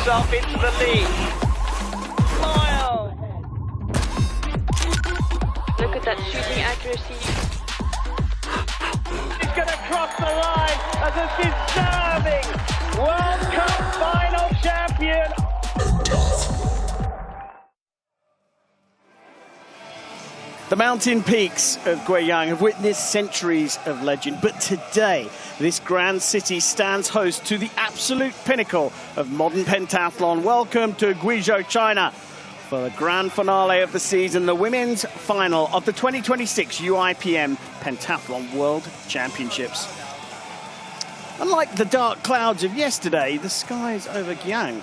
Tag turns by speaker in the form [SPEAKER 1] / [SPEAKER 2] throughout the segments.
[SPEAKER 1] himself into the lead. Miles!
[SPEAKER 2] Look at that shooting accuracy.
[SPEAKER 1] He's going to cross the line as a deserving World Cup final champion.
[SPEAKER 3] The mountain peaks of Guiyang have witnessed centuries of legend, but today, this grand city stands host to the absolute pinnacle of modern pentathlon. Welcome to Guizhou, China, for the grand finale of the season, the women's final of the 2026 UIPM Pentathlon World Championships. Unlike the dark clouds of yesterday, the skies over Guiyang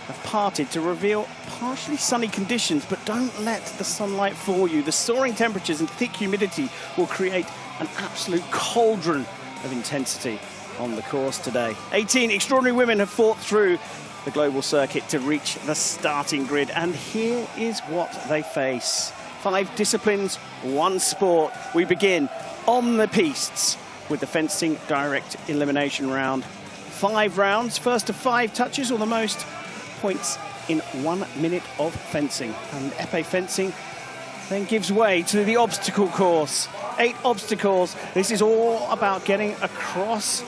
[SPEAKER 3] have parted to reveal partially sunny conditions, but don't let the sunlight fool you. The soaring temperatures and thick humidity will create an absolute cauldron of intensity on the course today. 18 extraordinary women have fought through the global circuit to reach the starting grid, and here is what they face. 5 disciplines, 1 sport. We begin on the pistes with the fencing direct elimination round. 5 rounds, first to 5 touches or the most points in 1 minute of fencing. And épée fencing then gives way to the obstacle course. 8 obstacles. This is all about getting across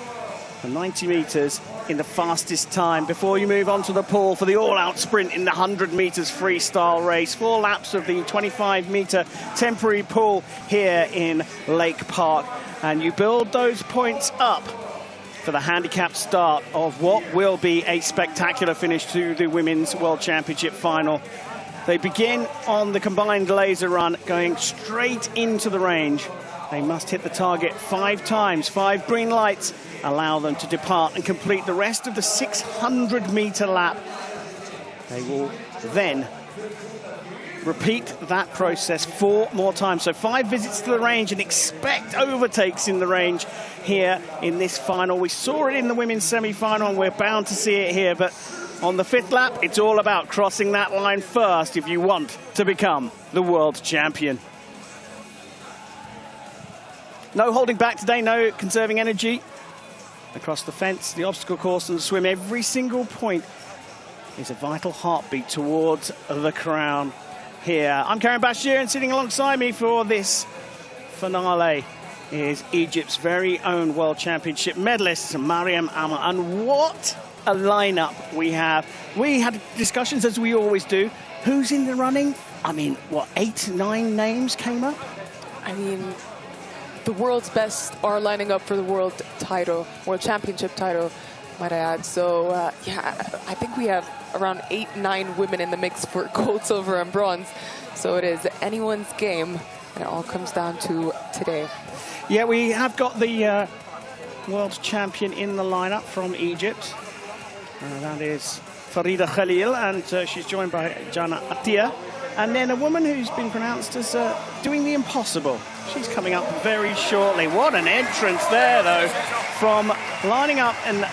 [SPEAKER 3] the 90 meters in the fastest time before you move on to the pool for the all-out sprint in the 100 meters freestyle race. 4 laps of the 25-meter temporary pool here in Lake Park. And you build those points up for the handicapped start of what will be a spectacular finish to the Women's World Championship final. They begin on the combined laser run, going straight into the range. They must hit the target 5 times. 5 green lights allow them to depart and complete the rest of the 600-meter lap. They will then repeat that process 4 more times. So 5 visits to the range, and expect overtakes in the range here in this final. We saw it in the women's semi-final, and we're bound to see it here. But on the 5th lap, it's all about crossing that line first if you want to become the world champion. No holding back today, no conserving energy. Across the fence, the obstacle course and the swim, every single point is a vital heartbeat towards the crown. Here, I'm Karim Bashir, and sitting alongside me for this finale is Egypt's very own World Championship medalist, Mariam Amar. And what a lineup we have. We had discussions, as we always do. Who's in the running? I mean, what, 8, 9 names came up?
[SPEAKER 4] I mean, the world's best are lining up for the world title, World Championship title, might I add. So, yeah, I think we have around 8, 9 women in the mix for gold, silver, and bronze. So it is anyone's game, and it all comes down to today.
[SPEAKER 3] Yeah, we have got the world champion in the lineup from Egypt. That is Farida Khalil, and she's joined by Jana Attia. And then a woman who's been pronounced as doing the impossible. She's coming up very shortly. What an entrance there, though, from lining up in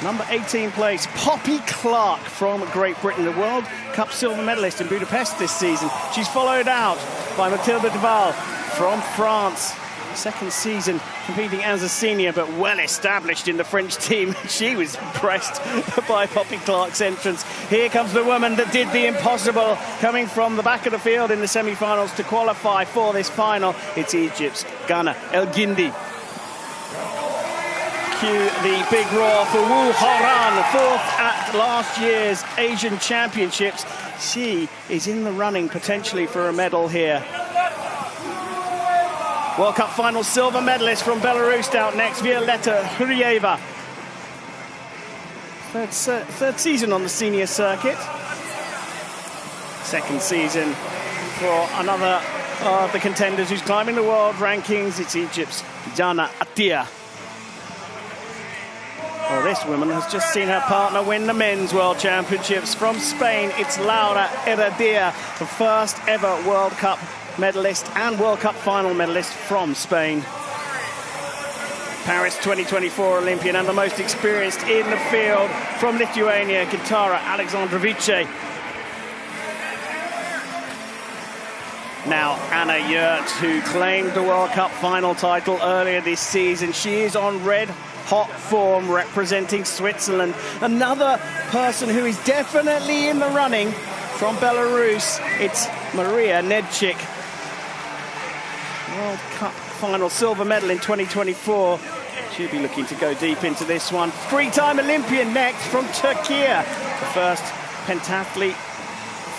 [SPEAKER 3] number 18 place, Poppy Clark from Great Britain, the World Cup silver medalist in Budapest this season. She's followed out by Mathilde Duval from France. 2nd season competing as a senior, but well established in the French team. She was impressed by Poppy Clark's entrance. Here comes the woman that did the impossible, coming from the back of the field in the semi-finals to qualify for this final. It's Egypt's Ghana El Gindi. Cue the big roar for Wu Haran, 4th at last year's Asian Championships. She is in the running potentially for a medal here. World Cup final silver medalist from Belarus out next, Violeta Hryeva. Third season on the senior circuit. 2nd season for another of the contenders who's climbing the world rankings. It's Egypt's Jana Attia. Well, this woman has just seen her partner win the men's world championships. From Spain, it's Laura Heredia, the first ever World Cup medalist and World Cup final medalist from Spain. Paris 2024 Olympian and the most experienced in the field from Lithuania, Gintara Alexandrovice. Now Anna Yurt, who claimed the World Cup final title earlier this season. She is on red hot form representing Switzerland. Another person who is definitely in the running from Belarus, it's Maria Nedchik. World Cup final silver medal in 2024. She'll be looking to go deep into this one. Three-time Olympian next from Turkey. The first pentathlete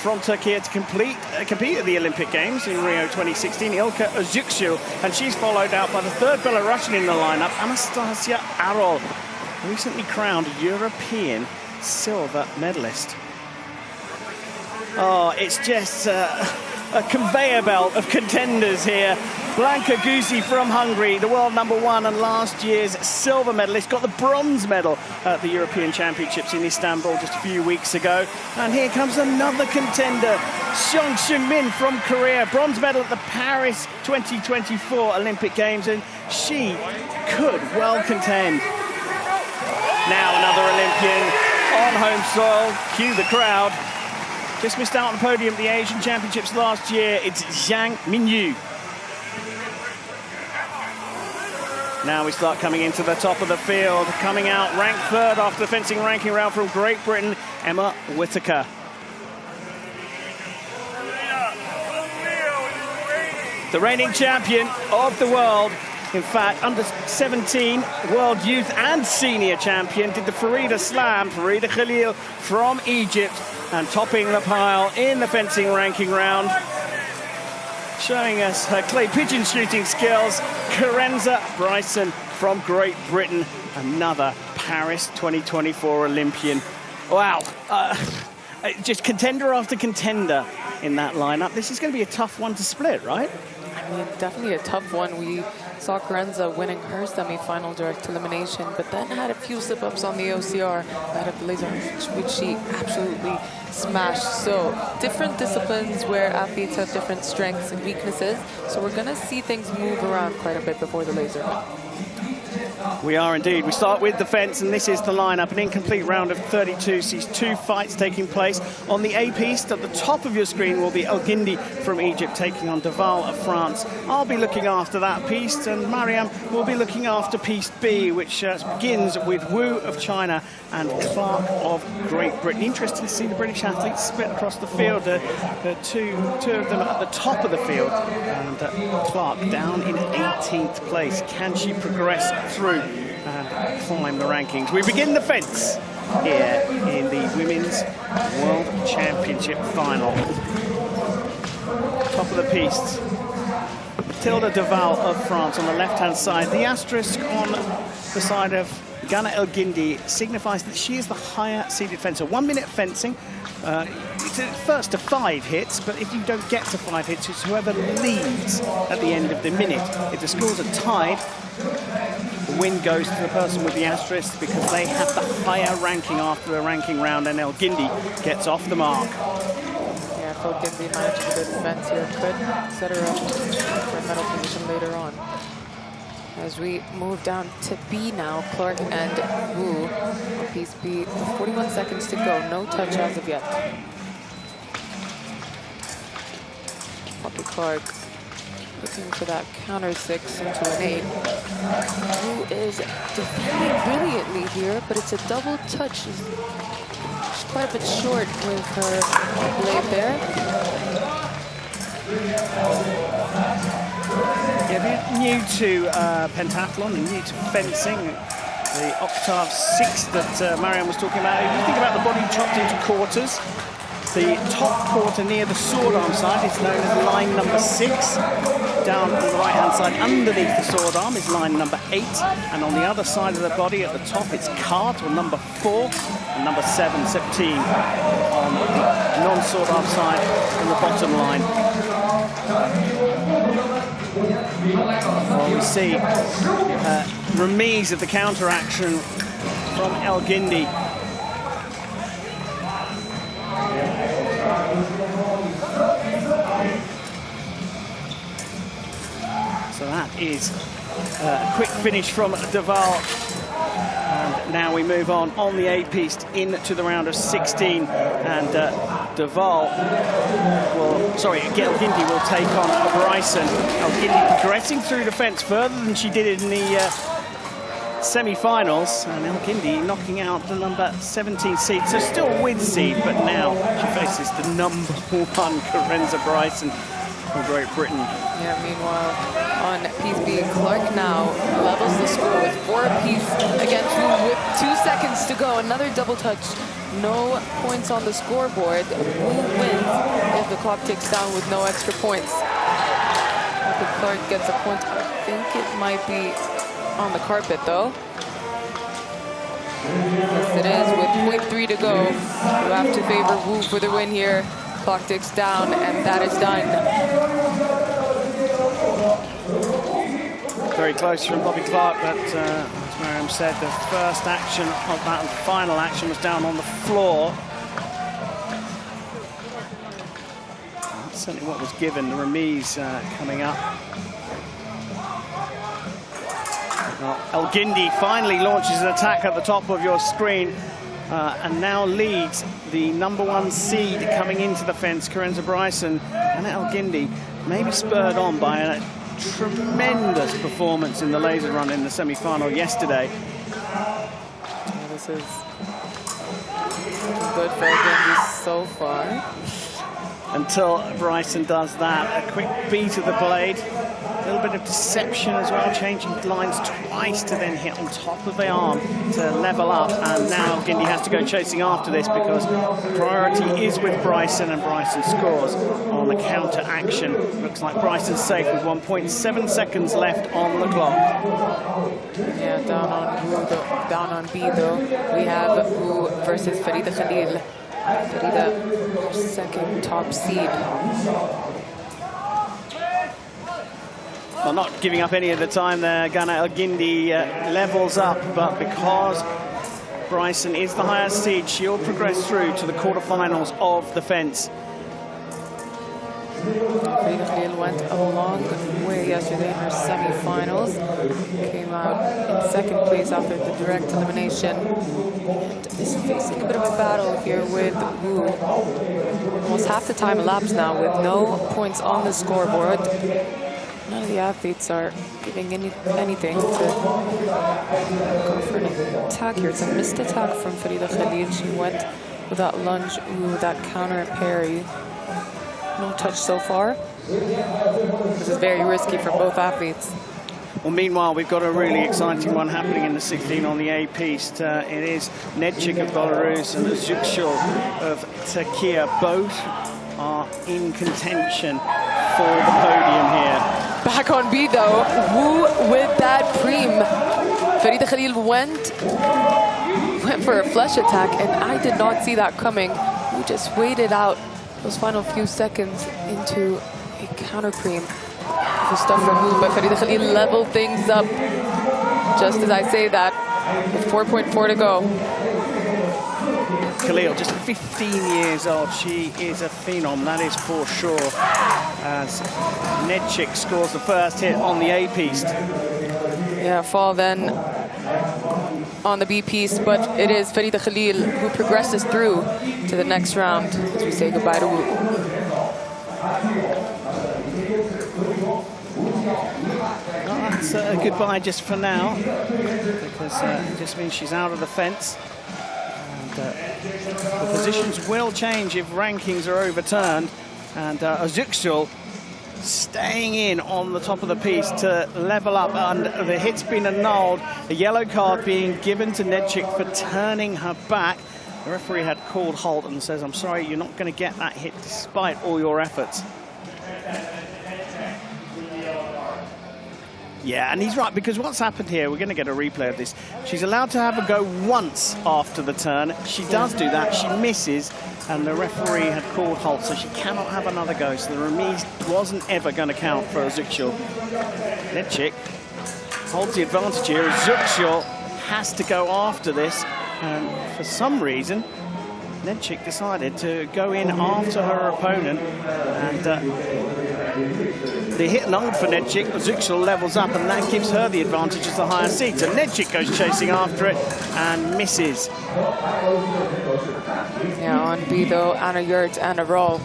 [SPEAKER 3] from Turkey to compete at the Olympic Games in Rio 2016, Ilka Özükçü, and she's followed out by the third Belarusian in the lineup, Anastasia Arol, recently crowned European silver medalist. Oh, it's just a conveyor belt of contenders here. Blanka Guzi from Hungary, the world #1 and last year's silver medalist, got the bronze medal at the European Championships in Istanbul just a few weeks ago. And here comes another contender, Seong Seung-min from Korea, bronze medal at the Paris 2024 Olympic Games, and she could well contend. Now another Olympian on home soil, cue the crowd. Just missed out on the podium at the Asian Championships last year, it's Zhang Minyu. Now we start coming into the top of the field. Coming out ranked third after the fencing ranking round from Great Britain, Emma Whittaker. The reigning champion of the world. In fact, under 17 world youth and senior champion, did the Farida Slam, Farida Khalil from Egypt, and topping the pile in the fencing ranking round. Showing us her clay pigeon shooting skills, Karenza Bryson from Great Britain, another Paris 2024 Olympian. Wow, just contender after contender in that lineup. This is going to be a tough one to split, right?
[SPEAKER 4] I mean, definitely a tough one. We saw Karenza winning her semi-final direct elimination, but then had a few slip-ups on the OCR ahead of the laser, which she absolutely smashed. So different disciplines where athletes have different strengths and weaknesses. So we're going to see things move around quite a bit before the laser.
[SPEAKER 3] We are indeed. We start with the fence, and this is the lineup. An incomplete round of 32 sees two fights taking place. On the A piste, at the top of your screen will be El Guindi from Egypt taking on Deval of France. I'll be looking after that piste, and Mariam will be looking after piste B, which begins with Wu of China and Clark of Great Britain. Interesting to see the British athletes split across the field. Two of them at the top of the field, and Clark down in 18th place. Can she progress through and climb the rankings? We begin the fence here in the Women's World Championship final. Top of the piste, Mathilde Deval of France on the left-hand side. The asterisk on the side of Ghana El Guindi signifies that she is the higher-seeded fencer. 1 minute fencing. It's first to 5 hits, but if you don't get to 5 hits, it's whoever leads at the end of the minute. If the scores are tied, the win goes to the person with the asterisk because they have the higher ranking after the ranking round, and El Guindi gets off the mark.
[SPEAKER 4] Yeah, if El Guindi manages a good defense here, could set her up for a medal position later on. As we move down to B now, Clark and Wu on piece B. 41 seconds to go, no touch as of yet. Poppy Clark looking for that counter 6 into an 8. Wu is defending brilliantly here, but it's a double touch. She's quite a bit short with her blade there.
[SPEAKER 3] Yeah, if you're new to pentathlon and new to fencing, the octave 6 that Mariam was talking about, if you think about the body chopped into quarters, the top quarter near the sword arm side is known as line number 6. Down on the right-hand side, underneath the sword arm, is line number 8. And on the other side of the body, at the top, it's cart, or number 4, and number 7, 17, on the non-sword arm side, on the bottom line. Well, we see remise of the counter-action from El Guindi. So that is a quick finish from Deval. And now we move on the A piste into the round of 16. And Deval El Guindi will take on Bryson. El Guindi progressing through the fence further than she did in the semi-finals, and Elgindi knocking out the number 17 seed, so still with seed, but now she faces the number 1 Carenza Bryson from Great Britain.
[SPEAKER 4] Yeah, meanwhile, on piece B, Clark now levels the score with 4 apiece against Wu with 2 seconds to go. Another double touch. No points on the scoreboard. Wu wins if the clock ticks down with no extra points. If Clark gets a point, I think it might be on the carpet, though. Yes, it is, with 0.3 to go. You have to favor Wu for the win here. Clock ticks down, and that is done.
[SPEAKER 3] Very close from Bobby Clark, but as Miriam said, the first action of that final action was down on the floor. That's certainly what was given. The remise coming up. Well, Elgindi finally launches an attack at the top of your screen and now leads the number 1 seed coming into the fence, Carenza Bryson. And Elgindi, maybe spurred on by a tremendous performance in the laser run in the semi-final yesterday.
[SPEAKER 4] Yeah, this is good for Elgindi so far.
[SPEAKER 3] Until Bryson does that, a quick beat of the blade, a little bit of deception as well, changing lines twice to then hit on top of the arm to level up. And now Elgindi has to go chasing after this because priority is with Bryson, and Bryson scores on the counter action. Looks like Bryson's safe with 1.7 seconds left on the clock.
[SPEAKER 4] Yeah, down on B though, we have Wu versus Farida Khalil. Farida, second top seed.
[SPEAKER 3] Well, not giving up any of the time there. Ghana Elgindi levels up, but because Bryson is the highest seed, she'll progress through to the quarterfinals of the fence.
[SPEAKER 4] Farida Khalil went a long way yesterday in her semi-finals. Came out in second place after the direct elimination. And is facing a bit of a battle here with Wu. Almost half the time elapsed now with no points on the scoreboard. None of the athletes are giving anything to go for an attack here. It's a missed attack from Farida Khalil. She went with that lunge, that counter parry. No touch so far. This is very risky for both athletes.
[SPEAKER 3] Well, meanwhile, we've got a really exciting one happening in the 16 on the A piste. It is Nedchik of Belarus and Zukshul of Turkey. Both are in contention for the podium here.
[SPEAKER 4] Back on B though, Wu with that preem. Farida Khalil went for a flush attack, and I did not see that coming. Wu just waited out those final few seconds into a counter preem. The stuff from Wu, but Farida Khalil leveled things up just as I say that, with 4.4 to go.
[SPEAKER 3] Khalil, just 15 years old. She is a phenom, that is for sure. As Nedchik scores the first hit on the A piste.
[SPEAKER 4] Yeah, fall then on the B piece, but it is Farida Khalil who progresses through to the next round as we say goodbye to Wu.
[SPEAKER 3] Well, that's a goodbye just for now, because it just means she's out of the fence. And the positions will change if rankings are overturned. And Özüksul staying in on the top of the piece to level up, and the hit's been annulled. A yellow card being given to Nedchik for turning her back. The referee had called halt and says, I'm sorry, you're not going to get that hit despite all your efforts. Yeah, and he's right, because what's happened here, we're going to get a replay of this. She's allowed to have a go once after the turn. She does do that, she misses, and the referee had called halt, so she cannot have another go. So the remise wasn't ever going to count for Özüksul. Nedchik holds the advantage here. Özüksul has to go after this, and for some reason, Nedchik decided to go in after her opponent, and the hit annulled for Nedchik. Özüksul levels up, and that gives her the advantage as the higher seed. So Nedchik goes chasing after it and misses.
[SPEAKER 4] Yeah, on B though, Anna Yurt and a roll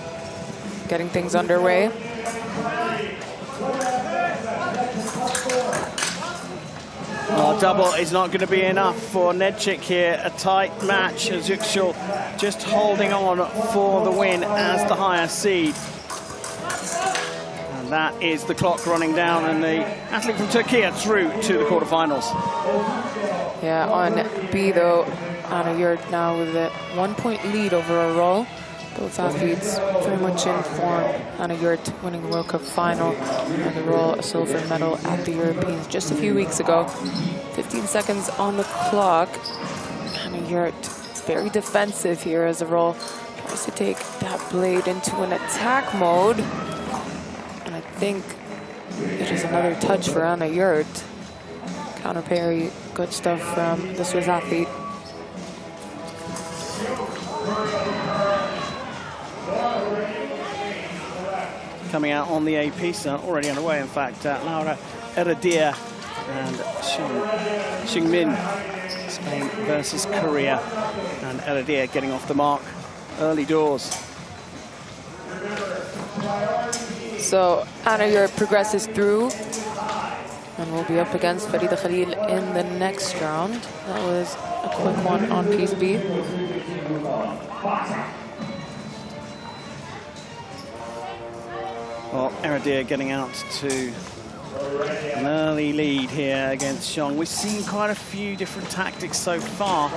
[SPEAKER 4] getting things underway.
[SPEAKER 3] Oh, double is not going to be enough for Nedchik here. A tight match. Özüksel just holding on for the win as the higher seed. And that is the clock running down, and the athlete from Turkey through to the quarterfinals.
[SPEAKER 4] Yeah, on B though, Anna Yurt now with a 1-point lead over Aral. Both athletes very much in form. Anna Yurt winning the World Cup final, and Aral a silver medal at the Europeans just a few weeks ago. 15 seconds on the clock. Anna Yurt very defensive here as Aral tries to take that blade into an attack mode. And I think it is another touch for Anna Yurt. Counter parry, good stuff from the Swiss athlete.
[SPEAKER 3] Coming out on the AP, so already underway, in fact, Laura Eradia and Xingmin, Spain versus Korea, and Eradia getting off the mark early doors.
[SPEAKER 4] So Anna Yurt progresses through and will be up against Farida Khalil in the next round. That was a quick one on piece B.
[SPEAKER 3] Well, Eradia getting out to an early lead here against Xiong. We've seen quite a few different tactics so far.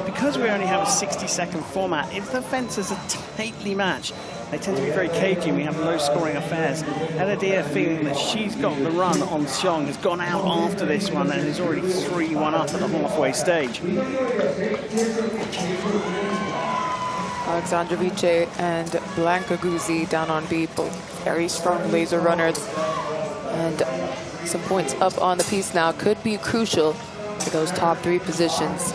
[SPEAKER 3] Because we only have a 60-second format, if the fences are tightly matched, they tend to be very cagey and we have low-scoring affairs. Eradia, feeling that she's got the run on Xiong, has gone out after this one and is already 3-1 up at the halfway stage.
[SPEAKER 4] Alexandra Vice and Blanca Guzzi down on B, both very strong laser runners. And some points up on the piece now could be crucial for those top 3 positions.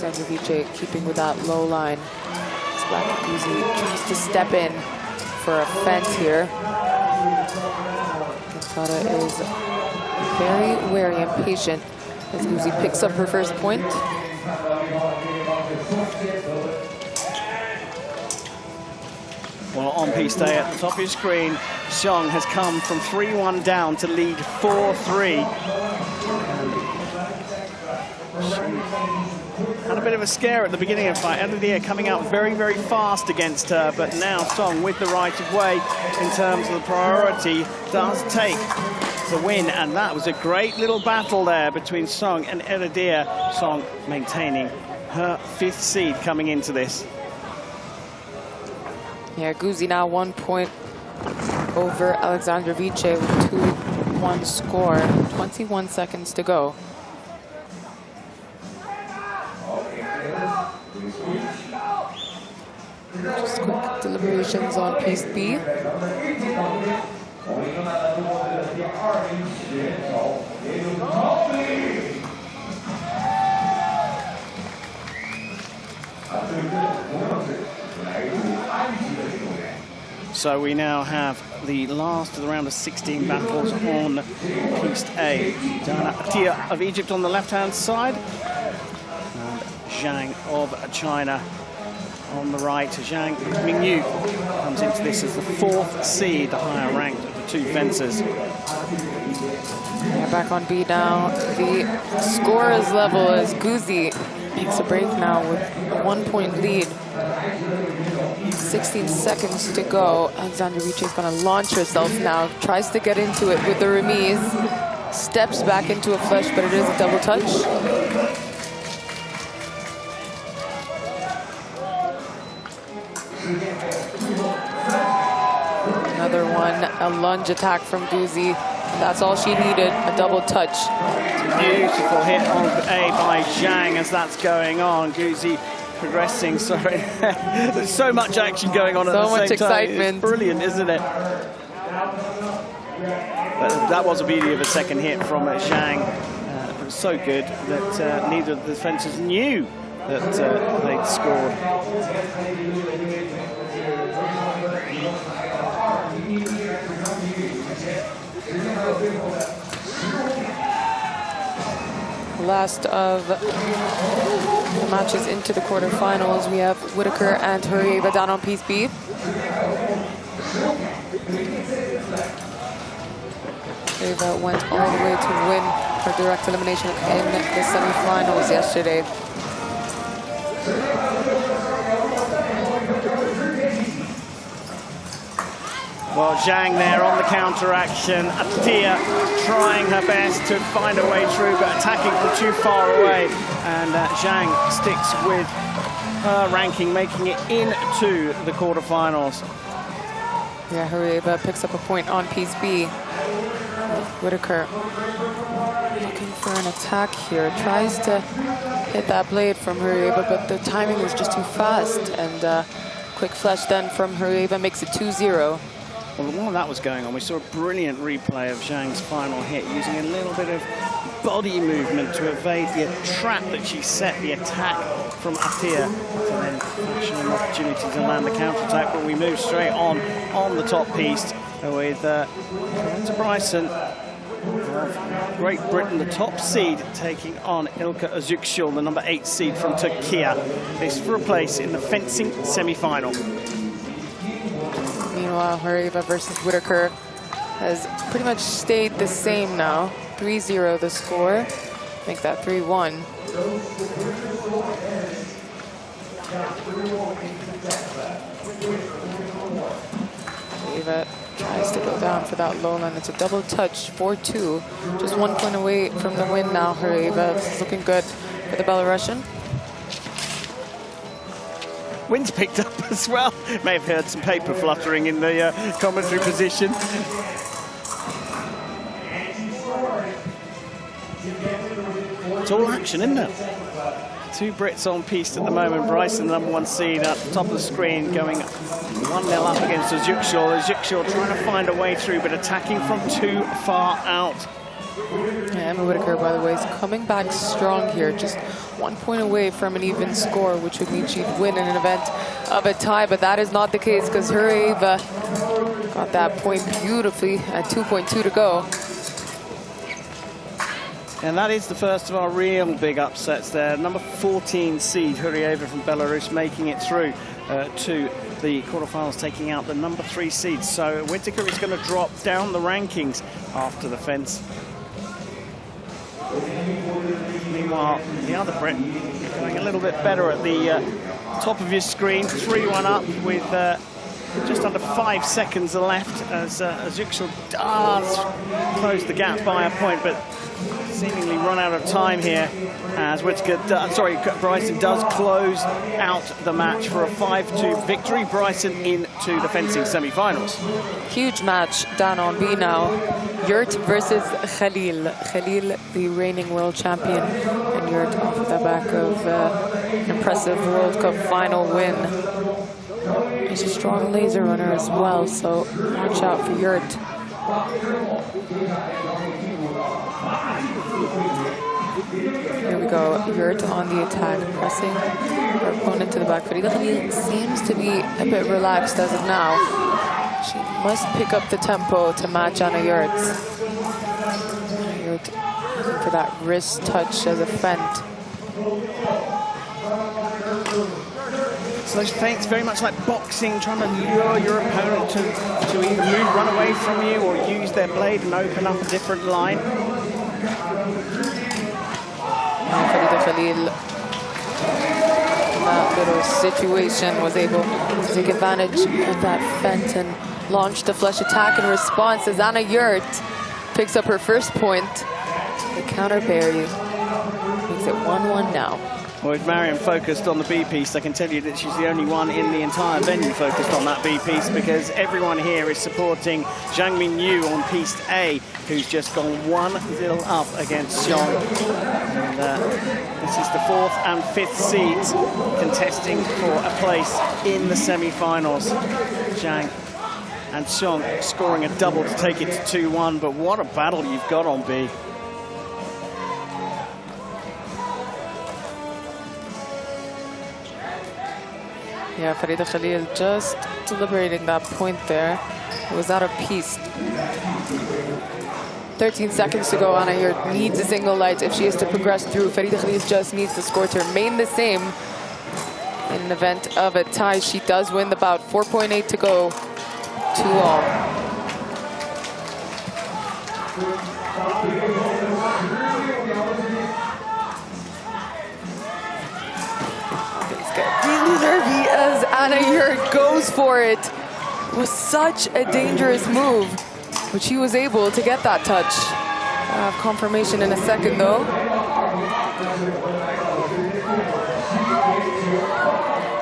[SPEAKER 4] Alexandra Vice keeping with that low line. Blanca Guzzi tries to step in for a fence here. Gonzada is very wary and patient as Guzzi picks up her first point.
[SPEAKER 3] Well, on piece day at the top of your screen, Xiong has come from 3-1 down to lead 4-3. Had a bit of a scare at the beginning of the fight. Eradia coming out very, very fast against her, but now Xiong with the right of way in terms of the priority does take the win, and that was a great little battle there between Xiong and Eradia. Xiong maintaining her 5th seed coming into this.
[SPEAKER 4] Yeah, Guzzi now 1 point over Alexandra Vice with 2-1 score. 21 seconds to go. Just quick deliberations on piece B.
[SPEAKER 3] So we now have the last of the round of 16 battles on piece A. Dana Atia of Egypt on the left-hand side, and Zhang of China on the right. Zhang Mingyu comes into this as the 4th seed, the higher ranked of the 2 fencers.
[SPEAKER 4] Yeah, back on B now. The score is level as Guzzi makes a break now with a 1-point lead. 16 seconds to go. Alexandra Vice is going to launch herself now. Tries to get into it with the remise. Steps back into a flush, but it is a double touch. Another one, a lunge attack from Guzzi. That's all she needed, a double touch.
[SPEAKER 3] Beautiful hit on A by Zhang as that's going on. Guzzi progressing, sorry. There's so much action going on at the same time.
[SPEAKER 4] So much excitement.
[SPEAKER 3] It's brilliant, isn't it? But that was a beauty of a second hit from Zhang. It was so good that neither of the fencers knew that they'd scored.
[SPEAKER 4] Last of the matches into the quarterfinals. We have Whitaker and Hurieva down on piece B. Eva went all the way to win her direct elimination in the semifinals yesterday.
[SPEAKER 3] Well, Guiyang there on the counter-action. Atia trying her best to find a way through, but attacking from too far away. And Guiyang sticks with her ranking, making it into the quarterfinals.
[SPEAKER 4] Yeah, Eva picks up a point on piece B. Whitaker looking for an attack here. Tries to hit that blade from Eva, but the timing was just too fast. And quick flush then from Eva makes it 2-0.
[SPEAKER 3] Well, while that was going on, we saw a brilliant replay of Zhang's final hit, using a little bit of body movement to evade the trap that she set, the attack from Atia, to then fashion an opportunity to land the counter-attack. But we move straight on the top piece with Bryson of Great Britain, the top seed, taking on Ilka Özükşul, the number 8 seed from Turkey. This for a place in the fencing semi-final.
[SPEAKER 4] Meanwhile, Eva versus Whitaker has pretty much stayed the same now. 3-0 the score. Make that 3-1. Eva tries to go down for that low line. It's a double touch, 4-2. Just 1 point away from the win now. Eva is looking good for the Belarusian.
[SPEAKER 3] Wind's picked up as well. May have heard some paper fluttering in the commentary position. It's all action, isn't it? 2 Brits on piste at the moment. Bryson, number 1 seed, at the top of the screen, going 1-0 up against Özükşul. Özükşul trying to find a way through, but attacking from too far out.
[SPEAKER 4] Yeah, Emma Whitaker, by the way, is coming back strong here. Just 1 point away from an even score, which would mean she'd win in an event of a tie. But that is not the case, because Eva got that point beautifully at 2.2 to go.
[SPEAKER 3] And that is the first of our real big upsets there. Number 14 seed, Eva from Belarus, making it through to the quarterfinals, taking out the number 3 seed. So Whitaker is going to drop down the rankings after the fence. Meanwhile, the other Brit going a little bit better at the top of your screen. 3-1 up with just under 5 seconds left as Özükşul does close the gap by a point, but seemingly run out of time here as Bryson does close out the match for a 5-2 victory. Bryson into the fencing semi-finals.
[SPEAKER 4] Huge match down on B now. Yurt versus Khalil. Khalil, the reigning world champion, and Yurt off the back of an impressive World Cup final win. He's a strong laser runner as well, so watch out for Yurt. Here we go, Yurt on the attack, pressing her opponent to the back. Farida Khalil seems to be a bit relaxed as of now. She must pick up the tempo to match Anna Yurt. Yurt looking for that wrist touch as a feint.
[SPEAKER 3] So those feints very much like boxing, trying to lure your opponent to either run away from you or use their blade and open up a different line.
[SPEAKER 4] Farida Khalil, in that little situation, was able to take advantage of that feint and launch the flush attack in response as Anna Yurt picks up her first point. The counter parry makes it 1-1 now.
[SPEAKER 3] Well, with Mariam focused on the B piece, I can tell you that she's the only one in the entire venue focused on that B piece, because everyone here is supporting Zhang Minyu on piece A, who's just gone 1-0 up against Xiong. And this is the 4th and 5th seeds contesting for a place in the semi-finals. Zhang and Xiong scoring a double to take it to 2-1, but what a battle you've got on B.
[SPEAKER 4] Yeah, Farida Khalil just deliberating that point there. It was out of piece. 13 seconds to go. Anna Yurt needs a single light if she is to progress through. Farida Khalil just needs the score to remain the same. In an event of a tie, she does win the bout. 4.8 to go. 2-all. Things get really nervy as Anna Yurt goes for it. It was such a dangerous move, but she was able to get that touch. I'll have confirmation in a second, though.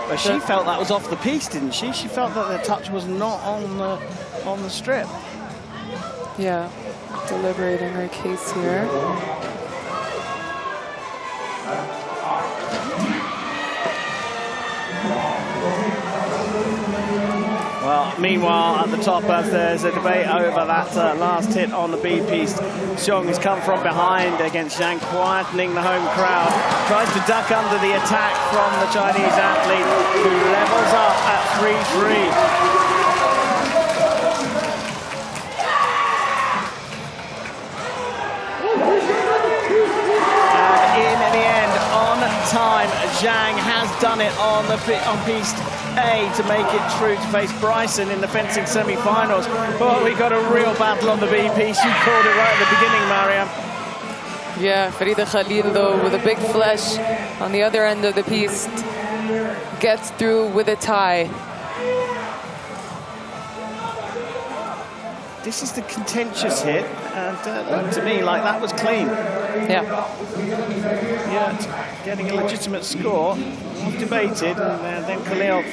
[SPEAKER 3] But she felt that was off the piece, didn't she? She felt that the touch was not on the strip.
[SPEAKER 4] Yeah, deliberating her case here.
[SPEAKER 3] Well, meanwhile, at the top, there's a debate over that last hit on the B piece. Xiong has come from behind against Zhang, quietening the home crowd. Tries to duck under the attack from the Chinese athlete, who levels up at 3-3. Time, Zhang has done it on piece A to make it through to face Bryson in the fencing semi-finals. Oh, we got a real battle on the B piece. You called it right at the beginning, Mariam.
[SPEAKER 4] Yeah, Farida Khalil, though, with a big flesh on the other end of the piece, gets through with a tie.
[SPEAKER 3] This is the contentious hit, and looked to me like that was clean.
[SPEAKER 4] Yeah.
[SPEAKER 3] Yeah, getting a legitimate score, debated, and then Khalil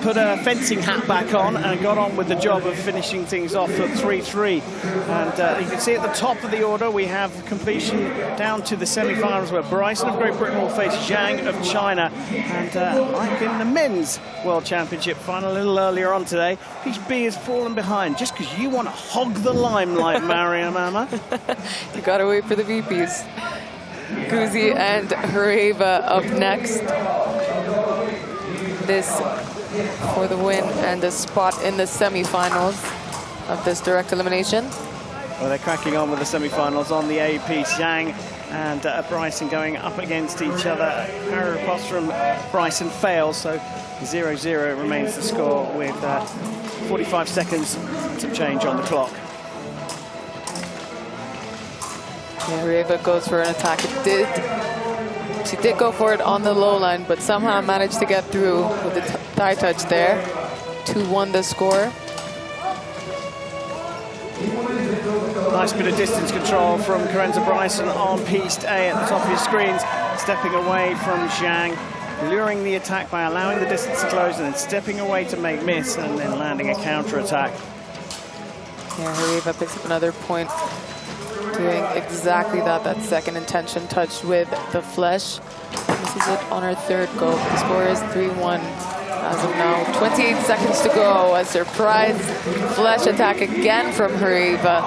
[SPEAKER 3] put a fencing hat back on and got on with the job of finishing things off at 3-3. And you can see at the top of the order we have completion down to the semi-finals, where Bryson of Great Britain will face Zhang of China. And like in the men's World Championship final a little earlier on today, Piece B has fallen behind just because you want to hog the limelight, Mariam Amma.
[SPEAKER 4] You got to wait for the VPs. Guzi and Hreva up next. This for the win and a spot in the semi-finals of this direct elimination.
[SPEAKER 3] Well, they're cracking on with the semi-finals on the A piece. Zhang and Bryson going up against each other. Parry riposte from Bryson fails, so 0-0 remains the score with 45 seconds to change on the clock.
[SPEAKER 4] Yeah, Hreva goes for an attack. She did go for it on the low line, but somehow managed to get through with the thigh touch there. 2-1 the score.
[SPEAKER 3] Nice bit of distance control from Karenza Bryson on piece A at the top of your screens, stepping away from Zhang, luring the attack by allowing the distance to close and then stepping away to make miss and then landing a counter attack.
[SPEAKER 4] Yeah, Hreva picks up another point, doing exactly that second intention touch with the flesh. This is it on her third go. The score is 3-1 as of now. 28 seconds to go. A surprise flesh attack again from Hreva.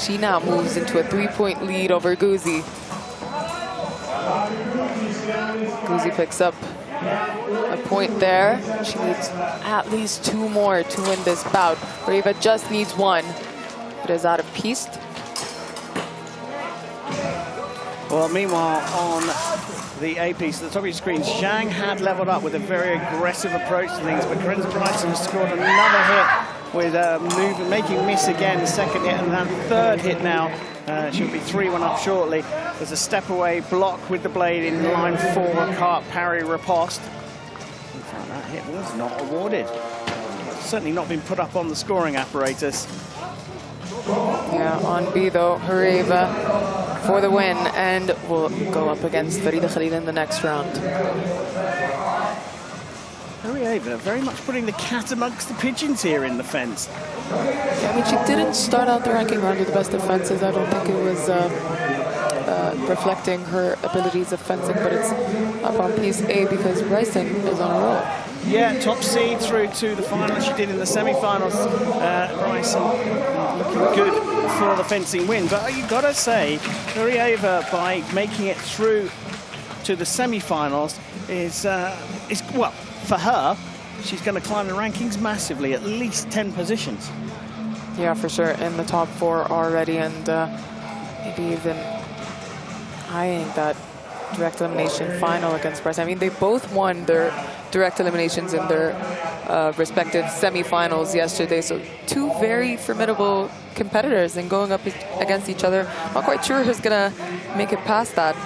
[SPEAKER 4] She now moves into a 3-point lead over Guzi. Guzi picks up a point there. She needs at least 2 more to win this bout. Hreva just needs 1. It is out of piece.
[SPEAKER 3] Well, meanwhile, on the A piece at the top of your screen, Zhang had leveled up with a very aggressive approach to things, but Karenza Bryson has scored another hit with making miss again, the second hit, and that third hit now. She'll be 3-1 up shortly. There's a step away block with the blade in line 4, cart parry riposte. In fact, that hit was not awarded. It's certainly not been put up on the scoring apparatus.
[SPEAKER 4] Yeah, on B though, Hreva for the win, and will go up against Farida Khalil in the next round.
[SPEAKER 3] Hreva very much putting the cat amongst the pigeons here in the fence.
[SPEAKER 4] Yeah, I mean, she didn't start out the ranking round with the best defenses. I don't think it was reflecting her abilities of fencing, but it's up on piece A because Bryson is on a roll.
[SPEAKER 3] Yeah, top seed through to the final. She did in the semi-finals. Bryson looking good for the fencing win. But you've got to say, Hreva, by making it through to the semi-finals, is well, for her, she's going to climb the rankings massively, at least 10 positions.
[SPEAKER 4] Yeah, for sure, in the top 4 already, and maybe even eyeing that direct elimination final against Bryson. I mean, they both won their direct eliminations in their respective semi-finals yesterday. So two very formidable competitors and going up against each other. Not quite sure who's going to make it past that.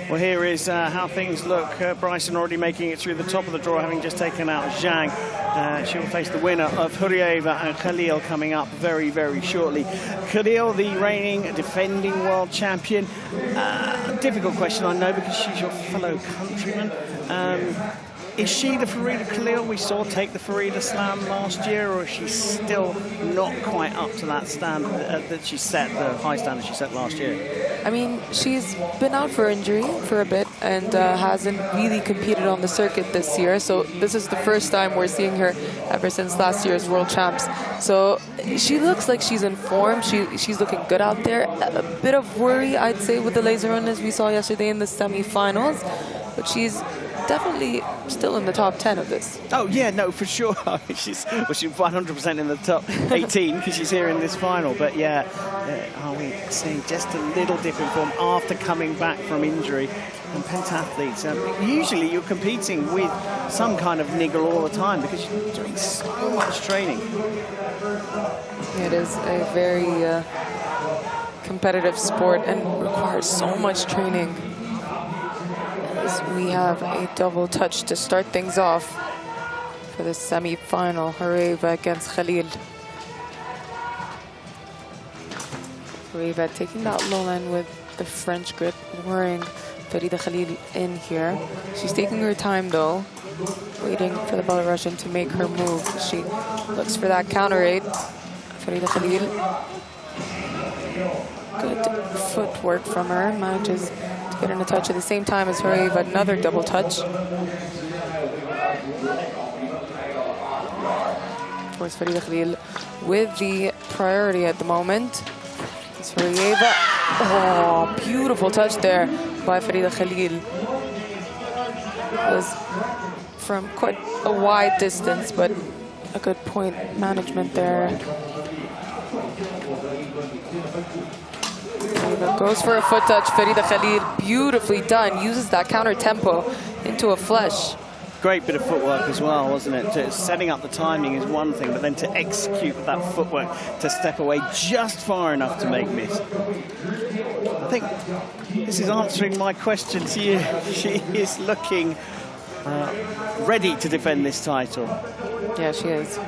[SPEAKER 3] Well, here is how things look. Bryson already making it through the top of the draw, having just taken out Zhang. She'll face the winner of Hurieva and Khalil coming up very, very shortly. Khalil, the reigning defending world champion. Difficult question, I know, because she's your fellow countryman. Is she the Farida Khalil we saw take the Farida Slam last year, or is she still not quite up to that standard that she set, the high standard she set last year?
[SPEAKER 4] I mean, she's been out for injury for a bit and hasn't really competed on the circuit this year. So this is the first time we're seeing her ever since last year's World Champs. So she looks like she's in form. She's looking good out there. A bit of worry, I'd say, with the laser run as we saw yesterday in the semi-finals. But she's definitely still in the top 10 of this.
[SPEAKER 3] Oh, yeah, no, for sure. she's 100% in the top 18 because she's here in this final. But, yeah, are we seeing just a little dip in form after coming back from injury? And pentathletes, usually you're competing with some kind of niggle all the time because you're doing so much training.
[SPEAKER 4] It is a very competitive sport and requires so much training. We have a double touch to start things off for the semi-final. Hurieva against Khalil. Hurieva taking that low line with the French grip, luring Farida Khalil in here. She's taking her time though, waiting for the Belarusian to make her move. She looks for that counter eight. Farida Khalil. Good footwork from her, manages get in a touch at the same time as Hurieva, another double touch. Of course, Farida Khalil with the priority at the moment. It's Hurieva. Oh, beautiful touch there by Farida Khalil. It was from quite a wide distance, but a good point management there. Goes for a foot touch. Farida Khalil, beautifully done. Uses that counter tempo into a flush.
[SPEAKER 3] Great bit of footwork as well, wasn't it? Setting up the timing is one thing, but then to execute with that footwork, to step away just far enough to make miss. I think this is answering my question to you. She is looking ready to defend this title.
[SPEAKER 4] Yeah, she is.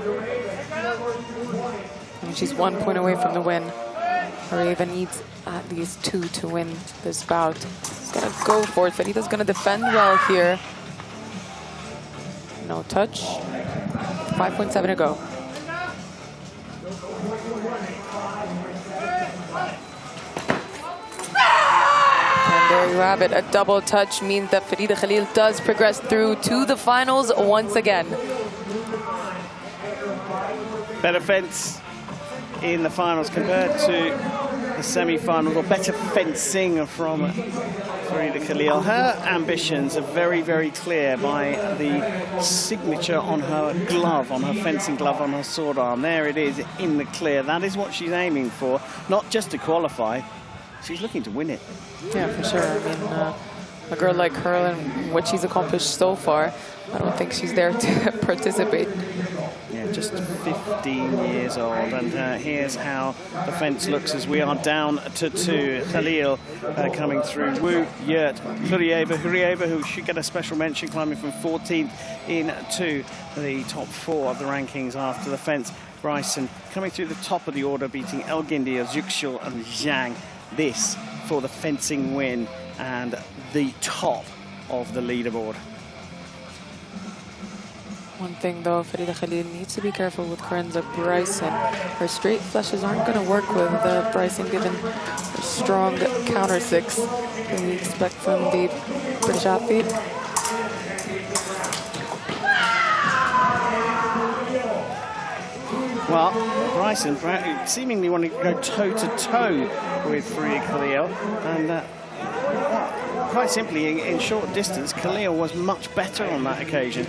[SPEAKER 4] And she's 1 point away from the win. Hurieva needs at least 2 to win this bout. He's gonna go for it. Farida's gonna defend well here. No touch. 5.7 to go. And there you have it. A double touch means that Farida Khalil does progress through to the finals once again.
[SPEAKER 3] Better fence in the finals compared to the semi-finals, or better fencing from Farida Khalil. Her ambitions are very, very clear by the signature on her glove, on her fencing glove, on her sword arm. There it is in the clear. That is what she's aiming for, not just to qualify. She's looking to win it.
[SPEAKER 4] Yeah, for sure. I mean, a girl like her and what she's accomplished so far, I don't think she's there to participate.
[SPEAKER 3] Yeah, just 15 years old, and here's how the fence looks as we are down to 2. Khalil coming through. Wu, Yurt, Hurieva, who should get a special mention, climbing from 14th into the top 4 of the rankings after the fence. Bryson coming through the top of the order, beating Elgindia, Zhuxiu and Zhang. This for the fencing win and the top of the leaderboard.
[SPEAKER 4] One thing though, Farida Khalil needs to be careful with Karenza Bryson. Her straight flushes aren't going to work with Bryson, given the strong counter 6 that we expect from the British athlete.
[SPEAKER 3] Well, Bryson seemingly wanting to go toe-to-toe with Farida Khalil, and quite simply, in short distance, Khalil was much better on that occasion.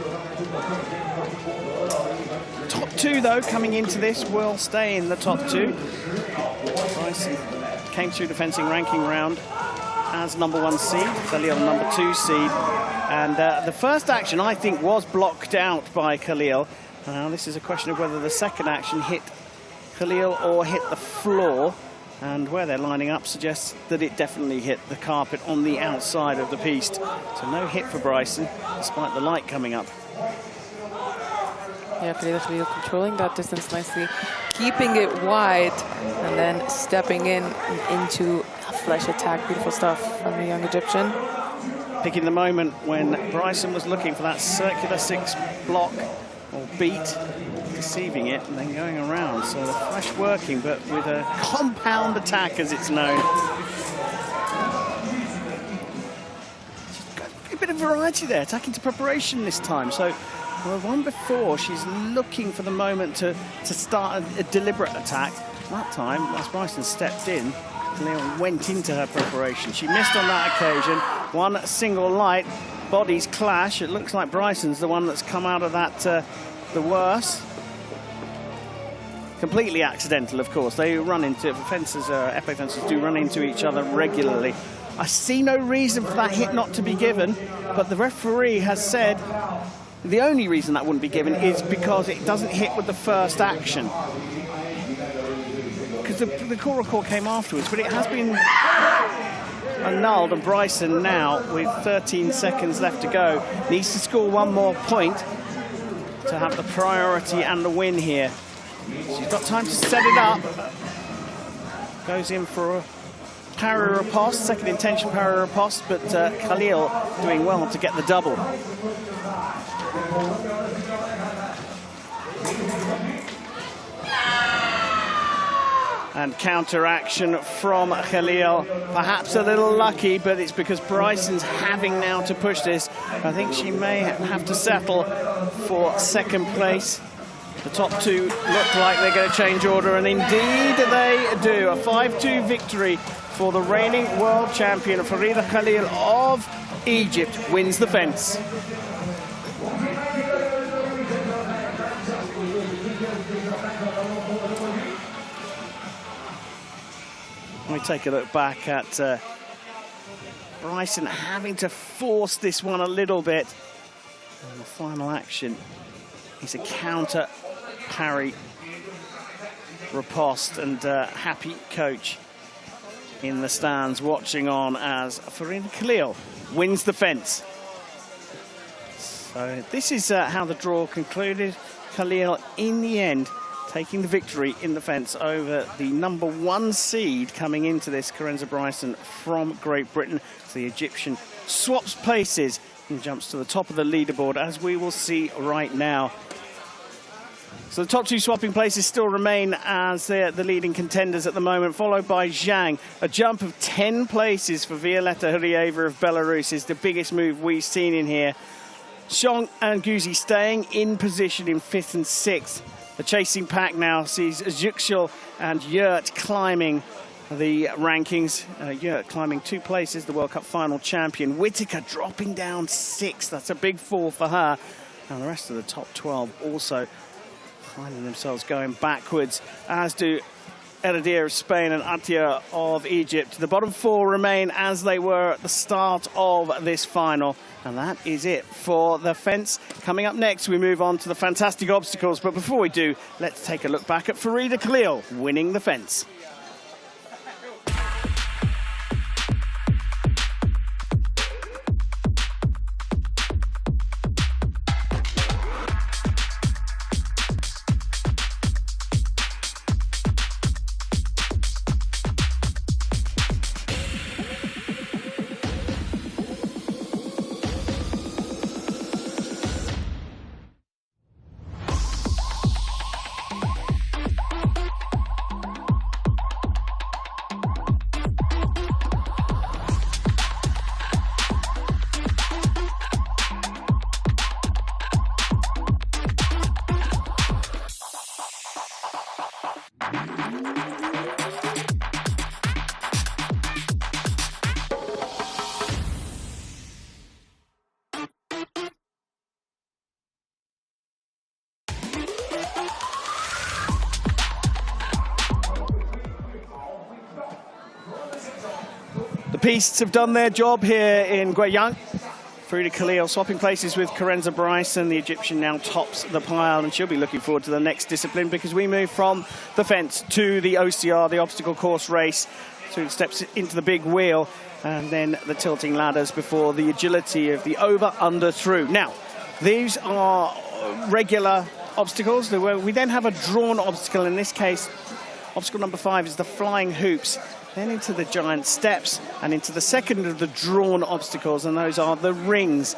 [SPEAKER 3] Top 2, though, coming into this, will stay in the top 2. Bryson came through the fencing ranking round as number 1 seed, Khalil number 2 seed. And the first action, I think, was blocked out by Khalil. Now, this is a question of whether the second action hit Khalil or hit the floor. And where they're lining up suggests that it definitely hit the carpet on the outside of the piste. So no hit for Bryson, despite the light coming up.
[SPEAKER 4] Yeah, Khalil controlling that distance nicely, keeping it wide, and then stepping into a flesh attack. Beautiful stuff from the young Egyptian.
[SPEAKER 3] Picking the moment when Bryson was looking for that circular 6 block or beat, deceiving it and then going around. So the flash working, but with a compound attack, as it's known. She's got a bit of variety there, attacking to preparation this time. So the one before, she's looking for the moment to start a deliberate attack. That time, as Bryson stepped in, Khalil went into her preparation. She missed on that occasion. One single light, bodies clash. It looks like Bryson's the one that's come out of that the worst. Completely accidental, of course. They run into fences. Epee fencers do run into each other regularly. I see no reason for that hit not to be given, but the referee has said the only reason that wouldn't be given is because it doesn't hit with the first action. Because the call came afterwards, but it has been annulled, and Bryson now, with 13 seconds left to go, needs to score one more point to have the priority and the win here. She's got time to set it up. Goes in for a parry riposte, second intention parry riposte, but Khalil doing well to get the double. And counter action from Khalil. Perhaps a little lucky, but it's because Bryson's having now to push this. I think she may have to settle for second place. The top two look like they're going to change order, and indeed they do. A 5-2 victory for the reigning world champion, Farida Khalil of Egypt, wins the fence. We take a look back at Bryson having to force this one a little bit. And the final action is a counter parry riposte, and happy coach in the stands watching on as Farida Khalil wins the fence. So this is how the draw concluded. Khalil in the end taking the victory in the fence over the number 1 seed coming into this, Karenza Bryson from Great Britain. So the Egyptian swaps places and jumps to the top of the leaderboard, as we will see right now. So the top 2 swapping places still remain as they're the leading contenders at the moment, followed by Guiyang. A jump of 10 places for Violeta Hryeva of Belarus is the biggest move we've seen in here. Xiong and Guzi staying in position in 5th and 6th. The chasing pack now sees Zhuxiu and Yurt climbing the rankings. Yurt climbing 2 places, the World Cup final champion. Whitaker dropping down 6th. That's a big fall for her. And the rest of the top 12 also finding themselves going backwards, as do Eradir of Spain and Atia of Egypt. The bottom 4 remain as they were at the start of this final. And that is it for the fence. Coming up next, we move on to the fantastic obstacles. But before we do, let's take a look back at Farida Khalil winning the fence. pistes have done their job here in Guiyang. Frida Khalil swapping places with Karenza Bryson. The Egyptian now tops the pile, and she'll be looking forward to the next discipline because we move from the fence to the OCR, the obstacle course race. So it steps into the big wheel and then the tilting ladders before the agility of the over, under, through. Now, these are regular obstacles. We then have a drawn obstacle. In this case, obstacle number 5 is the flying hoops. Then into the giant steps and into the second of the drawn obstacles, and those are the rings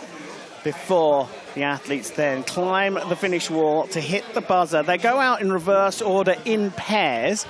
[SPEAKER 3] before the athletes then climb the finish wall to hit the buzzer. They go out in reverse order in pairs.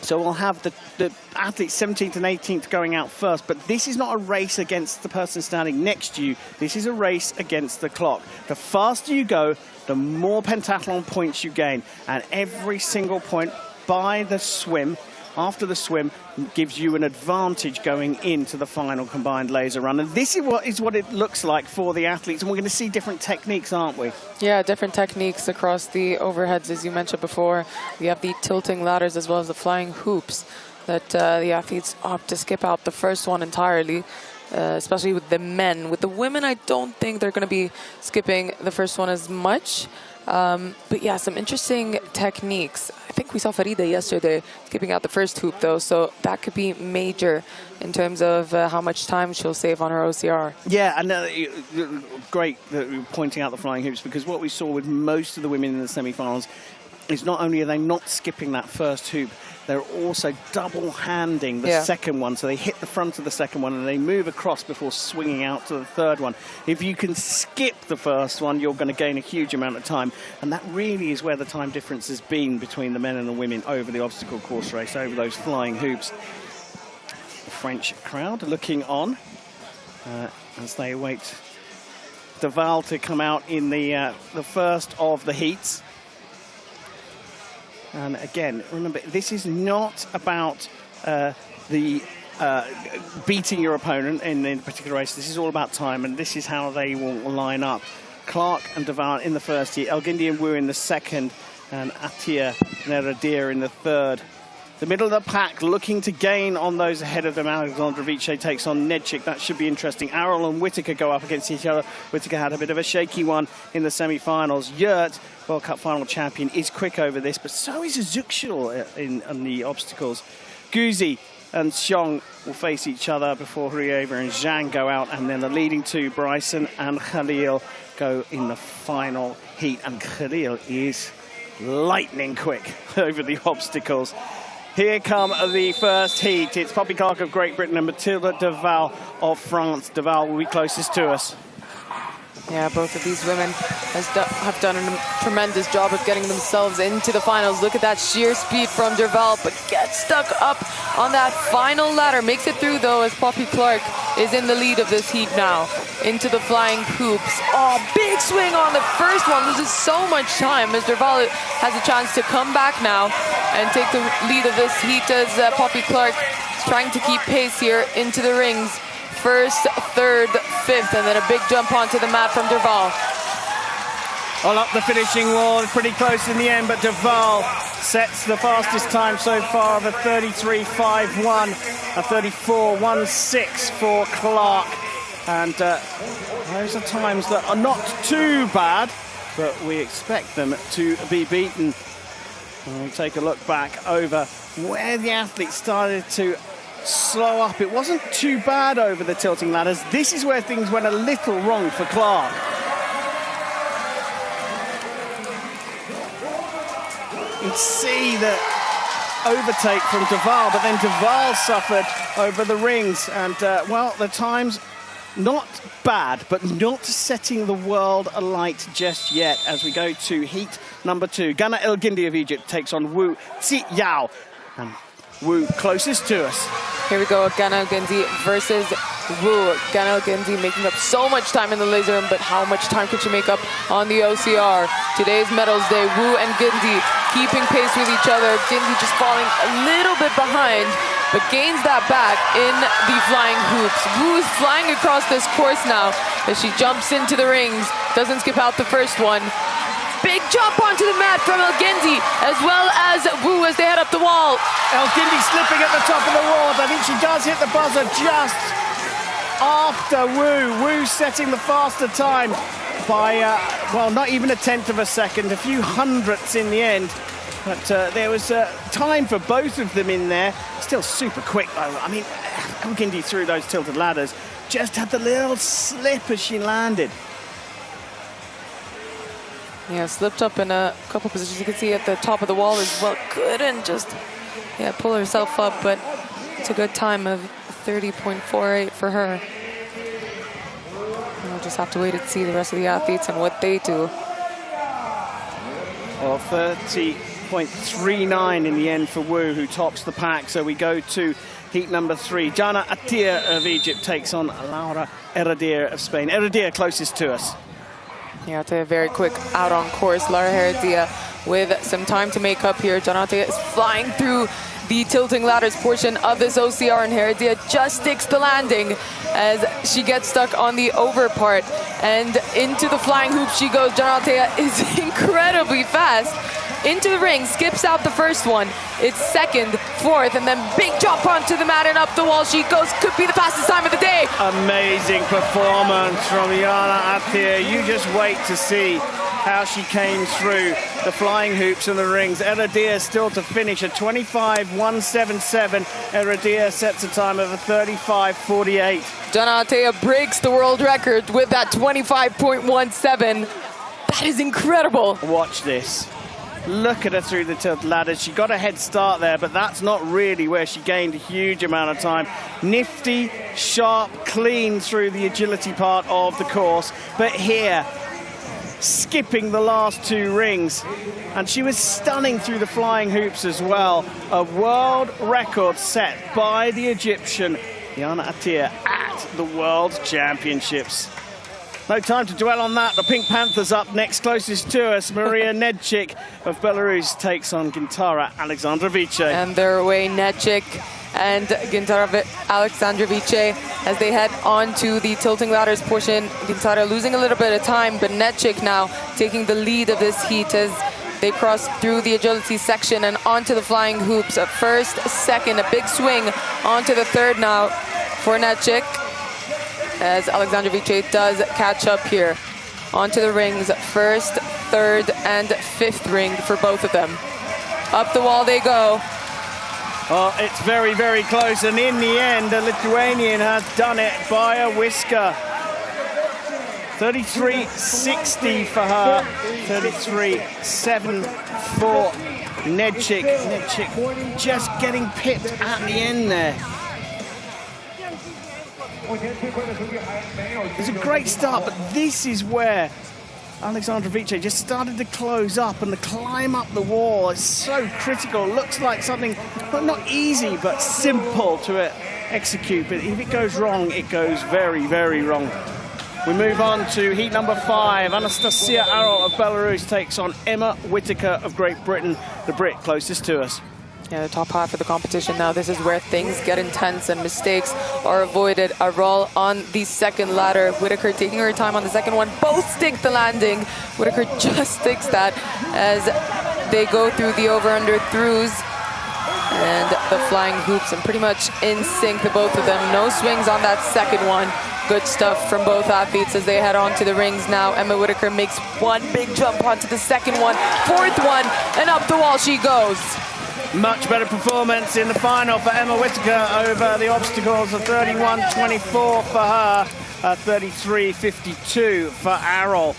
[SPEAKER 3] So we'll have the athletes 17th and 18th going out first, but this is not a race against the person standing next to you. This is a race against the clock. The faster you go, the more pentathlon points you gain, and every single point by the swim, after the swim, gives you an advantage going into the final combined laser run. And this is what it looks like for the athletes. And we're going to see different techniques, aren't we?
[SPEAKER 4] Yeah, different techniques across the overheads, as you mentioned before. We have the tilting ladders as well as the flying hoops that the athletes opt to skip out the first one entirely, especially with the men. With the women, I don't think they're going to be skipping the first one as much. But yeah, some interesting techniques. I think we saw Farida yesterday skipping out the first hoop, though, so that could be major in terms of how much time she'll save on her OCR.
[SPEAKER 3] Yeah, and great that you're pointing out the flying hoops, because what we saw with most of the women in the semi-finals is not only are they not skipping that first hoop, they're also double-handing the second one. So they hit the front of the second one and they move across before swinging out to the third one. If you can skip the first one, you're going to gain a huge amount of time. And that really is where the time difference has been between the men and the women over the obstacle course race, over those flying hoops. The French crowd looking on as they await Deval to come out in the first of the heats. And again, remember, this is not about beating your opponent in a particular race. This is all about time, and this is how they will line up. Clark and Deval in the first heat, El Guindi and Wu in the second, and Atia Neradir in the third. The middle of the pack looking to gain on those ahead of them. Alexandra Viche takes on Nedchik. That should be interesting. Arrell and Whittaker go up against each other. Whittaker had a bit of a shaky one in the semi-finals. Yurt, World Cup final champion, is quick over this, but so is Zukshul in the obstacles. Guzi and Xiong will face each other before Hrieva and Zhang go out, and then the leading two, Bryson and Khalil, go in the final heat. And Khalil is lightning quick over the obstacles. Here come the first heat. It's Poppy Clark of Great Britain and Mathilde Deval of France. Deval will be closest to us.
[SPEAKER 4] Yeah, both of these women have done a tremendous job of getting themselves into the finals. Look at that sheer speed from Deval, but gets stuck up on that final ladder. Makes it through, though, as Poppy Clark is in the lead of this heat now. Into the flying hoops. Oh, big swing on the first one. Loses so much time as Deval has a chance to come back now and take the lead of this heat as Poppy Clark is trying to keep pace here into the rings. First, third, fifth, and then a big jump onto the mat from Deval.
[SPEAKER 3] All up the finishing wall, pretty close in the end, but Deval sets the fastest time so far of a 33.51, a 34.16 for Clark. And those are times that are not too bad, but we expect them to be beaten. And we'll take a look back over where the athletes started to slow up. It wasn't too bad over the tilting ladders. This is where things went a little wrong for Clark. You'd see the overtake from Deval, but then Deval suffered over the rings. And, well, the times not bad, but not setting the world alight just yet as we go to heat number 2. Ghana El Guindi of Egypt takes on Wu Ziyao. And Wu closest to us.
[SPEAKER 4] Here we go, Ghana El Guindi versus Wu. Ghana El Guindi making up so much time in the laser room, but how much time could she make up on the OCR? Today's medals day, Wu and Guindi keeping pace with each other. Guindi just falling a little bit behind, but gains that back in the flying hoops. Wu is flying across this course now as she jumps into the rings. Doesn't skip out the first one. big jump onto the mat from El Guindi, as well as Wu as they head up the wall.
[SPEAKER 3] El Guindi slipping at the top of the wall. I think she does hit the buzzer just after Wu. Wu setting the faster time by, well, not even a tenth of a second, a few hundredths in the end. But there was time for both of them in there. Still super quick, though. I mean, El Guindi through those tilted ladders. Just had the little slip as she landed.
[SPEAKER 4] Yeah, slipped up in a couple positions. You can see at the top of the wall as well. Couldn't just, pull herself up, but it's a good time of 30.48 for her. We'll just have to wait and see the rest of the athletes and what they do.
[SPEAKER 3] Well, 30.39 in the end for Wu, who tops the pack. So we go to heat number 3. Jana Atia of Egypt takes on Laura Herrera of Spain. Herrera closest to us.
[SPEAKER 4] Yeah, I'll tell you, very quick out on course. Laura Herrera with some time to make up here. Jana Atia is flying through the tilting ladders portion of this OCR, and Herrera just sticks the landing as she gets stuck on the over part. And into the flying hoop she goes. Jana Atia is incredibly fast. Into the ring, skips out the first one. It's second, fourth, and then big jump onto the mat and up the wall she goes. Could be the fastest time of the day.
[SPEAKER 3] Amazing performance from Jana Atia. You just wait to see how she came through the flying hoops and the rings. Herrera still to finish at 25.177. Herrera sets a time of a 35.48.
[SPEAKER 4] Jana Atia breaks the world record with that 25.17. That is incredible.
[SPEAKER 3] Watch this. Look at her through the tilt ladders. She got a head start there, but that's not really where she gained a huge amount of time. Nifty, sharp, clean through the agility part of the course. But here, skipping the last 2 rings. And she was stunning through the flying hoops as well. A world record set by the Egyptian Jana Atia at the World Championships. No time to dwell on that. The Pink Panthers up next, closest to us. Maria Nedchik of Belarus takes on Gintara Alexandrovice.
[SPEAKER 4] And their away, Nedchik and Gintara Alexandrovice as they head on to the tilting ladders portion. Gintara losing a little bit of time, but Nedchik now taking the lead of this heat as they cross through the agility section and onto the flying hoops. A first, second, a big swing onto the third now for Nedchik, as Alexandrovice does catch up here. Onto the rings, first, third, and fifth ring for both of them. Up the wall they go.
[SPEAKER 3] Oh, it's very, very close, and in the end, the Lithuanian has done it by a whisker. 33.60 for her, 33.7 for Nedchik. Nedchik just getting pipped at the end there. It's a great start, but this is where Alexandrovice just started to close up, and the climb up the wall is so critical. Looks like something, well, not easy, but simple to execute. But if it goes wrong, it goes very, very wrong. We move on to heat number 5. Anastasia Arrow of Belarus takes on Emma Whittaker of Great Britain, the Brit closest to us.
[SPEAKER 4] Yeah, the top half of the competition now. This is where things get intense and mistakes are avoided. A roll on the second ladder. Whittaker taking her time on the second one. Both stick the landing. Whittaker just sticks that as they go through the over-under throughs and the flying hoops, and pretty much in sync, the both of them. No swings on that second one. Good stuff from both athletes as they head on to the rings now. Emma Whittaker makes one big jump onto the second one. Fourth one, and up the wall she goes.
[SPEAKER 3] Much better performance in the final for Emma Whittaker over the obstacles of 31.24 for her, 33.52 for Arrow.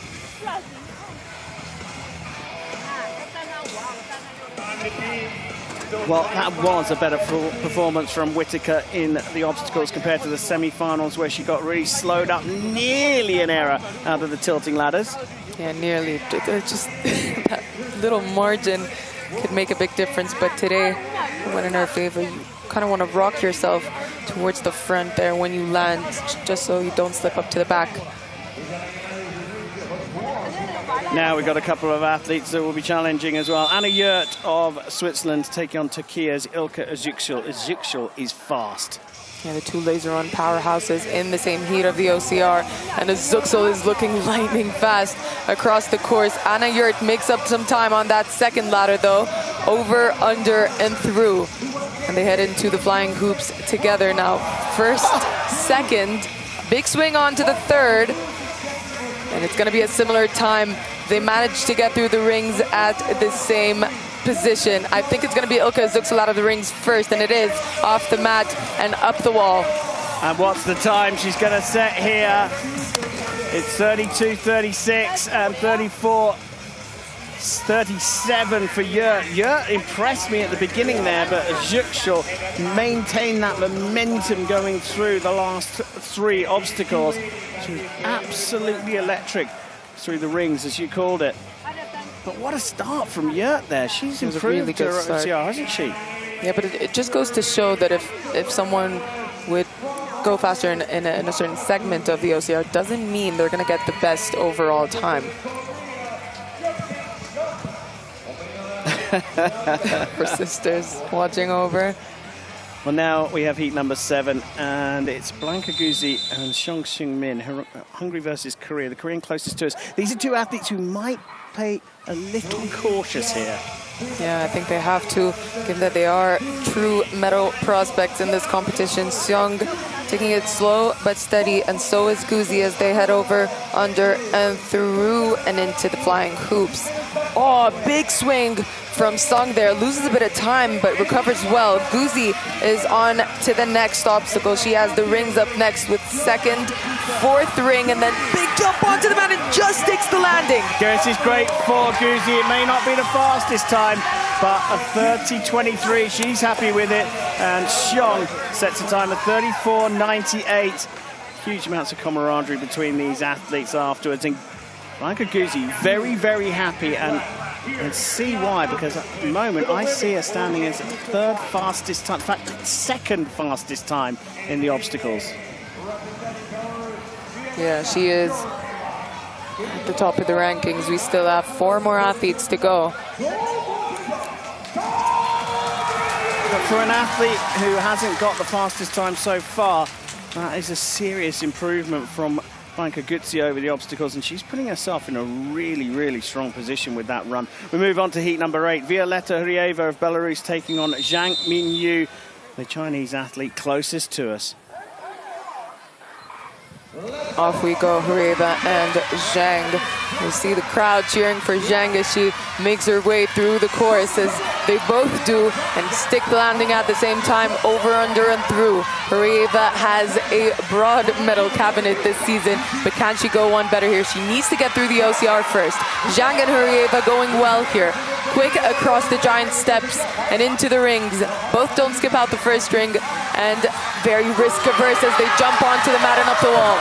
[SPEAKER 3] Well, that was a better performance from Whittaker in the obstacles compared to the semi-finals, where she got really slowed up, nearly an error out of the tilting ladders.
[SPEAKER 4] Yeah, nearly. Just that little margin could make a big difference, but today went in her favor. You kind of want to rock yourself towards the front there when you land, just so you don't slip up to the back.
[SPEAKER 3] Now we've got a couple of athletes that will be challenging as well. Anna Yurt of Switzerland taking on Turkey's Ilka Özüksel. Özüksel is fast.
[SPEAKER 4] Yeah, the two laser-on powerhouses in the same heat of the OCR. And as Züksel is looking lightning fast across the course. Anna Yurt makes up some time on that second ladder, though. Over, under, and through. And they head into the flying hoops together now. First, second, big swing on to the third. And it's going to be a similar time. They managed to get through the rings at the same position. I think it's going to be Ilka Züksel out of the rings first, and it is off the mat and up the wall.
[SPEAKER 3] And what's the time she's going to set here? It's 32-36 and 34-37 for Yurt. Yurt impressed me at the beginning there, but Züksel maintained that momentum going through the last three obstacles. She was absolutely electric through the rings, as you called it. But what a start from Yurt there. She's improved
[SPEAKER 4] really good
[SPEAKER 3] her
[SPEAKER 4] start.
[SPEAKER 3] OCR, hasn't she?
[SPEAKER 4] Yeah, but it just goes to show that if someone would go faster in a certain segment of the OCR, doesn't mean they're going to get the best overall time. Her sisters watching over.
[SPEAKER 3] Well, now we have heat number 7, and it's Blanka Guzzi and Seong Seung-min, Hungary versus Korea, the Korean closest to us. These are two athletes who might play a little cautious here.
[SPEAKER 4] Yeah, I think they have to, given that they are true medal prospects in this competition. Seong taking it slow but steady, and so is Guzzi as they head over, under, and through, and into the flying hoops. Oh, big swing from Sung there. Loses a bit of time, but recovers well. Guzzi is on to the next obstacle. She has the rings up next with second, fourth ring, and then big jump onto the mat and just sticks the landing.
[SPEAKER 3] This is great for Guzzi. It may not be the fastest time, but a 30.23. She's happy with it. And Seong sets a time of 34.98. Huge amounts of camaraderie between these athletes afterwards. And Blanka Guzzi very, very happy, and see why, because at the moment I see her standing as the third fastest time, in fact, second fastest time in the obstacles.
[SPEAKER 4] Yeah, she is at the top of the rankings. We still have 4 more athletes to go.
[SPEAKER 3] But for an athlete who hasn't got the fastest time so far, that is a serious improvement from Blanka Guzzi over the obstacles, and she's putting herself in a really, really strong position with that run. We move on to heat number 8. Violeta Hryeva of Belarus taking on Zhang Minyu, the Chinese athlete closest to us.
[SPEAKER 4] Off we go, Hryeva and Zhang. We see the crowd cheering for Zhang as she makes her way through the course, as they both do, and stick the landing at the same time, over, under, and through. Hryeva has a broad medal cabinet this season, but can she go one better here? She needs to get through the OCR first. Zhang and Hryeva going well here. Quick across the giant steps and into the rings. Both don't skip out the first ring, and very risk-averse as they jump onto the mat and up the wall.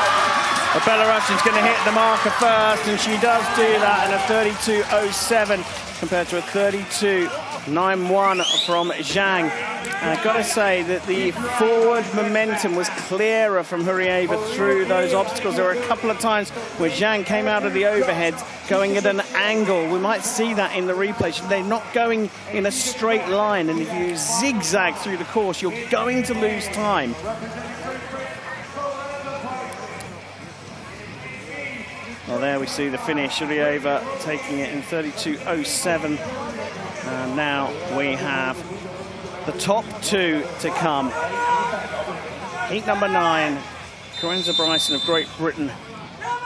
[SPEAKER 3] The Belarusian's going to hit the marker first, and she does do that in a 32.07 compared to a 32.91 from Zhang. And I've got to say that the forward momentum was clearer from Hryeva through those obstacles. There were a couple of times where Zhang came out of the overheads going at an angle. We might see that in the replay. They're not going in a straight line, and if you zigzag through the course, you're going to lose time. Well, there we see the finish. Hryeva taking it in 32.07. And now we have the top 2 to come. Heat number 9, Karenza Bryson of Great Britain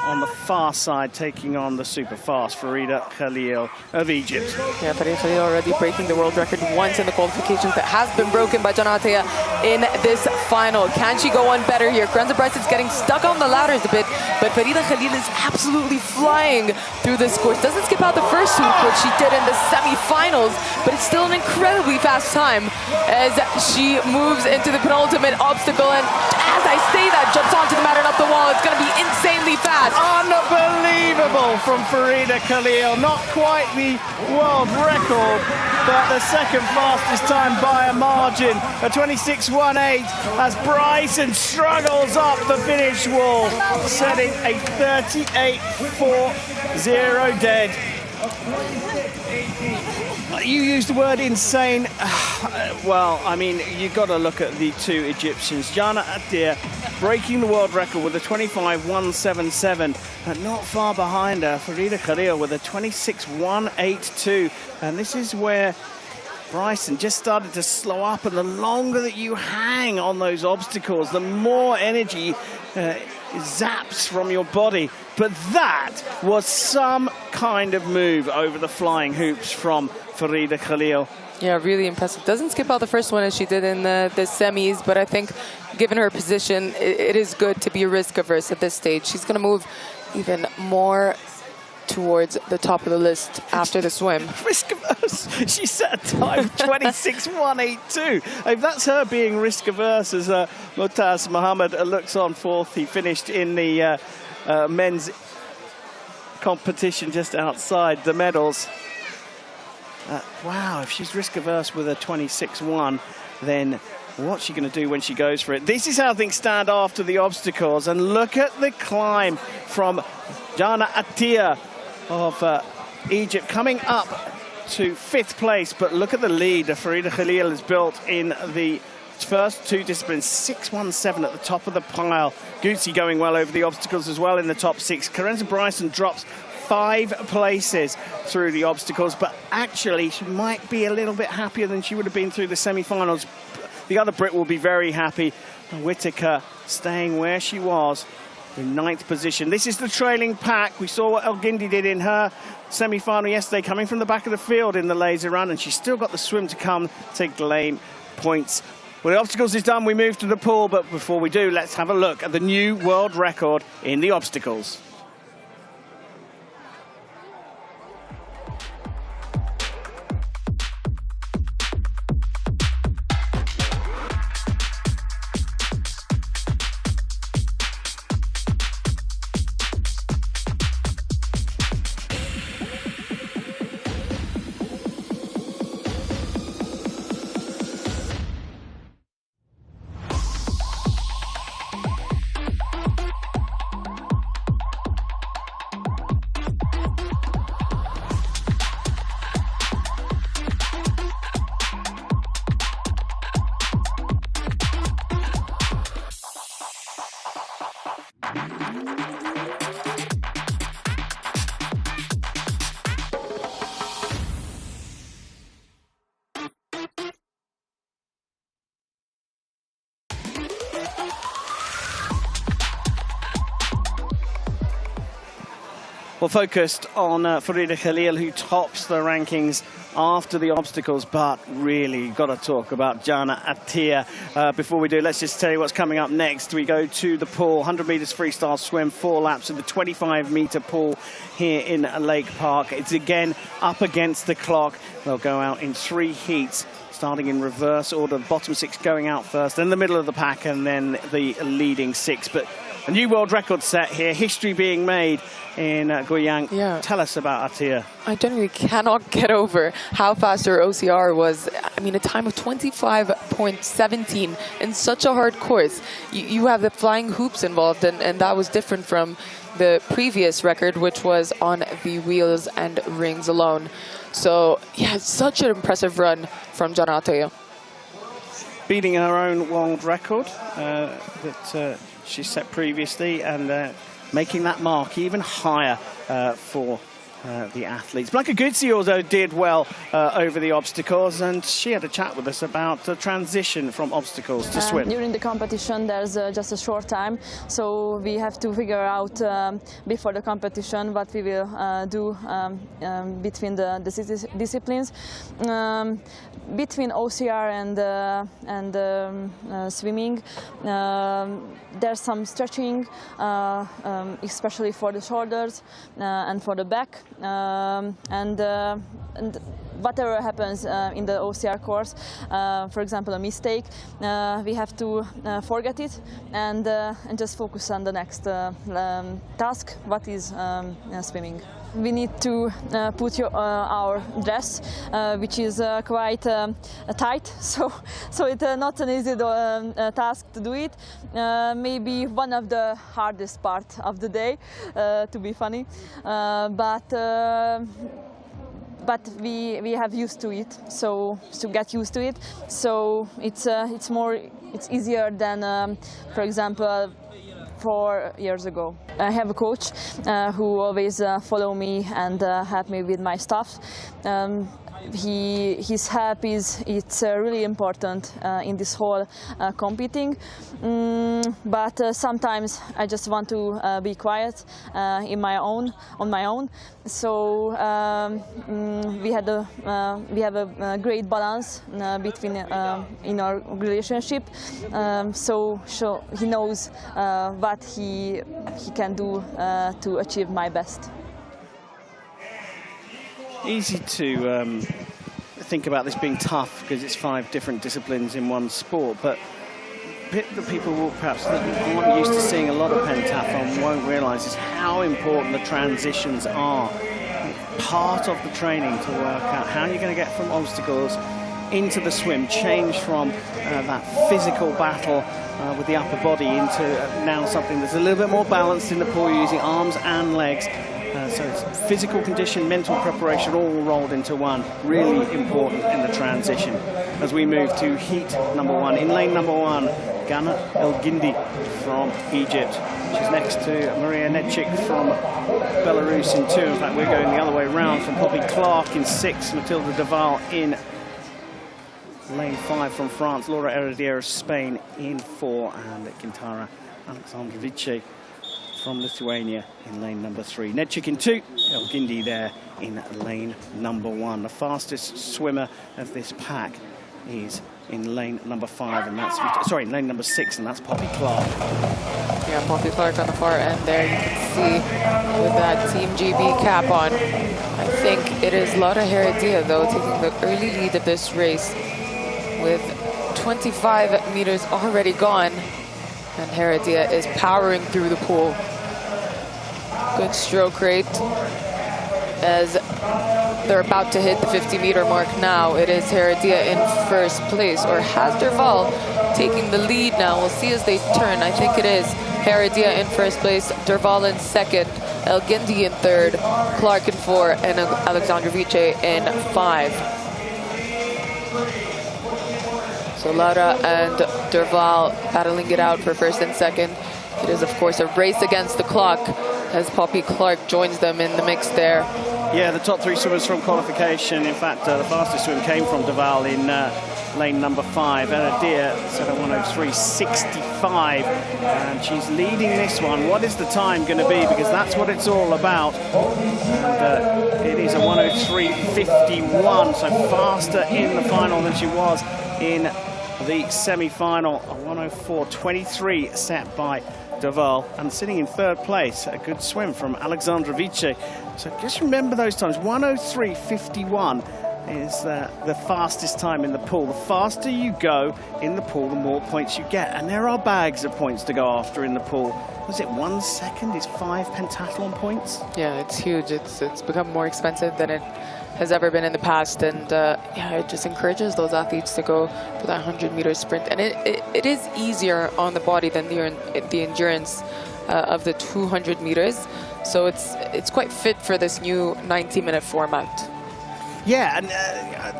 [SPEAKER 3] on the far side, taking on the super fast Farida Khalil of Egypt.
[SPEAKER 4] Yeah, Farida Khalil already breaking the world record once in the qualifications, that has been broken by Janatea in this final. Can she go one better here? Karenza Bryson's getting stuck on the ladders a bit, but Farida Khalil is absolutely flying through this course. Doesn't skip out the first hoop, which she did in the semi-finals, but it's still an incredibly fast time as she moves into the penultimate obstacle, and as I say that, jumps onto the mat and up the wall. It's going to be insanely fast.
[SPEAKER 3] Unbelievable from Farida Khalil. Not quite the world record, but the second fastest time by a margin, a 26.18, as Bryson struggles up the finish wall, setting a 38.40 dead. you used the word insane. Well, I mean, you've got to look at the two Egyptians. Jana Attia breaking the world record with a 25.177, and not far behind her, Farida Khalil with a 26.182. And this is where Bryson just started to slow up, and the longer that you hang on those obstacles, the more energy zaps from your body. But that was some kind of move over the flying hoops from Farida Khalil.
[SPEAKER 4] Yeah, really impressive. Doesn't skip out the first one as she did in the semis, but I think given her position, it is good to be risk averse at this stage. She's going to move even more towards the top of the list after the swim.
[SPEAKER 3] Risk averse. She set a time of 26.182. If that's her being risk averse as Motaz Mohammed looks on fourth. He finished in the men's competition just outside the medals. Wow, if she's risk averse with a 26.1, then what's she going to do when she goes for it? This is how things stand after the obstacles. And look at the climb from Jana Attia of Egypt coming up to 5th place. But look at the lead that Farida Khalil has built in the first two disciplines. 6.17 at the top of the pile. Gucci going well over the obstacles as well in the top 6. Karenza Bryson drops 5 places through the obstacles, but actually she might be a little bit happier than she would have been through the semi-finals. The other Brit will be very happy. Whittaker staying where she was in 9th position. This is the trailing pack. We saw what El Guindi did in her semi-final yesterday, coming from the back of the field in the laser run, and she's still got the swim to come to claim points. Well, the obstacles is done. We move to the pool, but before we do, let's have a look at the new world record in the obstacles. Well, focused on Farida Khalil, who tops the rankings after the obstacles, but really got to talk about Jana Attia. Before we do, let's just tell you what's coming up next. We go to the pool, 100 meters freestyle swim, 4 laps of the 25-meter pool here in Lake Park. It's again up against the clock. They'll go out in 3 heats, starting in reverse order. The bottom 6 going out first, then the middle of the pack, and then the leading 6. But a new world record set here, history being made in Guiyang.
[SPEAKER 4] Yeah.
[SPEAKER 3] Tell us about Attia.
[SPEAKER 4] I genuinely cannot get over how fast her OCR was. I mean, a time of 25.17 in such a hard course. You have the flying hoops involved, and that was different from the previous record, which was on the wheels and rings alone. So, yeah, such an impressive run from Jana Attia.
[SPEAKER 3] Beating her own world record that she set previously, and making that mark even higher for the athletes. Blanca Guzzi also did well over the obstacles, and she had a chat with us about the transition from obstacles to swim.
[SPEAKER 5] During the competition, there's just a short time, so we have to figure out before the competition what we will do between the disciplines. Between OCR and swimming, there's some stretching, especially for the shoulders and for the back. And whatever happens in the OCR course, for example, a mistake, we have to forget it and just focus on the next task, what is swimming. We need to put our dress, which is quite tight, so it's not an easy task to do it. Maybe one of the hardest part of the day, to be funny, but but we have used to it, so to get used to it. So it's easier than, for example, 4 years ago. I have a coach who always follow me and help me with my stuff. His help it's really important in this whole competing, but sometimes I just want to be quiet on my own. So we have a great balance between in our relationship. So he knows what he can do to achieve my best.
[SPEAKER 3] Easy to think about this being tough because it's 5 different disciplines in one sport, but the people will perhaps that aren't used to seeing a lot of pentathlon won't realise is how important the transitions are. Part of the training to work out how you're going to get from obstacles into the swim, change from that physical battle with the upper body into now something that's a little bit more balanced in the pool, using arms and legs. So it's physical condition, mental preparation, all rolled into one. Really important in the transition. As we move to heat number 1, in lane number 1, Ghana El Gindi from Egypt. She's next to Maria Nedchik from Belarus in 2. In fact, we're going the other way round from Poppy Clark in 6, Matilda Duval in lane 5 from France, Laura Herediera of Spain in 4, and Gintara Alexandrovice from Lithuania in lane number 3. Nedchik in 2, El Gindi there in lane number 1. The fastest swimmer of this pack is in lane number 5, and that's, sorry, lane number 6, and that's Poppy Clark.
[SPEAKER 4] Yeah, Poppy Clark on the far end there. You can see with that Team GB cap on. I think it is Laura Herediera, though, taking the early lead of this race with 25 meters already gone. And Herediera is powering through the pool. Good stroke rate as they're about to hit the 50-meter mark now. It is Herediera in first place, or has Derval taking the lead now? We'll see as they turn. I think it is Herediera in first place, Derval in second, El Gindi in third, Clark in 4, and Alexandrovice in 5. So Laura and Derval battling it out for first and second. It is, of course, a race against the clock as Poppy Clark joins them in the mix there.
[SPEAKER 3] Yeah, the top 3 swimmers from qualification. In fact, the fastest swim came from Duval in lane number 5. Herediera set a 1:03.65, and she's leading this one. What is the time going to be? Because that's what it's all about. And it is a 1:03.51, so faster in the final than she was in the semi-final. A 1:04.23 set by Duval, and sitting in third place, a good swim from Alexandrovice. So just remember those times. 1:03.51 is the fastest time in the pool. The faster you go in the pool, the more points you get, and there are bags of points to go after in the pool. Was it 1 second is 5 pentathlon points?
[SPEAKER 4] Yeah, it's huge. It's become more expensive than it has ever been in the past, and yeah, it just encourages those athletes to go for that 100-meter sprint. And it is easier on the body than the endurance of the 200 meters. So it's quite fit for this new 90-minute format.
[SPEAKER 3] Yeah, and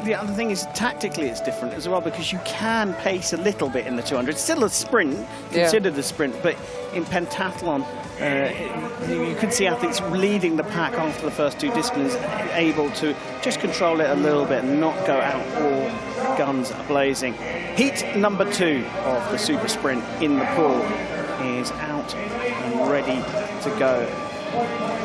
[SPEAKER 3] the other thing is tactically it's different as well, because you can pace a little bit in the 200. It's still a sprint, considered a sprint, but in pentathlon, you could see athletes leading the pack after the first 2 disciplines, able to just control it a little bit and not go out all guns blazing. Heat number 2 of the super sprint in the pool is out and ready to go.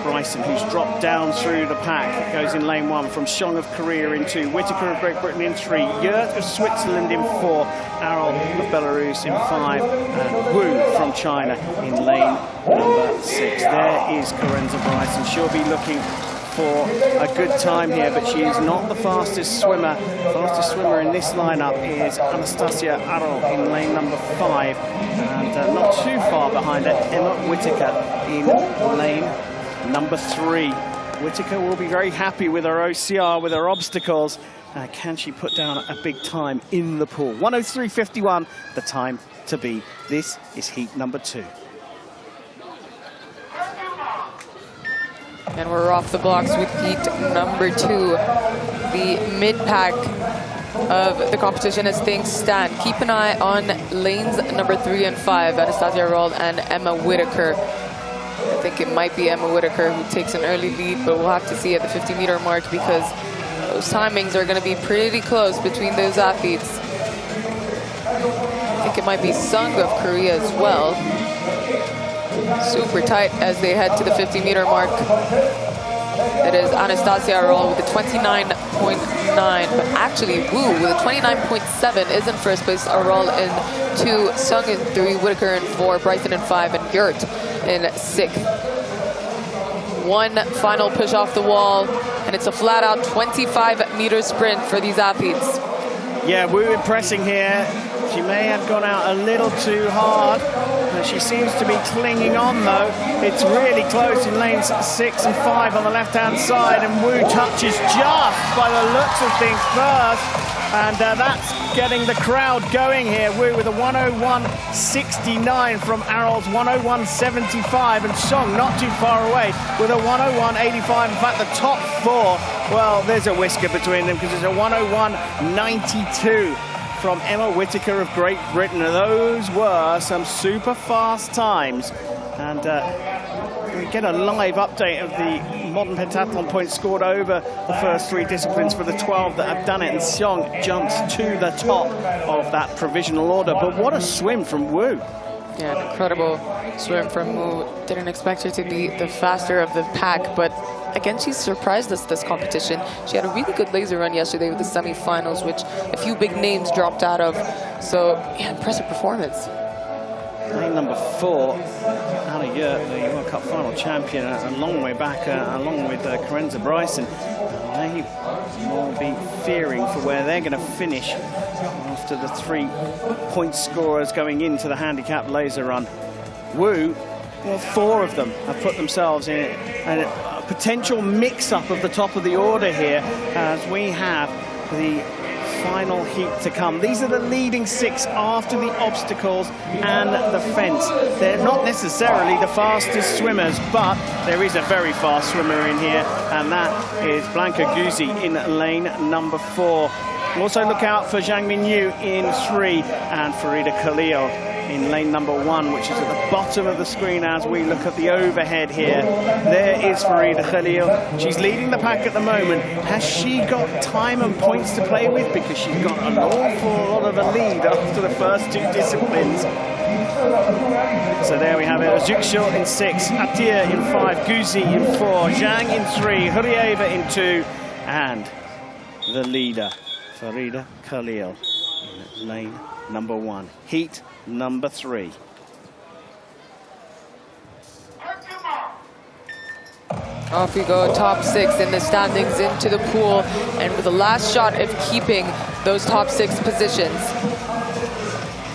[SPEAKER 3] Bryson, who's dropped down through the pack, goes in lane 1 from Shong of Korea in 2, Whitaker of Great Britain in 3, Yurt of Switzerland in 4, Arol of Belarus in 5, and Wu from China in lane number 6. There is Karenza Bryson. She'll be looking for a good time here, but she is not the fastest swimmer. The fastest swimmer in this lineup is Anastasia Arol in lane number 5, and not too far behind her, Emma Whitaker in lane number 3. Whitaker will be very happy with her OCR, with her obstacles. Can she put down a big time in the pool? 1:03.51, the time to beat. This is heat number 2.
[SPEAKER 4] And we're off the blocks with heat number 2. The mid-pack of the competition as things stand. Keep an eye on lanes number 3 and 5, Anastasia Rold and Emma Whitaker. I think it might be Emma Whitaker who takes an early lead, but we'll have to see at the 50-meter mark because those timings are going to be pretty close between those athletes. I think it might be Sung of Korea as well. Super tight as they head to the 50-meter mark. It is Anastasia Roll with a 29.9, but actually Wu with a 29.7 is in first place. Roll in 2, Sung in 3, Whitaker in 4, Bryson in 5, and Yurt in 6th. One final push off the wall, and it's a flat-out 25-meter sprint for these athletes.
[SPEAKER 3] Yeah, Wu impressing here. She may have gone out a little too hard. She seems to be clinging on, though. It's really close in lanes 6 and 5 on the left-hand side, and Wu touches just by the looks of things first. And that's getting the crowd going here. Wu with a 101.69 from Arol's 101.75, and Song not too far away with a 101.85. In fact, the top 4, well, there's a whisker between them because it's a 101.92 from Emma Whitaker of Great Britain. Those were some super fast times. And we get a live update of the modern pentathlon points scored over the first 3 disciplines for the 12 that have done it. And Xiong jumps to the top of that provisional order. But what a swim from Wu.
[SPEAKER 4] Yeah, an incredible swim from Wu. Didn't expect her to be the faster of the pack, but again, she's surprised us this competition. She had a really good laser run yesterday with the semifinals, which a few big names dropped out of. So, yeah, impressive performance.
[SPEAKER 3] Lane number 4, Anna Yurt, the World Cup final champion, a long way back, along with Karenza Bryson. They will be fearing for where they're going to finish after the 3 point scorers going into the handicap laser run. Wu, well, 4 of them have put themselves in a potential mix-up of the top of the order here as we have the final heat to come. These are the leading 6 after the obstacles and the fence. They're not necessarily the fastest swimmers, but there is a very fast swimmer in here, and that is Blanca Guzzi in lane number 4. Also look out for Zhang Minyu in 3 and Farida Khalil in lane number 1, which is at the bottom of the screen as we look at the overhead here. There is Farida Khalil. She's leading the pack at the moment. Has she got time and points to play with? Because she's got an awful lot of a lead after the first 2 disciplines. So there we have it. Zhuxiu in 6, Atir in 5, Guzzi in 4, Zhang in 3, Hurieva in 2, and the leader, Farida Khalil in lane number 1. Heat number 3.
[SPEAKER 4] Off we go, top 6 in the standings into the pool, and with the last shot of keeping those top 6 positions.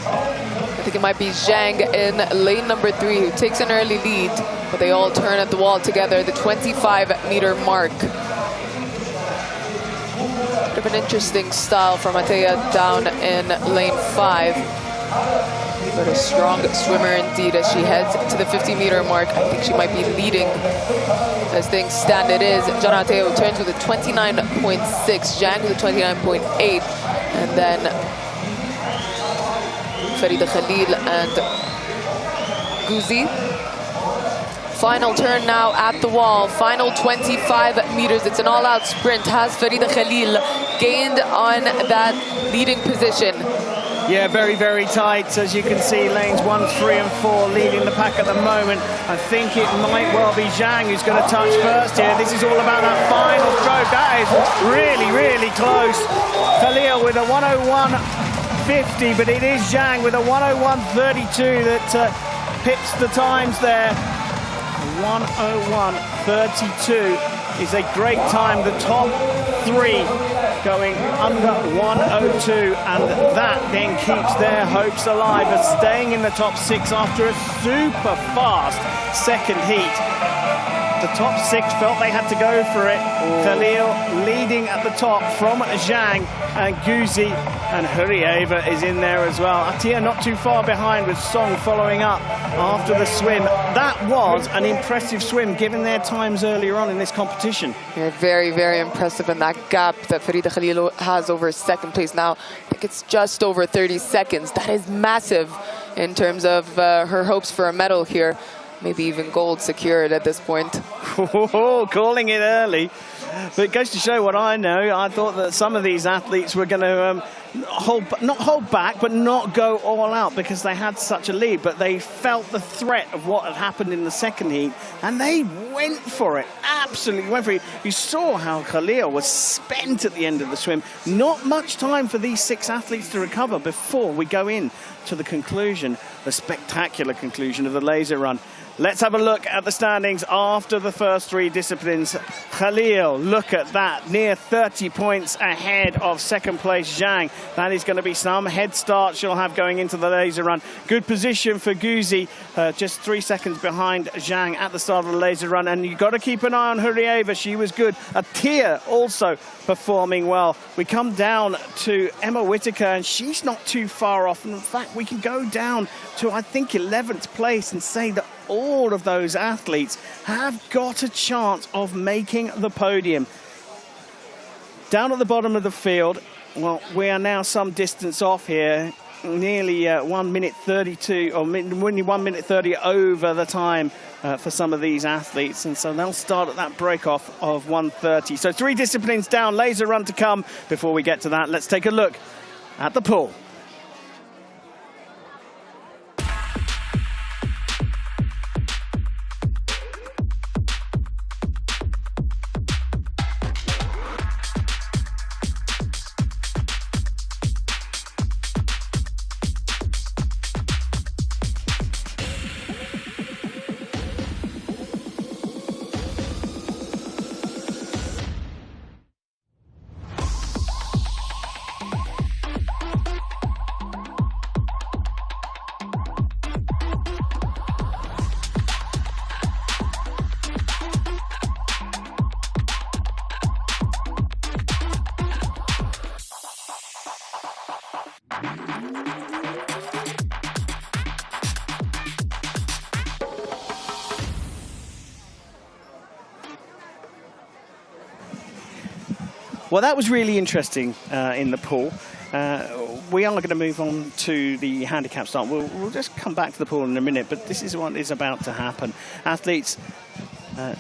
[SPEAKER 4] I think it might be Zhang in lane number 3 who takes an early lead, but they all turn at the wall together, the 25-meter mark. Bit of an interesting style from Atea down in lane 5. But a strong swimmer indeed as she heads to the 50-meter mark. I think she might be leading as things stand. It is Jana Atea returns with a 29.6, Zhang with a 29.8, and then Farida Khalil and Guzzi. Final turn now at the wall, final 25 meters. It's an all-out sprint. Has Farida Khalil gained on that leading position?
[SPEAKER 3] Yeah, very, very tight. As you can see, lanes 1, 3, and 4 leading the pack at the moment. I think it might well be Zhang who's going to touch first here. This is all about that final stroke. That is really, really close. Khalil with a 101.50, but it is Zhang with a 101.32 that pips the times there. 101.32 is a great time. The top 3 going under 102, and that then keeps their hopes alive of staying in the top 6 after a super fast second heat. The top 6 felt they had to go for it. Khalil leading at the top from Zhang. and Guzi, and Hurieva is in there as well. Atia not too far behind with Song following up after the swim. That was an impressive swim given their times earlier on in this competition.
[SPEAKER 4] Yeah, very, very impressive. And that gap that Farida Khalil has over second place now, I think it's just over 30 seconds. That is massive in terms of her hopes for a medal here. Maybe even gold secured at this point.
[SPEAKER 3] Calling it early. But it goes to show what I know. I thought that some of these athletes were going to not hold back, but not go all out because they had such a lead. But they felt the threat of what had happened in the second heat, and they went for it. Absolutely went for it. You saw how Khalil was spent at the end of the swim. Not much time for these 6 athletes to recover before we go in to the conclusion, the spectacular conclusion of the laser run. Let's have a look at the standings after the first 3 disciplines. Khalil, look at that, near 30 points ahead of second place Zhang. That is going to be some head start she'll have going into the laser run. Good position for Guzi, just 3 seconds behind Zhang at the start of the laser run. And you've got to keep an eye on Hurieva, she was good. Atia also performing well. We come down to Emma Whitaker, and she's not too far off. And in fact, we can go down to, I think, 11th place and say that all of those athletes have got a chance of making the podium. Down at the bottom of the field, well, we are now some distance off here, nearly 1 minute 32, or 1 minute 30 over the time for some of these athletes, and so they'll start at that break off of 1:30. So 3 disciplines down, laser run to come. Before we get to that, let's take a look at the pool. Well, that was really interesting in the pool. We are going to move on to the handicap start. We'll just come back to the pool in a minute, but this is what is about to happen. Athletes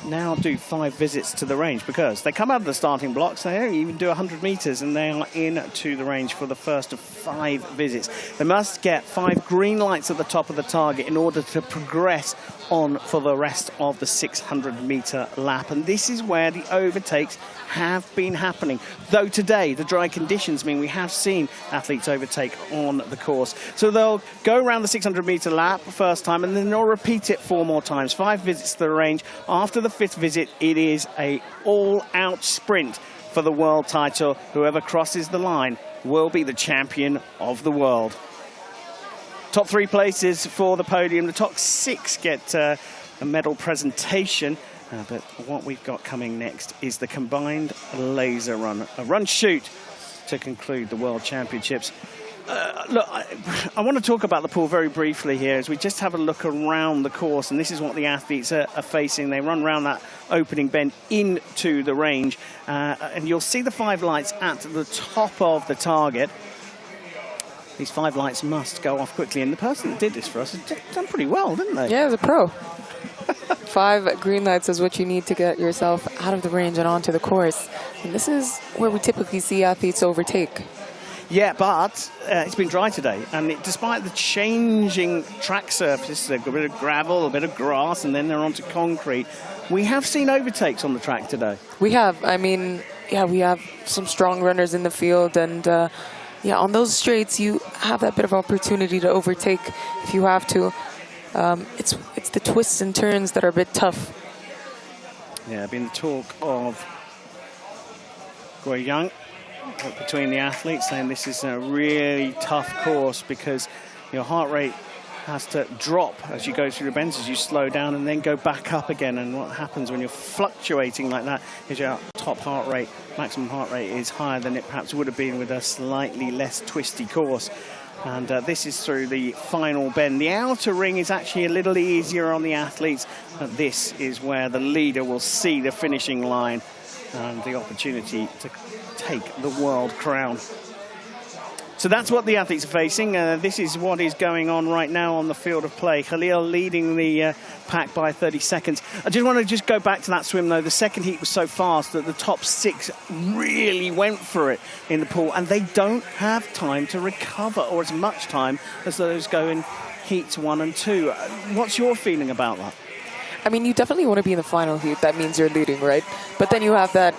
[SPEAKER 3] now do 5 visits to the range because they come out of the starting blocks, they don't even do 100 meters, and they are into the range for the first of 5 visits. They must get 5 green lights at the top of the target in order to progress on for the rest of the 600-meter lap, and this is where the overtakes have been happening. Though today the dry conditions mean we have seen athletes overtake on the course. So they'll go around the 600-meter lap first time, and then they'll repeat it 4 more times. 5 visits to the range. After the 5th visit, it is a all-out sprint for the world title. Whoever crosses the line will be the champion of the world. Top 3 places for the podium. The top 6 get a medal presentation. But what we've got coming next is the combined laser run, a run-shoot to conclude the World Championships. Look, I want to talk about the pool very briefly here as we just have a look around the course, and this is what the athletes are facing. They run around that opening bend into the range, and you'll see the 5 lights at the top of the target. These 5 lights must go off quickly, and the person that did this for us has done pretty well, didn't they?
[SPEAKER 4] Yeah, as a pro. 5 green lights is what you need to get yourself out of the range and onto the course. And this is where we typically see athletes overtake.
[SPEAKER 3] Yeah, but it's been dry today, and despite the changing track surface, a bit of gravel, a bit of grass, and then they're onto concrete, we have seen overtakes on the track today.
[SPEAKER 4] We have. I mean, yeah, we have some strong runners in the field, and yeah, on those straights, you have that bit of opportunity to overtake if you have to. It's the twists and turns that are a bit tough.
[SPEAKER 3] Yeah, been the talk of Guiyang between the athletes, saying this is a really tough course because your heart rate has to drop as you go through the bends, as you slow down and then go back up again. And what happens when you're fluctuating like that is your top heart rate, maximum heart rate, is higher than it perhaps would have been with a slightly less twisty course. And this is through the final bend. The outer ring is actually a little easier on the athletes. But this is where the leader will see the finishing line and the opportunity to take the world crown. So that's what the athletes are facing. This is what is going on right now on the field of play. Khalil leading the pack by 30 seconds. I just want to go back to that swim, though. The second heat was so fast that the top 6 really went for it in the pool, and they don't have time to recover, or as much time as those go in heats 1 and 2. What's your feeling about that?
[SPEAKER 4] I mean, you definitely want to be in the final heat. That means you're leading, right? But then you have that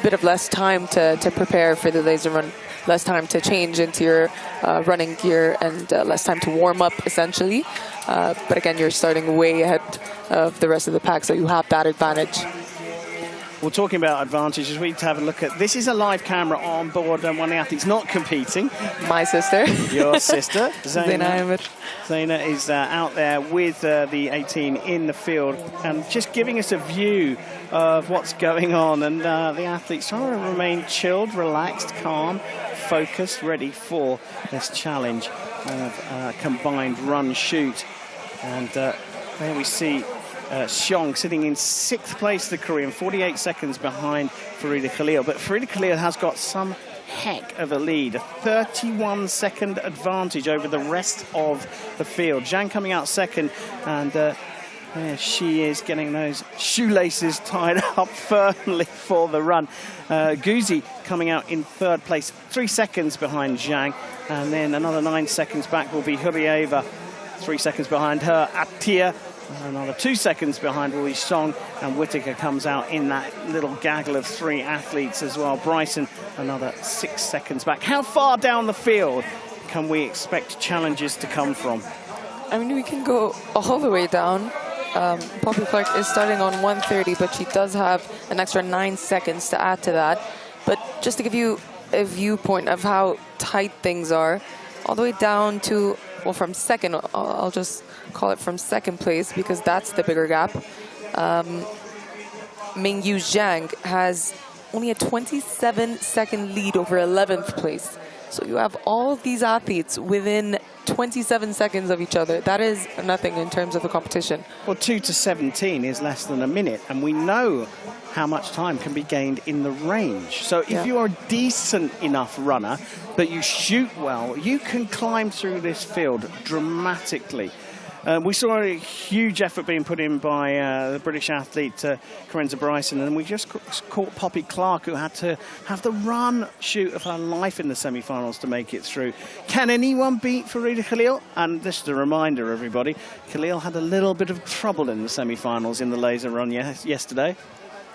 [SPEAKER 4] bit of less time to prepare for the laser run, less time to change into your running gear, and less time to warm up, essentially. But again, you're starting way ahead of the rest of the pack, so you have that advantage.
[SPEAKER 3] Well, talking about advantages, we need to have a look at... This is a live camera on board one of the athletes not competing.
[SPEAKER 4] My sister.
[SPEAKER 3] Your sister, Zaina.
[SPEAKER 4] Zaina
[SPEAKER 3] is out there with the 18 in the field and just giving us a view of what's going on. And the athletes trying to remain chilled, relaxed, calm, focused, ready for this challenge of combined run-shoot. And there we see Xiong sitting in 6th place, the Korean, 48 seconds behind Farida Khalil. But Farida Khalil has got some heck of a lead, a 31-second advantage over the rest of the field. Zhang coming out second, and there she is getting those shoelaces tied up firmly for the run. Guzi coming out in 3rd place, 3 seconds behind Zhang, and then another 9 seconds back will be Hurieva, 3 seconds behind her. Atia, another 2 seconds behind will be Song, and Whittaker comes out in that little gaggle of 3 athletes as well. Bryson, another 6 seconds back. How far down the field can we expect challenges to come from?
[SPEAKER 4] I mean, we can go all the way down. Poppy Clark is starting on 1:30, but she does have an extra 9 seconds to add to that. But just to give you a viewpoint of how tight things are, all the way down to, well, from second, I'll just call it from 2nd place because that's the bigger gap. Mingyu Zhang has only a 27-second lead over 11th place. So you have all of these athletes within 27 seconds of each other. That is nothing in terms of the competition.
[SPEAKER 3] Well, 2 to 17 is less than a minute, and we know how much time can be gained in the range. So if you're a decent enough runner, but you shoot well, you can climb through this field dramatically. We saw a huge effort being put in by the British athlete Carenza Bryson, and we just caught Poppy Clark, who had to have the run shoot of her life in the semi-finals to make it through. Can anyone beat Farida Khalil? And just a reminder, everybody, Khalil had a little bit of trouble in the semi-finals in the laser run yesterday.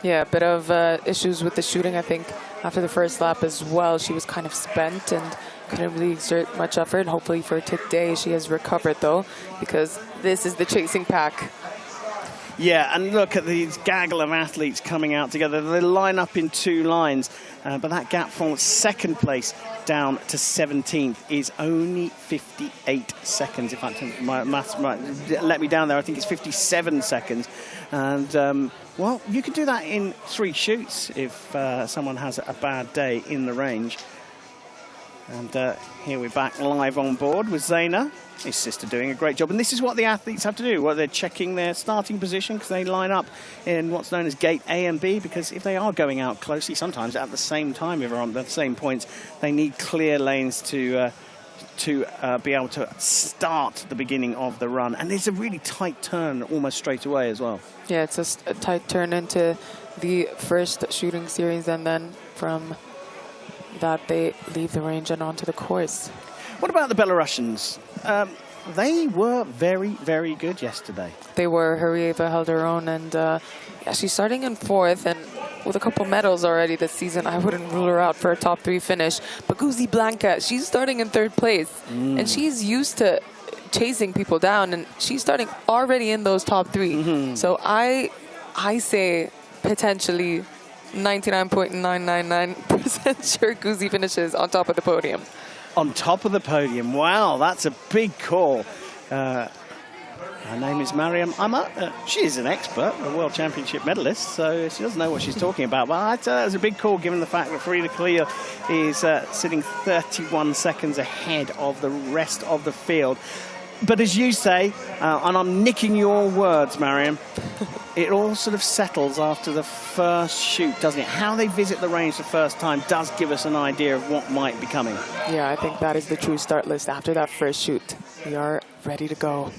[SPEAKER 4] Yeah, a bit of issues with the shooting, I think, after the first lap as well. She was kind of spent and couldn't really exert much effort. Hopefully for today she has recovered, though, because this is the chasing pack.
[SPEAKER 3] Yeah, and look at these gaggle of athletes coming out together. They line up in 2 lines, but that gap from 2nd place down to 17th is only 58 seconds. In fact, my maths might let me down there. I think it's 57 seconds. And, well, you can do that in 3 shoots if someone has a bad day in the range. And here we're back live on board with Zaina, his sister, doing a great job. And this is what the athletes have to do. Well, they're checking their starting position because they line up in what's known as gate A and B, because if they are going out closely, sometimes at the same time, if they're on the same points, they need clear lanes to be able to start the beginning of the run. And it's a really tight turn almost straight away as well.
[SPEAKER 4] Yeah, it's a tight turn into the first shooting series, and then from that they leave the range and onto the course.
[SPEAKER 3] What about the Belarusians? They were very, very good yesterday.
[SPEAKER 4] They were. Hurieva held her own, and yeah, she's starting in 4th, and with a couple medals already this season, I wouldn't rule her out for a top 3 finish. But Guzi Blanca, she's starting in 3rd place, and she's used to chasing people down, and she's starting already in those top 3. So I say potentially 99.999% sure Guzi finishes on top of the podium.
[SPEAKER 3] On top of the podium. Wow, that's a big call. Her name is Mariam Amma. She is an expert, a World Championship medalist, so she doesn't know what she's talking about. But it was a big call given the fact that Farida Khalil is sitting 31 seconds ahead of the rest of the field. But as you say, and I'm nicking your words, Mariam, it all sort of settles after the first shoot, doesn't it? How they visit the range the first time does give us an idea of what might be coming.
[SPEAKER 4] Yeah, I think that is the true start list after that first shoot. We are ready to go.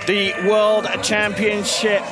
[SPEAKER 3] The World Championship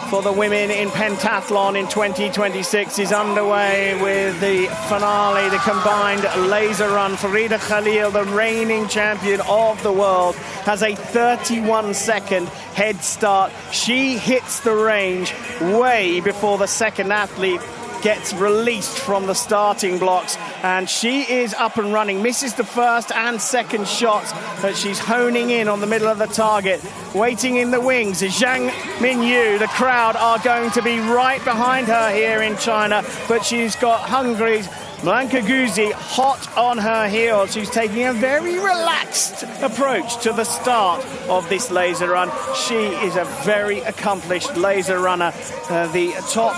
[SPEAKER 3] for the women in pentathlon in 2026 is underway with the finale, the combined laser run. Farida Khalil, the reigning champion of the world, has a 31-second head start. She hits the range way before the second athlete gets released from the starting blocks, and she is up and running, misses the first and second shots, but she's honing in on the middle of the target. Waiting in the wings is Zhang Minyu. The crowd are going to be right behind her here in China, but she's got Hungary's Blanka Guzi hot on her heels. She's taking a very relaxed approach to the start of this laser run. She is a very accomplished laser runner. The top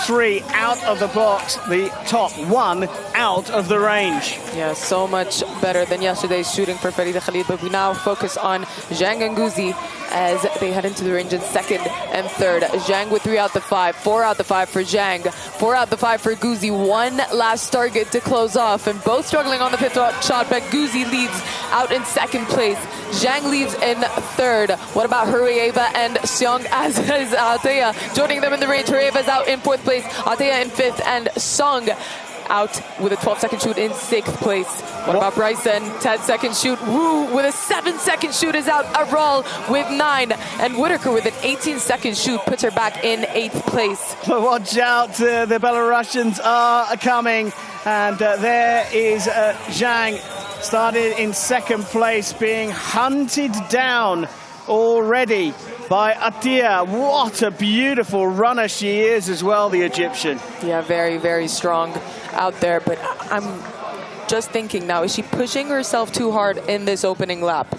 [SPEAKER 3] three out of the box, the top one out of the range.
[SPEAKER 4] Yeah, so much better than yesterday's shooting for Farida Khalil, but we now focus on Zhang and Guzi as they head into the range in second and third. Zhang with 3 out the 5, 4 out the 5 for Zhang, 4 out the 5 for Guzi. One last target to close off, and both struggling on the fifth shot, but Guzi leads out in second place. Zhang leads in third. What about Hurrieva and Seong, as is Atea joining them in the range? Hurrieva is out in fourth place, Atea in fifth, and Song out with a 12-second shoot in sixth place. What about Bryson? 10-second shoot. Wu with a 7-second shoot is out. Aral with 9. And Whitaker with an 18-second shoot puts her back in 8th place.
[SPEAKER 3] Watch out, the Belarusians are coming. And there is Zhang, started in second place, being hunted down already by Atia. What a beautiful runner she is as well, the Egyptian.
[SPEAKER 4] Yeah, very, very strong out there, but I'm just thinking now, is she pushing herself too hard in this opening lap?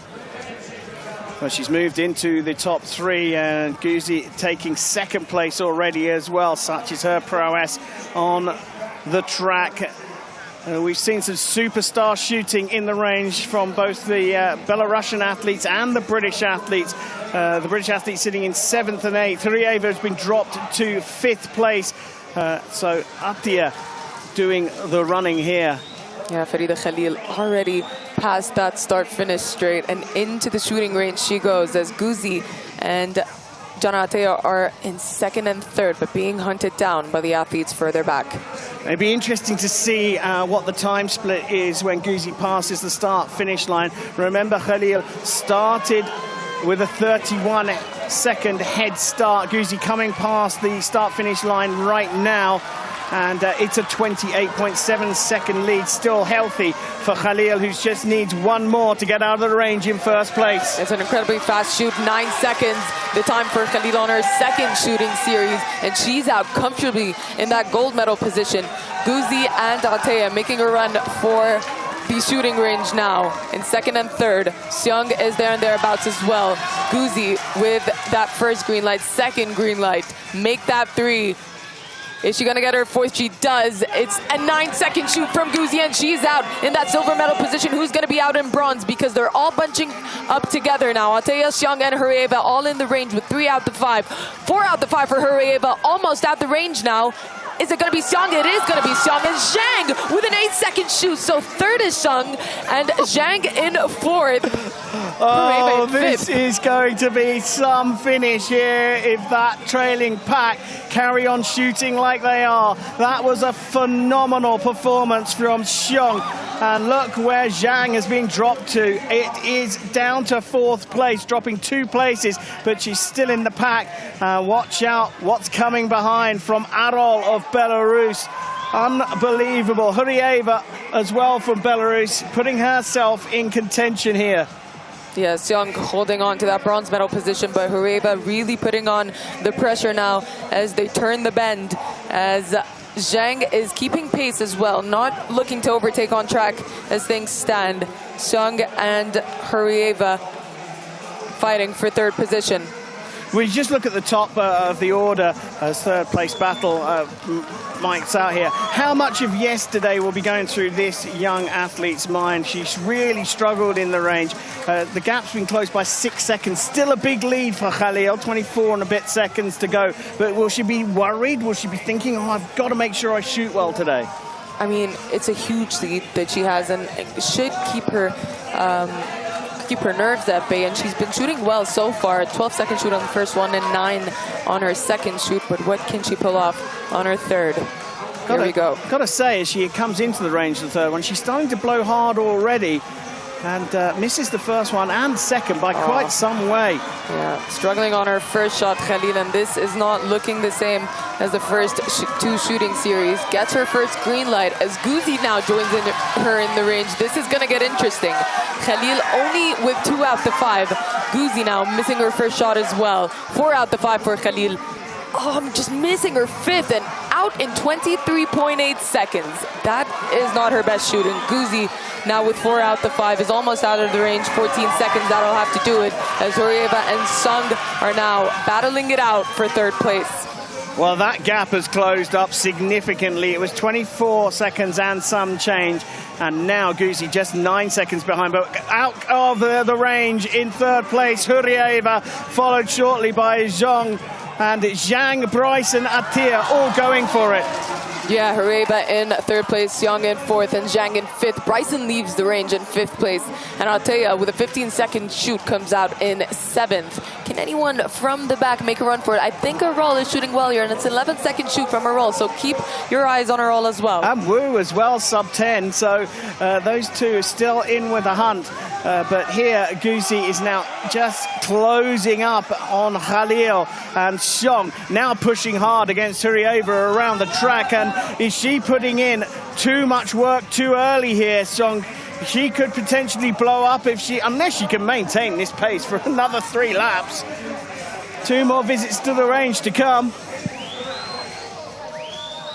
[SPEAKER 3] Well, she's moved into the top 3, and Guzi taking second place already as well. Such is her prowess on the track. We've seen some superstar shooting in the range from both the Belarusian athletes and the British athletes. The British athletes sitting in 7th and 8th. Hurrieva has been dropped to 5th place. So Atia doing the running here.
[SPEAKER 4] Yeah, Farida Khalil already past that start-finish straight, and into the shooting range she goes as Guzi and Jana Atea are in second and third, but being hunted down by the athletes further back.
[SPEAKER 3] It'd be interesting to see what the time split is when Guzi passes the start-finish line. Remember, Khalil started with a 31-second head start. Guzi coming past the start-finish line right now. And it's a 28.7-second lead, still healthy for Khalil, who just needs one more to get out of the range in first place.
[SPEAKER 4] It's an incredibly fast shoot, 9 seconds, the time for Khalil on her second shooting series, and she's out comfortably in that gold medal position. Guzi and Atea making a run for the shooting range now in second and third. Seong is there and thereabouts as well. Guzi with that first green light, second green light, make that 3. Is she going to get her 4th? She does. It's a 9-second shoot from Guzi, and she's out in that silver medal position. Who's going to be out in bronze? Because they're all bunching up together now. Atea, Seong, and Hurrieva all in the range with 3 out the 5. 4 out the 5 for Hurrieva, almost at the range now. Is it going to be Seong? It is going to be Seong. And Zhang with an 8-second shoot. So third is Seong, and Zhang in 4th.
[SPEAKER 3] Oh, this is going to be some finish here if that trailing pack carry on shooting like they are. That was a phenomenal performance from Seong. And look where Zhang has been dropped to. It is down to 4th place, dropping 2 places, but she's still in the pack. Watch out what's coming behind from Arol of Belarus. Unbelievable. Hurrieva as well from Belarus, putting herself in contention here.
[SPEAKER 4] Yeah, Seong holding on to that bronze medal position, but Hurrieva really putting on the pressure now as they turn the bend, as Zhang is keeping pace as well, not looking to overtake on track as things stand. Seong and Hurieva fighting for third position.
[SPEAKER 3] We just look at the top of the order as third place battle mics out here. How much of yesterday will be going through this young athlete's mind? She's really struggled in the range. The gap's been closed by 6 seconds. Still a big lead for Khalil, 24 and a bit seconds to go. But will she be worried? Will she be thinking, oh, I've got to make sure I shoot well today?
[SPEAKER 4] I mean, it's a huge lead that she has, and it should keep her nerves at bay, and she's been shooting well so far. 12-second shoot on the first one and 9 on her second shoot, but what can she pull off on her third? Here we go.
[SPEAKER 3] Gotta say, as she comes into the range of the third one, she's starting to blow hard already, and misses the first one and second by quite some way.
[SPEAKER 4] Yeah, struggling on her first shot, Khalil, and this is not looking the same as the first two shooting series. Gets her first green light as Guzi now joins her in the range. This is gonna get interesting. Khalil only with 2 out the 5. Guzi now missing her first shot as well. 4 out the 5 for Khalil. Just missing her fifth and out in 23.8 seconds. That is not her best shooting. Guzi now with 4 out the 5 is almost out of the range. 14 seconds, that'll have to do it, as Hurieva and Sung are now battling it out for third place.
[SPEAKER 3] Well, that gap has closed up significantly. It was 24 seconds and some change. And now Guzi just 9 seconds behind, but out of the range in third place. Hurieva, followed shortly by Zhong and Zhang, Bryson, Atia, all going for it.
[SPEAKER 4] Yeah, Hurieva in third place, Seong in fourth, and Zhang in fifth. Bryson leaves the range in fifth place. And I'll tell you, with a 15-second shoot, comes out in seventh. Can anyone from the back make a run for it? I think Arol is shooting well here, and it's an 11-second shoot from Arol, so keep your eyes on Arol as well.
[SPEAKER 3] And Wu as well, sub 10, so those two are still in with the hunt. But here, Guzi is now just closing up on Khalil, and Seong now pushing hard against Hurieva around the track. And is she putting in too much work too early here, Seong? She could potentially blow up unless she can maintain this pace for another 3 laps. 2 more visits to the range to come.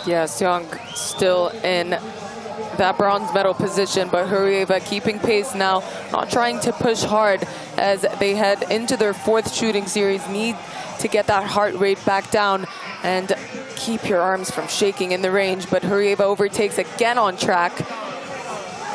[SPEAKER 4] Yeah, Seong still in that bronze medal position, but Hurieva keeping pace now, not trying to push hard as they head into their 4th shooting series. Need to get that heart rate back down and keep your arms from shaking in the range, but Hurieva overtakes again on track.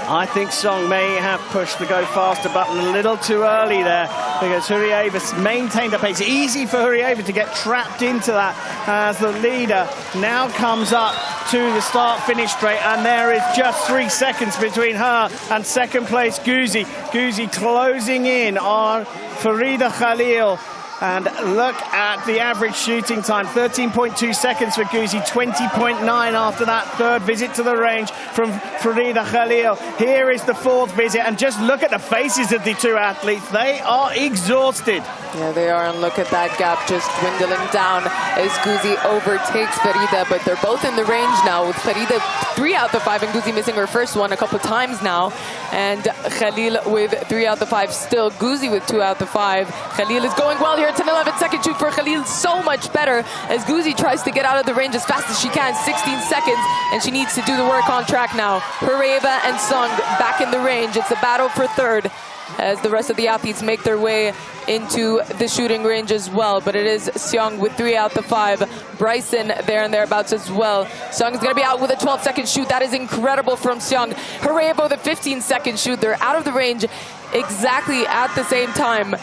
[SPEAKER 3] I think Song may have pushed the go faster button a little too early there, because Hurieva's maintained a pace. Easy for Hurieva to get trapped into that as the leader now comes up to the start-finish straight, and there is just 3 seconds between her and second place Guzi. Guzi closing in on Farida Khalil. And look at the average shooting time, 13.2 seconds for Guzi, 20.9 after that third visit to the range from Farida Khalil. Here is the 4th visit, and just look at the faces of the 2 athletes. They are exhausted.
[SPEAKER 4] Yeah, they are, and look at that gap just dwindling down as Guzi overtakes Farida, but they're both in the range now, with Farida 3 out the 5 and Guzi missing her first one a couple times now, and Khalil with 3 out the 5 still. Guzi with 2 out the 5. Khalil is going well here. It's an 11-second shoot for Khalil, so much better as Guzi tries to get out of the range as fast as she can. 16 seconds, and she needs to do the work on track now. Hurieva and Sung back in the range. It's a battle for third as the rest of the athletes make their way into the shooting range as well. But it is Seong with 3 out the 5. Bryson there and thereabouts as well. Seong is going to be out with a 12-second shoot. That is incredible from Seong. Hurieva with a 15-second shoot. They're out of the range exactly at the same time.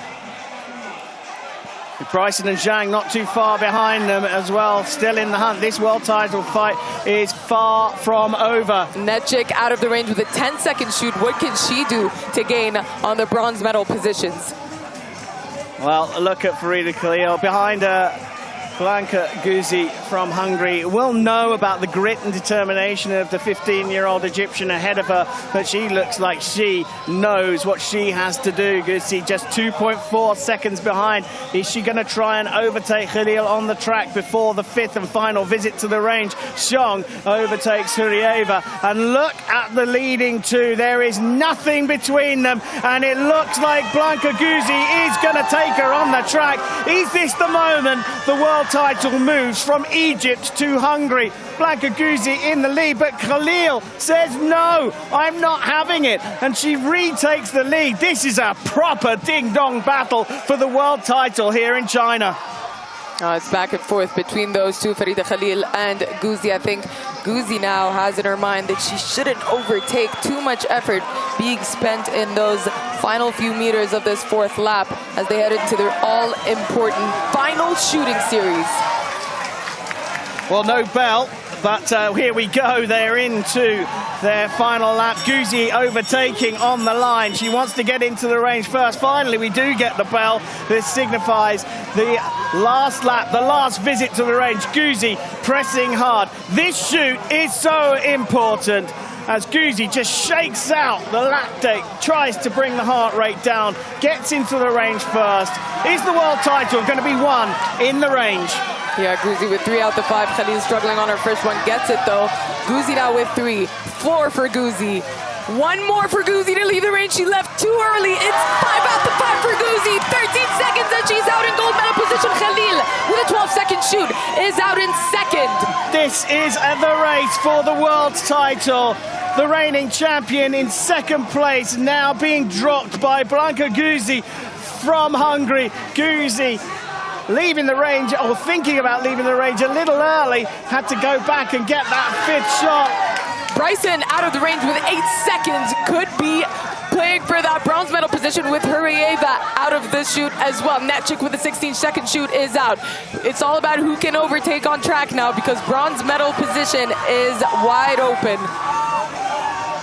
[SPEAKER 3] Bryson and Zhang not too far behind them as well, still in the hunt. This world title fight is far from over.
[SPEAKER 4] Netchik out of the range with a 10-second shoot. What can she do to gain on the bronze medal positions?
[SPEAKER 3] Well, look at Farida Khalil. Behind her, Blanka Guzi from Hungary. Will know about the grit and determination of the 15-year-old Egyptian ahead of her, but she looks like she knows what she has to do. Guzi just 2.4 seconds behind. Is she going to try and overtake Khalil on the track before the 5th and final visit to the range? Seong overtakes Hurieva, and look at the leading 2. There is nothing between them, and it looks like Blanka Guzi is going to take her on the track. Is this the moment the world title moves from Egypt to Hungary. Blanka Guzzi in the lead, but Khalil says, no, I'm not having it. And she retakes the lead. This is a proper ding-dong battle for the world title here in China.
[SPEAKER 4] It's back and forth between those two, Farida Khalil and Guzzi. I think Guzzi now has in her mind that she shouldn't overtake. Too much effort being spent in those final few meters of this fourth lap as they head into their all-important final shooting series.
[SPEAKER 3] Well, no bell, but here we go. They're into their final lap. Guzzi overtaking on the line. She wants to get into the range first. Finally, we do get the bell. This signifies the last lap, the last visit to the range. Guzzi pressing hard. This shoot is so important as Guzzi just shakes out the lactate, tries to bring the heart rate down, gets into the range first. Is the world title going to be won in the range?
[SPEAKER 4] Yeah, Guzzi with 3 out of 5. Khalil struggling on her first one, gets it though. Guzzi now with 3. 4 for Guzzi. 1 more for Guzzi to leave the range. She left too early. It's 5 out of 5 for Guzzi. 13 seconds and she's out in gold medal position. Khalil with a 12-second shoot is out in second.
[SPEAKER 3] This is the race for the world title. The reigning champion in second place, now being dropped by Blanka Guzzi from Hungary. Guzzi leaving the range, or thinking about leaving the range a little early, had to go back and get that 5th shot.
[SPEAKER 4] Bryson out of the range with 8 seconds, could be playing for that bronze medal position with Hurieva out of the shoot as well. Netchik with a 16-second shoot is out. It's all about who can overtake on track now because bronze medal position is wide open.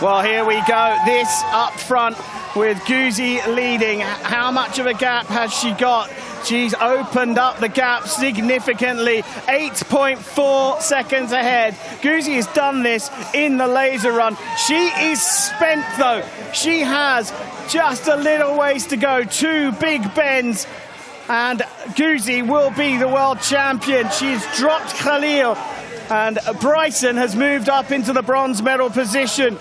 [SPEAKER 3] Well, here we go. This up front with Guzzi leading. How much of a gap has she got? She's opened up the gap significantly. 8.4 seconds ahead. Guzzi has done this in the laser run. She is spent though. She has just a little ways to go. 2 big bends. And Guzzi will be the world champion. She's dropped Khalil. And Bryson has moved up into the bronze medal position.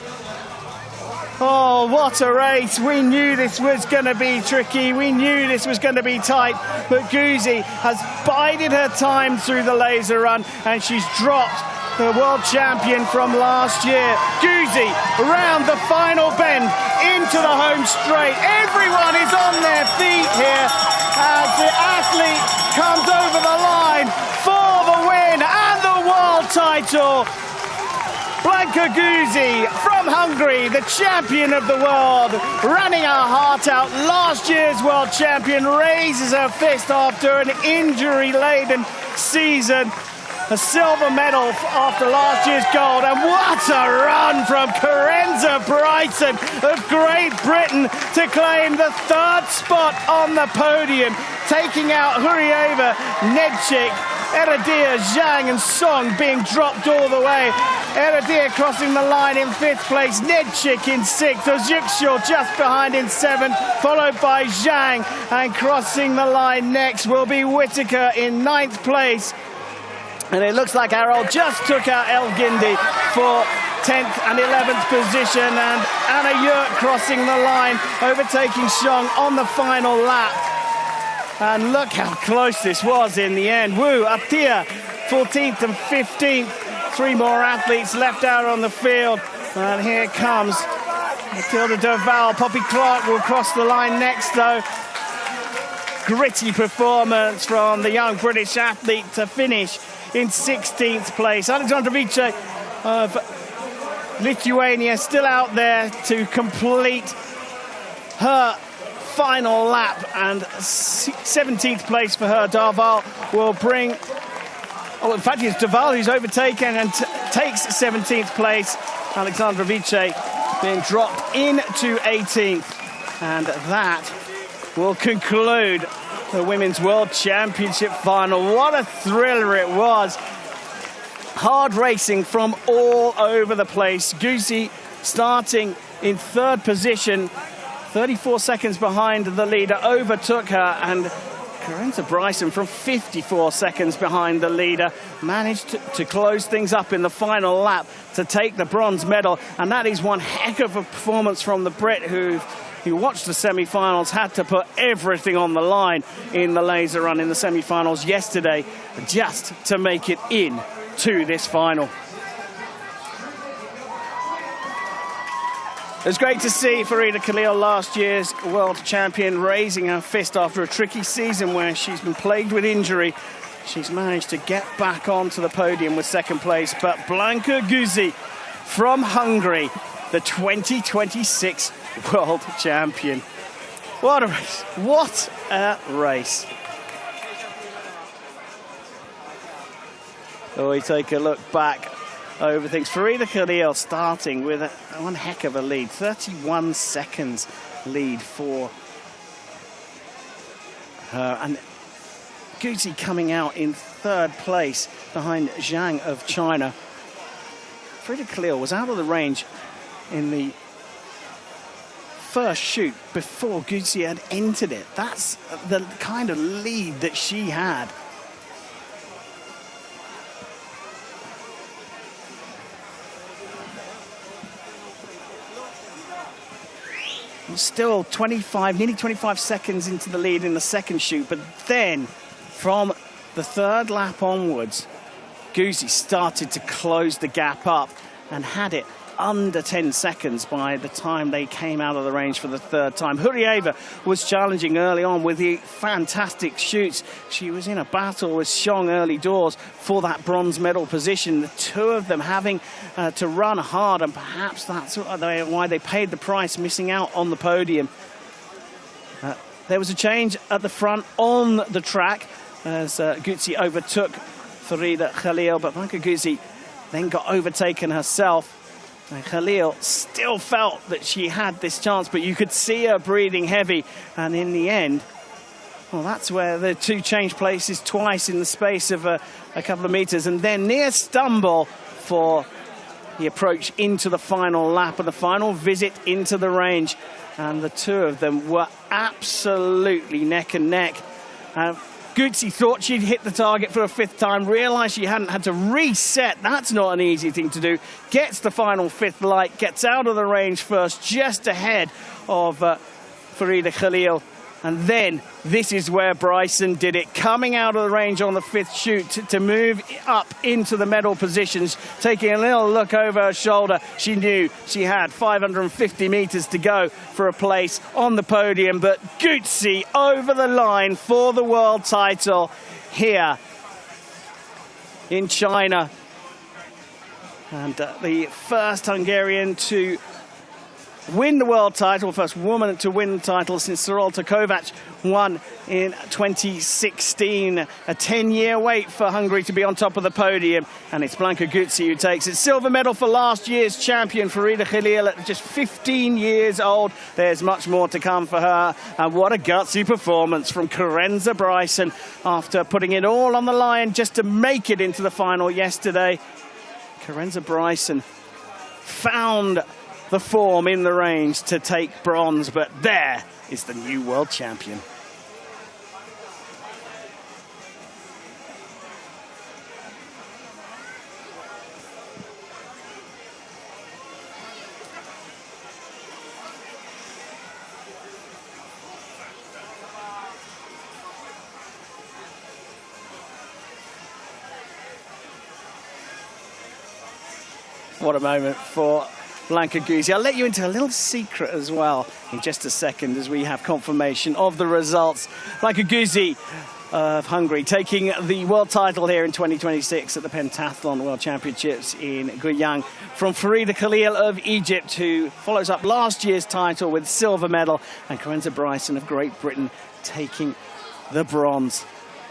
[SPEAKER 3] Oh, what a race. We knew this was going to be tricky. We knew this was going to be tight. But Guzzi has bided her time through the laser run and she's dropped the world champion from last year. Guzzi around the final bend into the home straight. Everyone is on their feet here as the athlete comes over the line for the win and the world title. Blanka Guzzi from Hungary, the champion of the world, running her heart out. Last year's world champion raises her fist after an injury-laden season. A silver medal after last year's gold. And what a run from Karenza Bryson of Great Britain to claim the 3rd spot on the podium, taking out Hurieva, Nedchik, Eradia, Zhang and Song being dropped all the way. Eradia crossing the line in 5th place, Nedchik in 6th, Ozyuksho just behind in 7th, followed by Zhang, and crossing the line next will be Whitaker in 9th place. And it looks like Harold just took out El Gindi for 10th and 11th position, and Anna Yurt crossing the line, overtaking Xiong on the final lap. And look how close this was in the end. Wu, Atia, 14th and 15th. 3 more athletes left out on the field. And here comes Matilda Doval. Poppy Clark will cross the line next, though. Gritty performance from the young British athlete to finish in 16th place. Alexandra Vice of Lithuania still out there to complete her final lap, and 17th place for her. Darval will bring, oh, in fact, it's Darval who's overtaken and takes 17th place. Alexandra Vice being dropped into 18th, and that will conclude the Women's World Championship final. What a thriller it was. Hard racing from all over the place. Guzzi starting in 3rd position, 34 seconds behind the leader, overtook her, and Karenza Bryson from 54 seconds behind the leader managed to close things up in the final lap to take the bronze medal. And that is one heck of a performance from the Brit, who who watched the semi-finals, had to put everything on the line in the laser run in the semi-finals yesterday just to make it in to this final. It was great to see Farida Khalil, last year's world champion, raising her fist after a tricky season where she's been plagued with injury. She's managed to get back onto the podium with second place, but Blanka Guzi from Hungary, the 2026 world champion. What a race. What a race. Oh, we take a look back over things. Farida Khalil starting with one heck of a lead. 31 seconds lead for her. And Guzi coming out in third place behind Zhang of China. Farida Khalil was out of the range in the first shoot before Guzi had entered it. That's the kind of lead that she had. Still 25, nearly 25 seconds into the lead in the second shoot, but then from the third lap onwards, Guzi started to close the gap up and had it under 10 seconds by the time they came out of the range for the third time. Hurieva was challenging early on with the fantastic shoots. She was in a battle with Xiong early doors for that bronze medal position. The two of them having to run hard, and perhaps that's why they paid the price, missing out on the podium. There was a change at the front on the track as Guzi overtook Farida Khalil, but Blanka Guzi then got overtaken herself. And Khalil still felt that she had this chance, but you could see her breathing heavy. And in the end, well, that's where the two changed places twice in the space of a couple of meters. And then near stumble for the approach into the final lap and the final visit into the range. And the two of them were absolutely neck and neck. Guzi thought she'd hit the target for a fifth time, realised she hadn't, had to reset. That's not an easy thing to do. Gets the final fifth light, gets out of the range first, just ahead of Farida Khalil. And then this is where Bryson did it, coming out of the range on the fifth shoot to move up into the medal positions, taking a little look over her shoulder. She knew she had 550 meters to go for a place on the podium, but Guzi over the line for the world title here in China. And the first Hungarian to win the world title, first woman to win the title since Sorolta Kovacs won in 2016. A 10-year wait for Hungary to be on top of the podium, and it's Blanka Guzi who takes it. Silver medal for last year's champion, Farida Khalil, at just 15 years old. There's much more to come for her, and what a gutsy performance from Carenza Bryson after putting it all on the line just to make it into the final yesterday. Carenza Bryson found the form in the range to take bronze, but there is the new world champion. What a moment for Blanka Guzi. I'll let you into a little secret as well in just a second as we have confirmation of the results. Blanka Guzi of Hungary taking the world title here in 2026 at the Pentathlon World Championships in Guiyang from Farida Khalil of Egypt, who follows up last year's title with silver medal, and Carenza Bryson of Great Britain taking the bronze.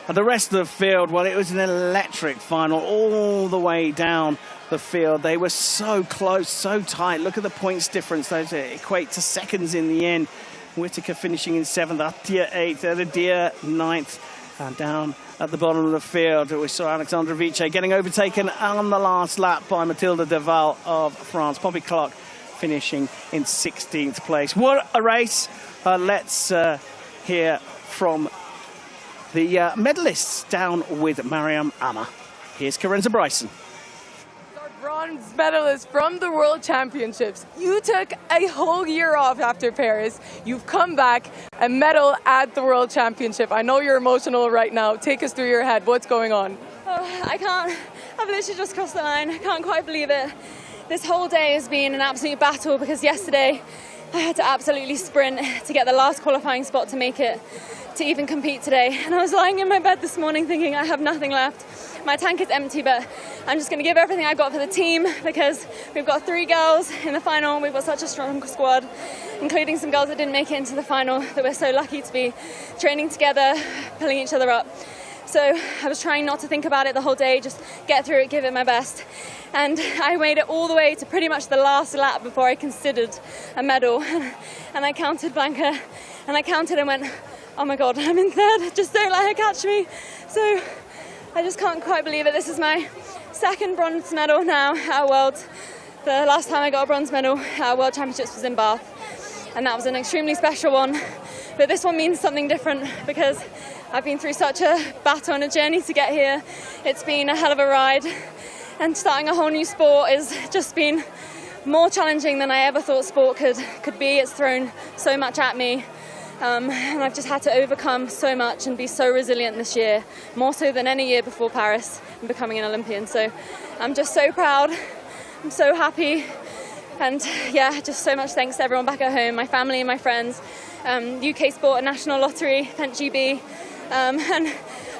[SPEAKER 3] And the rest of the field, well, it was an electric final all the way down the field. They were so close, so tight. Look at the points difference. Those equate to seconds in the end. Whitaker finishing in 7th, Attia 8th, Erdidia 9th. And down at the bottom of the field, we saw Alexandra Viche getting overtaken on the last lap by Mathilde Deval of France. Poppy Clark finishing in 16th place. What a race. Let's hear from the medalists down with Mariam Amma. Here's Carenza Bryson.
[SPEAKER 6] Ron,
[SPEAKER 4] bronze medalist from the World Championships. You took a whole year off after Paris. You've come back, a medal at the World Championship. I know you're emotional right now. Take us through your head. What's going on?
[SPEAKER 5] Oh, I can't. I've literally just crossed the line. I can't quite believe it. This whole day has been an absolute battle because yesterday I had to absolutely sprint to get the last qualifying spot to make it to even compete today. And I was lying in my bed this morning thinking I have nothing left. My tank is empty, but I'm just going to give everything I've got for the team because we've got 3 girls in the final. We've got such a strong squad, including some girls that didn't make it into the final, that we're so lucky to be training together, pulling each other up. So I was trying not to think about it the whole day, just get through it, give it my best. And I made it all the way to pretty much the last lap before I considered a medal. And I counted Blanca, and I counted and went, oh my God, I'm in third, just don't let her catch me. So I just can't quite believe it. This is my 2nd bronze medal now at Worlds. The last time I got a bronze medal at World Championships was in Bath, and that was an extremely special one. But this one means something different because I've been through such a battle and a journey to get here. It's been a hell of a ride, and starting a whole new sport has just been more challenging than I ever thought sport could be. It's thrown so much at me, and I've just had to overcome so much and be so resilient this year, more so than any year before Paris and becoming an Olympian. So I'm just so proud, I'm so happy, and yeah, just so much thanks to everyone back at home, my family and my friends, UK Sport and National Lottery, PentGB, and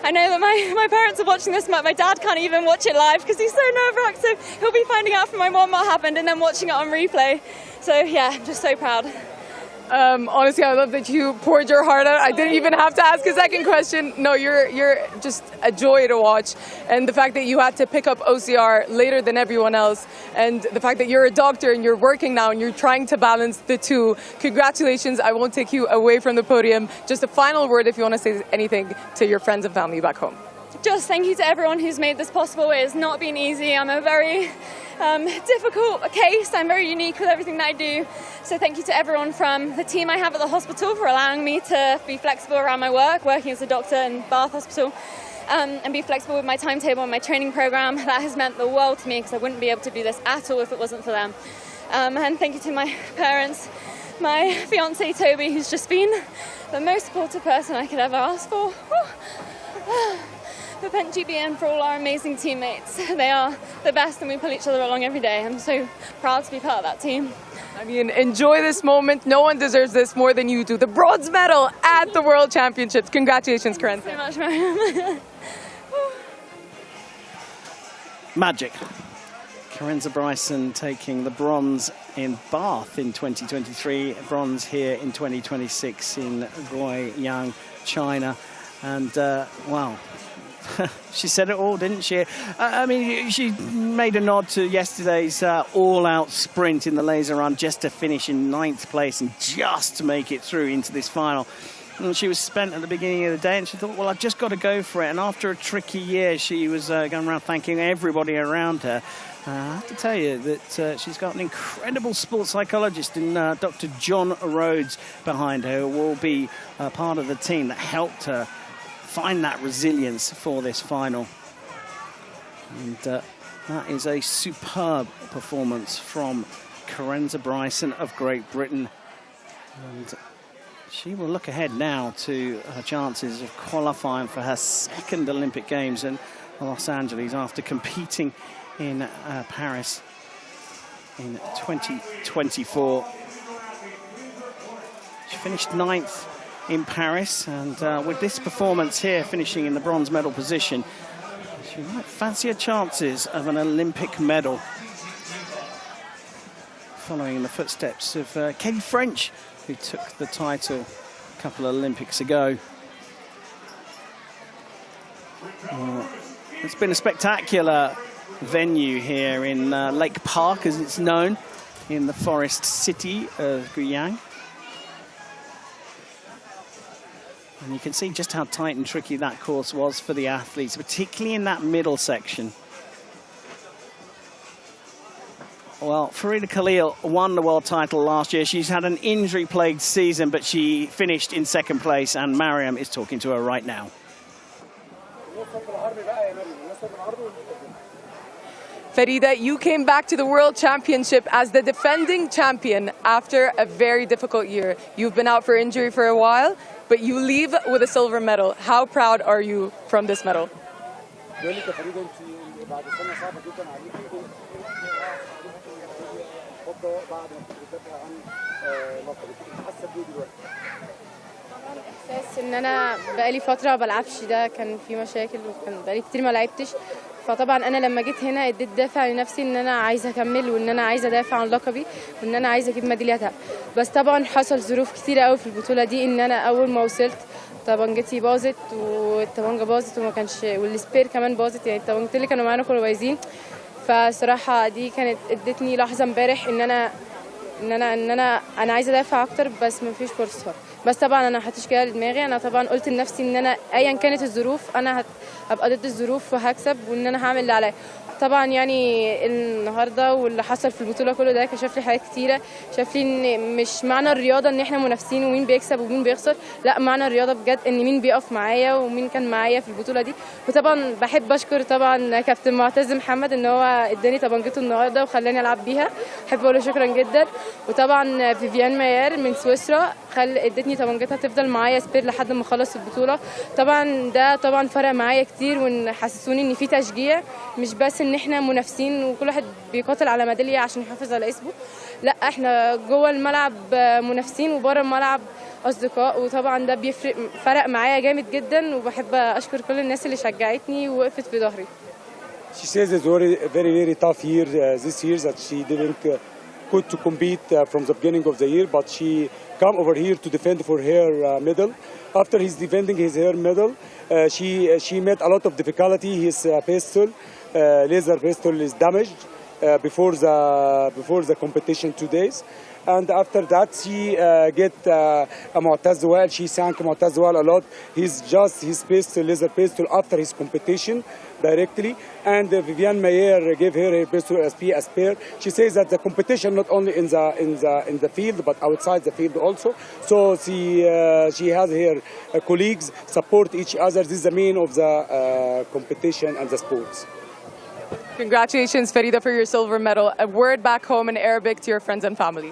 [SPEAKER 5] I know that my parents are watching this, but my dad can't even watch it live because he's so nerve-wracked, so he'll be finding out from my mom what happened and then watching it on replay. So yeah, I'm just so proud.
[SPEAKER 4] Honestly, I love that you poured your heart out. I didn't even have to ask a second question. No, you're just a joy to watch. And the fact that you had to pick up OCR later than everyone else, and the fact that you're a doctor and you're working now and you're trying to balance the two. Congratulations. I won't take you away from the podium. Just a final word if you want to say anything to your friends and family back home.
[SPEAKER 5] Just thank you to everyone who's made this possible. It has not been easy. I'm a very difficult case. I'm very unique with everything that I do. So thank you to everyone from the team I have at the hospital for allowing me to be flexible around my work, working as a doctor in Bath Hospital, and be flexible with my timetable and my training program. That has meant the world to me because I wouldn't be able to do this at all if it wasn't for them. And thank you to my parents, my fiance Toby, who's just been the most supportive person I could ever ask for. For PentGB and for all our amazing teammates. They are the best and we pull each other along every day. I'm so proud to be part of that team.
[SPEAKER 4] I mean, enjoy this moment. No one deserves this more than you do. The bronze medal at the World Championships. Congratulations, Karenza.
[SPEAKER 5] Thank you so much, Mariam.
[SPEAKER 3] Magic. Karenza Bryson taking the bronze in Bath in 2023, bronze here in 2026 in Guiyang, China. And, wow. She said it all, didn't she? I mean, she made a nod to yesterday's all-out sprint in the laser run just to finish in 9th place and just to make it through into this final. And she was spent at the beginning of the day and she thought, well, I've just got to go for it. And after a tricky year, she was going around thanking everybody around her. I have to tell you that she's got an incredible sports psychologist in Dr. John Rhodes behind her, who will be part of the team that helped her find that resilience for this final. And that is a superb performance from Karenza Bryson of Great Britain. And she will look ahead now to her chances of qualifying for her 2nd Olympic Games in Los Angeles after competing in Paris in 2024. She finished 9th in Paris, and with this performance here, finishing in the bronze medal position, she might fancy her chances of an Olympic medal. Following in the footsteps of Katie French, who took the title a couple of Olympics ago. It's been a spectacular venue here in Lake Park, as it's known, in the forest city of Guiyang. And you can see just how tight and tricky that course was for the athletes, particularly in that middle section. Well, Farida Khalil won the world title last year. She's had an injury-plagued season, but she finished in 2nd place, and Mariam is talking to her right now.
[SPEAKER 4] Farida, you came back to the World Championship as the defending champion after a very difficult year. You've been out for injury for a while, but you leave with a silver medal. How proud are you from this medal?
[SPEAKER 6] احساس ان انا بقالي فتره ما بلعبش، ده كان في مشاكل وكان بقالي كتير ما لعبتش. فطبعا انا لما جيت هنا اديت دافع لنفسي ان انا عايزه اكمل وان انا عايزه ادافع عن لقبي وان انا عايزه اجيب ميداليه ذهب. بس طبعا حصل ظروف كتيره قوي في البطوله دي، ان انا اول ما وصلت طبنجتي باظت والطبنجه باظت وما كانش والسبير كمان باظت، يعني الطبنجتين اللي كانوا معانا كانوا بايظين. فصراحه دي كانت ادتني لحظه امبارح ان انا عايزه ادافع اكتر، بس ما فيش فرصه. بس طبعا انا حطيتش كده لدماغي، انا طبعا قلت لنفسي ان انا ايا كانت الظروف انا هبقى ضد الظروف وهكسب وان انا هعمل اللي عليا. طبعا يعني النهارده واللي حصل في البطوله كله ده كشف لي حاجات كتيره، شاف لي ان مش معنى الرياضه ان احنا منافسين ومين بيكسب ومين بيخسر، لا معنى الرياضه بجد ان مين بيقف معايا ومين كان معايا في البطوله دي. وطبعا بحب اشكر طبعا كابتن معتز محمد ان هو اداني طبنجته النهارده وخلاني العب بيها، احب اقول له شكرا جدا. وطبعا فيفيان ماير من سويسرا ادتني طبنجتها تفضل معايا سبير لحد ما اخلص البطوله. طبعا ده طبعا فرق معايا كتير وان حسسوني ان في تشجيع، مش بس ان احنا منافسين وكل واحد بيقاتل على ميداليه عشان يحافظ على اسمه، لا احنا جوه الملعب منافسين وبره الملعب اصدقاء. وطبعا ده فرق معايا جامد جدا، وبحب اشكر كل الناس اللي شجعتني ووقفت في ظهري.
[SPEAKER 7] She says it's very tough year this year that she didn't could to compete from the beginning of the year, but she come over here to defend for her medal. After he's defending her medal, she met a lot of difficulty. His pistol, laser pistol, is damaged before the competition 2 days. And after that, she get Mu'taz Wal. She thank Mu'taz Wal a lot. He's just his pistol, laser pistol, after his competition directly. And Viviane Mayer gave her pistol as spare. She says that the competition not only in the field but outside the field also. So she has her colleagues support each other. This is the main of the competition and the sports.
[SPEAKER 4] Congratulations, Farida, for your silver medal. A word back home in Arabic to your friends and family.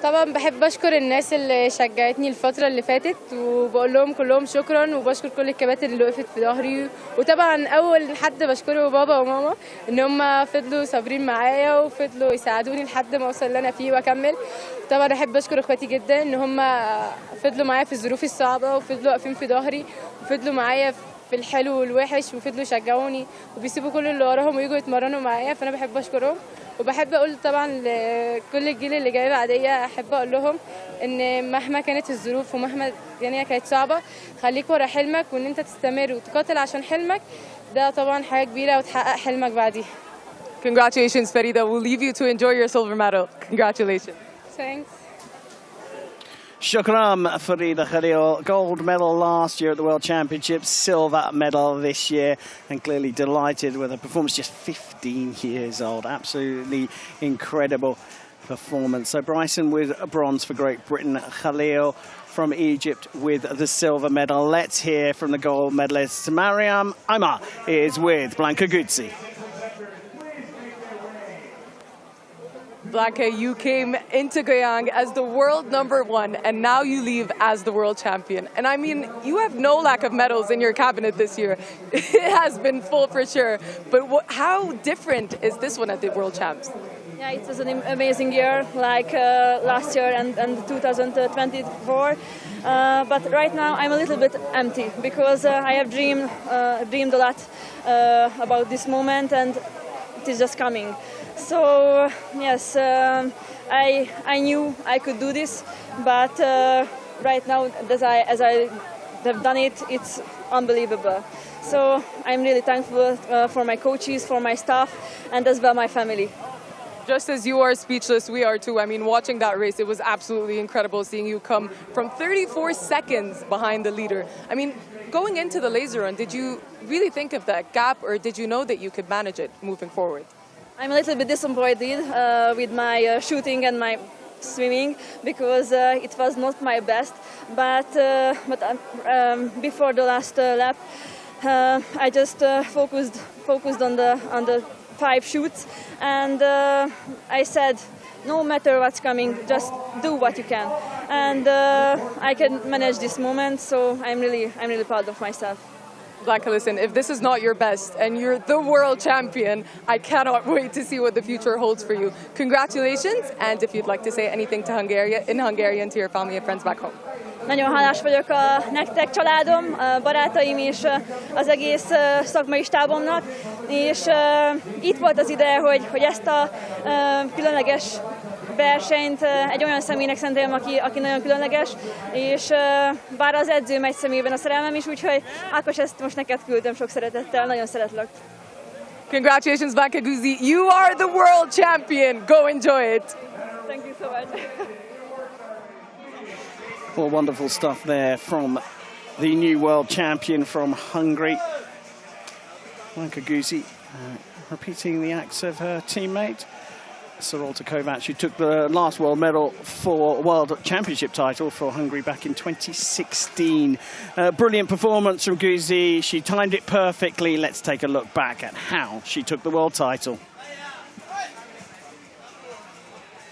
[SPEAKER 6] طبعا بحب اشكر الناس اللي شجعتني الفتره اللي فاتت وبقول لهم كلهم شكرا، وبشكر كل الكباتن اللي وقفت في ظهري. وطبعا اول حد بشكره بابا وماما ان هم فضلوا صابرين معايا وفضلوا يساعدوني لحد ما اوصل اللي انا فيه واكمل. طبعا احب اشكر اخواتي جدا ان هم فضلوا معايا في الظروف الصعبه وفضلوا واقفين في ظهري وفضلوا معايا في الحلو والوحش وفضلوا يشجعوني وبيسيبوا كل اللي وراهم ويجوا يتمرنوا معايا، فانا بحب اشكرهم. وبحب اقول طبعا لكل الجيل اللي جاي بعديا، احب اقول لهم ان مهما كانت الظروف ومهما يعني كانت صعبه خليك ورا حلمك وان انت تستمر وتقاتل عشان حلمك، ده طبعا حاجه كبيره وتحقق حلمك بعديها.
[SPEAKER 4] Congratulations, Farida. We'll leave you to enjoy your silver medal. Congratulations.
[SPEAKER 6] Thanks.
[SPEAKER 3] Shukram Farida Khalil, gold medal last year at the World Championships, silver medal this year, and clearly delighted with a performance just 15 years old. Absolutely incredible performance. So Bryson with a bronze for Great Britain, Khalil from Egypt with the silver medal. Let's hear from the gold medalist. Mariam Aimar is with Blanca Guzzi.
[SPEAKER 4] Blanca, you came into Guiyang as the world #1, and now you leave as the world champion. And I mean, you have no lack of medals in your cabinet this year. It has been full for sure. But how different is this one at the World Champs?
[SPEAKER 5] Yeah, it was an amazing year, like last year and 2024. But right now I'm a little bit empty because I have dreamed a lot about this moment, and it is just coming. So yes, I knew I could do this, but right now as I have done it, it's unbelievable. So I'm really thankful for my coaches, for my staff, and as well my family.
[SPEAKER 4] Just as you are speechless, we are too. I mean, watching that race, it was absolutely incredible seeing you come from 34 seconds behind the leader. I mean, going into the laser run, did you really think of that gap, or did you know that you could manage it moving forward?
[SPEAKER 5] I'm a little bit disappointed with my shooting and my swimming because it was not my best. But before the last lap, I just focused on the 5 shoots, and I said, no matter what's coming, just do what you can, and I can manage this moment. So I'm really proud of myself.
[SPEAKER 4] Blanca, listen, if this is not your best and you're the world champion, I cannot wait to see what the future holds for you. Congratulations, and if you'd like to say anything to Hungarian to your family and friends back home.
[SPEAKER 5] Nagyon hálás vagyok nektek, családom, barátaim és az egész szakmai stábomnak, és itt volt az ide, hogy ezt a különleges versenyt egy olyan személynek szenteljem, aki nagyon különleges, és bár az edzőm egy személyben a szerelmem is, úgyhogy Ákos, ezt most neked küldtem sok szeretettel, nagyon szeretlek.
[SPEAKER 4] Congratulations, Blanca Guzzi. You are the world champion. Go enjoy it.
[SPEAKER 5] Thank you so much.
[SPEAKER 3] Well, wonderful stuff there from the new world champion from Hungary, Blanca Guzzi, repeating the acts of her teammate Sarolta Kovacs, who took the last world medal for world championship title for Hungary back in 2016. Brilliant performance from Guzzi. She timed it perfectly. Let's take a look back at how she took the world title.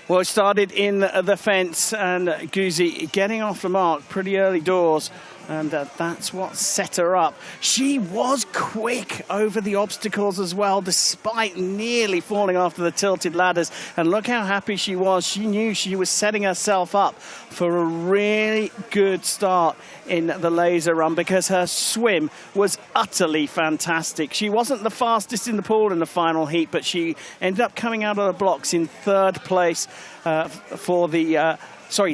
[SPEAKER 3] Well, it started in the fence, and Guzzi getting off the mark pretty early doors, and that's what set her up. She was quick over the obstacles as well, despite nearly falling after the tilted ladders. And look how happy she was. She knew she was setting herself up for a really good start in the laser run, because her swim was utterly fantastic. She wasn't the fastest in the pool in the final heat, but she ended up coming out of the blocks in third place for the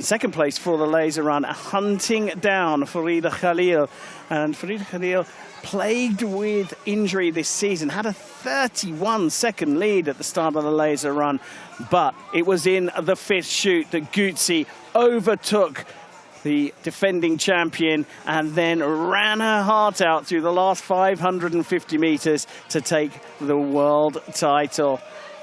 [SPEAKER 3] second place for the laser run, hunting down Farida Khalil. And Farida Khalil, plagued with injury this season, had a 31-second lead at the start of the laser run. But it was in the fifth shoot that Guzzi overtook the defending champion and then ran her heart out through the last 550 meters to take the world title.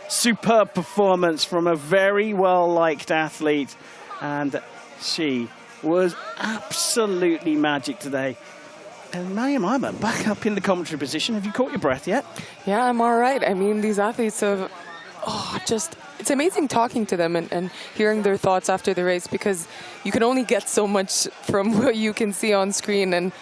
[SPEAKER 3] Superb performance from a very well-liked athlete, and she was absolutely magic today. And Mariam Ayman back up in the commentary position. Have you caught your breath yet?
[SPEAKER 4] Yeah, I'm all right. I mean, these athletes have it's amazing talking to them and hearing their thoughts after the race, because you can only get so much from what you can see on screen. And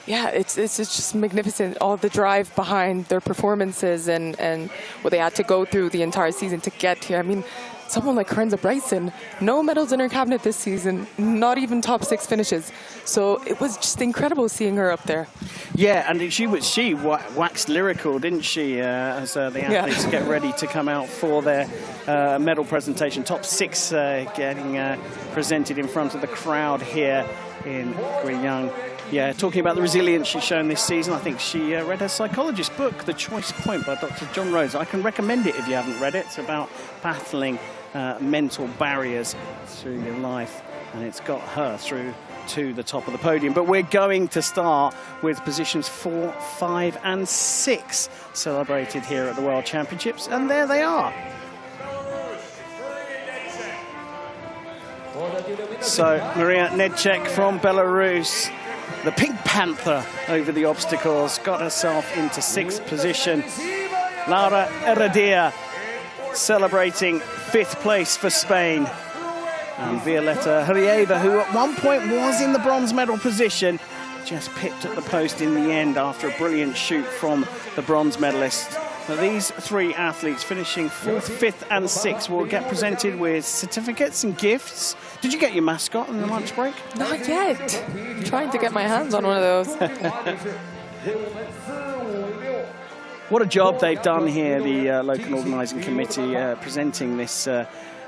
[SPEAKER 4] yeah, it's just magnificent, all the drive behind their performances and what they had to go through the entire season to get here. I mean, someone like Karenza Bryson, no medals in her cabinet this season, not even top 6 finishes. So it was just incredible seeing her up there.
[SPEAKER 3] Yeah, and she waxed lyrical, didn't she, as the athletes get ready to come out for their medal presentation. Top 6 getting presented in front of the crowd here in Guiyang. Yeah, talking about the resilience she's shown this season. I think she read her psychologist book, The Choice Point by Dr. John Rose. I can recommend it if you haven't read it. It's about battling mental barriers through your life, and it's got her through to the top of the podium. But we're going to start with positions 4, 5 and 6 celebrated here at the World Championships, and there they are. So Maria Nedchek from Belarus, the Pink Panther over the obstacles, got herself into 6th position. Laura Heredia celebrating 5th place for Spain. And Violeta Hrieva, who at one point was in the bronze medal position, just pipped at the post in the end after a brilliant shoot from the bronze medalist. Now, these 3 athletes finishing 4th, 5th and 6th will get presented with certificates and gifts. Did you get your mascot on the lunch break?
[SPEAKER 4] Not yet. I'm trying to get my hands on one of those.
[SPEAKER 3] What a job they've done here, the local organising committee, presenting this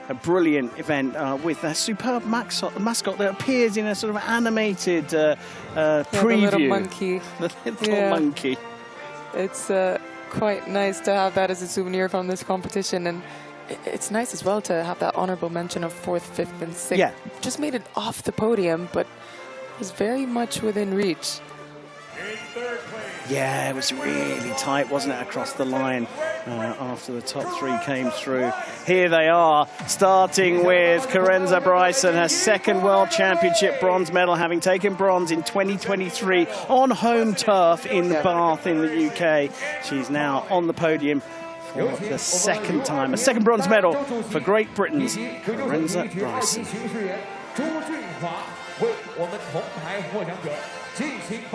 [SPEAKER 3] a brilliant event with a superb mascot that appears in a sort of animated preview.
[SPEAKER 4] The little monkey.
[SPEAKER 3] The little monkey.
[SPEAKER 4] It's quite nice to have that as a souvenir from this competition, and it's nice as well to have that honorable mention of 4th, 5th and 6th.
[SPEAKER 3] Yeah.
[SPEAKER 4] Just made it off the podium, but was very much within reach.
[SPEAKER 3] Yeah, it was really tight, wasn't it, across the line after the top 3 came through. Here they are, starting with Karenza Bryson, her 2nd World Championship bronze medal, having taken bronze in 2023 on home turf in Bath in the UK. She's now on the podium for the second time. A second bronze medal for Great Britain's Lorenza Bryson.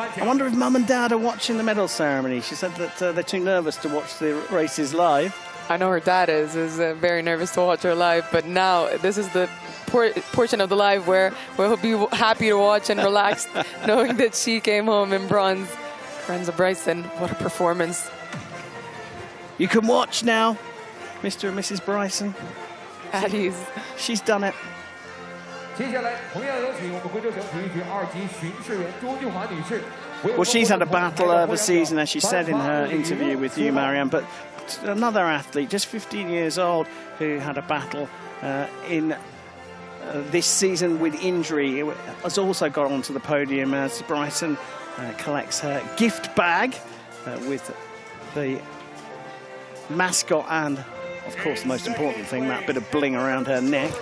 [SPEAKER 3] I wonder if Mum and Dad are watching the medal ceremony. She said that they're too nervous to watch the races live.
[SPEAKER 4] I know her dad is very nervous to watch her live, but now this is the portion of the live where he'll be happy to watch and relaxed, knowing that she came home in bronze. Lorenza Bryson, what a performance.
[SPEAKER 3] You can watch now, Mr. and Mrs. Bryson.
[SPEAKER 4] At ease.
[SPEAKER 3] She's done it. Well, she's had a battle over season, as she said in her interview with you, Marianne, but another athlete, just 15 years old, who had a battle in this season with injury, has also got onto the podium as Bryson collects her gift bag with the mascot and, of course, the most important thing, that bit of bling around her neck.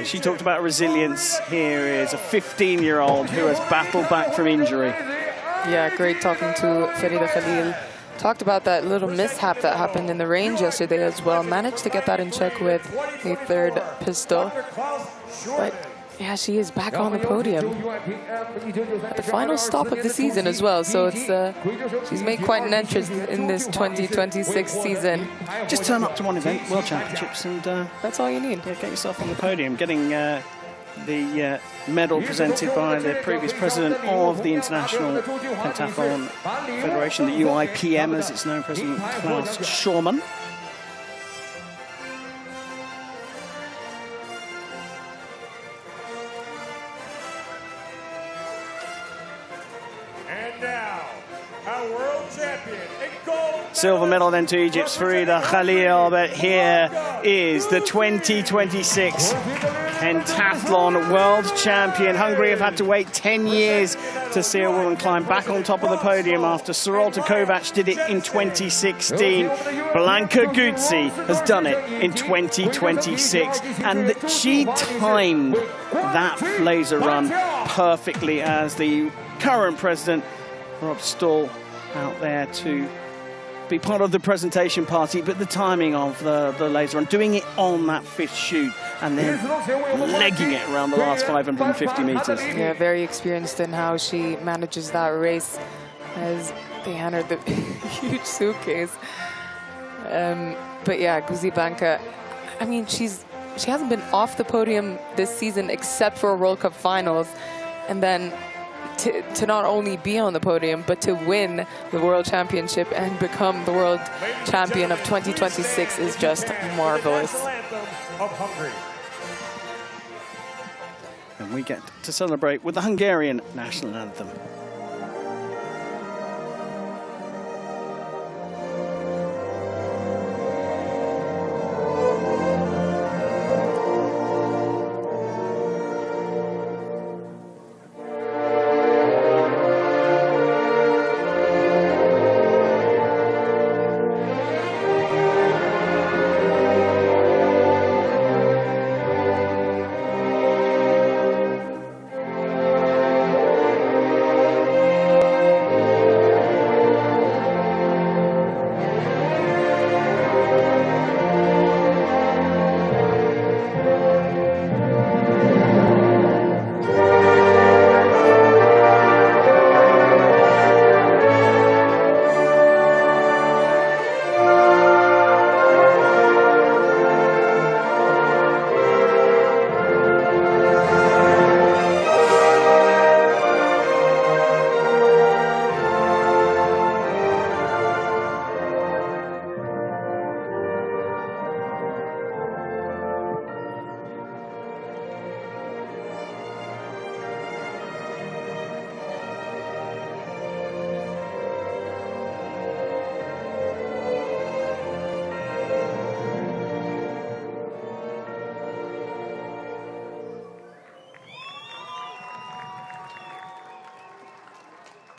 [SPEAKER 3] She talked about resilience. Here is a 15-year-old who has battled back from injury.
[SPEAKER 4] Yeah, great talking to Farida Khalil. Talked about that little mishap that happened in the range yesterday as well. Managed to get that in check with a third pistol. But yeah, she is back on the podium at the final stop of the season as well. So it's she's made quite an entrance in this 2026 season.
[SPEAKER 3] Just turn up to one event, World Championships, and
[SPEAKER 4] that's all you need.
[SPEAKER 3] Yeah, get yourself on the podium. Getting the medal presented by the previous president of the International Pentathlon Federation, the UIPM as it's known, President Klaus Schormann. Silver medal then to Egypt's Farida Khalil, but here is the 2026 Pentathlon world champion. Hungary have had to wait 10 years to see a woman climb back on top of the podium after Sorolta Kovac did it in 2016. Blanka Guzzi has done it in 2026, and she timed that laser run perfectly as the current president, Rob Stahl, out there to be part of the presentation party, but the timing of the laser run, doing it on that fifth shoot and then legging it around the last 550 meters.
[SPEAKER 4] Yeah, very experienced in how she manages that race as they hand her the huge suitcase. But yeah, Guzzi Blanka, I mean, she hasn't been off the podium this season except for World Cup finals, and then to not only be on the podium, but to win the World Championship and become the World Champion of 2026 is just marvelous.
[SPEAKER 3] And we get to celebrate with the Hungarian national anthem.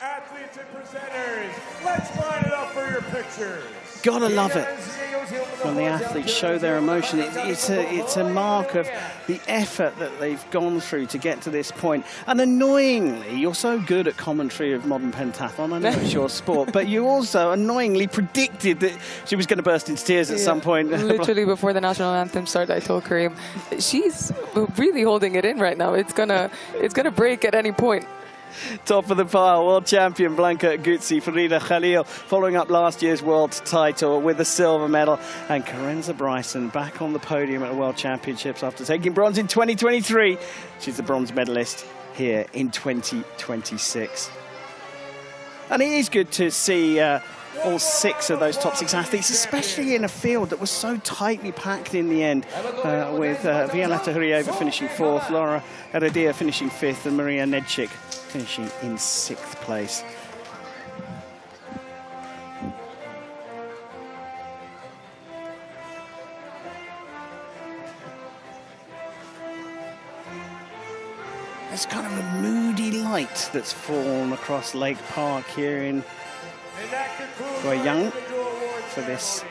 [SPEAKER 8] Athletes and presenters, let's line it up for your pictures.
[SPEAKER 3] Gotta love it when the athletes show their emotion. It's a mark of the effort that they've gone through to get to this point. And annoyingly, you're so good at commentary of modern pentathlon. I know it's your sport, but you also annoyingly predicted that she was going to burst into tears at some point.
[SPEAKER 4] Literally before the national anthem started, I told Kareem, she's really holding it in right now. It's gonna break at any point.
[SPEAKER 3] Top of the pile, world champion Blanca Guzzi, Farida Khalil, following up last year's world title with a silver medal, and Karenza Bryson back on the podium at the World Championships after taking bronze in 2023. She's the bronze medalist here in 2026. And it is good to see all 6 of those top 6 athletes, especially in a field that was so tightly packed in the end, with Violeta Hurieva finishing 4th, Laura Heredia finishing 5th, and Maria Nedchik finishing in 6th place. There's kind of a moody light that's fallen across Lake Park here in Guiyang for this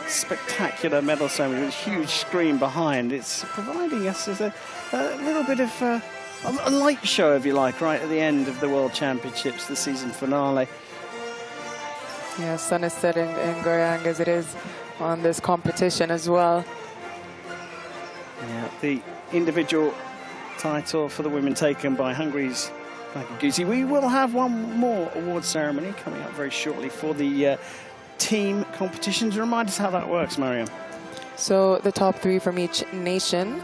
[SPEAKER 3] spectacular medal ceremony with a huge screen behind. It's providing us as a little bit of a light show, if you like, right at the end of the World Championships, the season finale.
[SPEAKER 4] Yeah, sun is setting in Guiyang as it is on this competition as well.
[SPEAKER 3] Yeah, the individual title for the women taken by Hungary's Blanca Guzzi. We will have one more award ceremony coming up very shortly for the team competitions. Remind us how that works, Mariam.
[SPEAKER 4] So the top 3 from each nation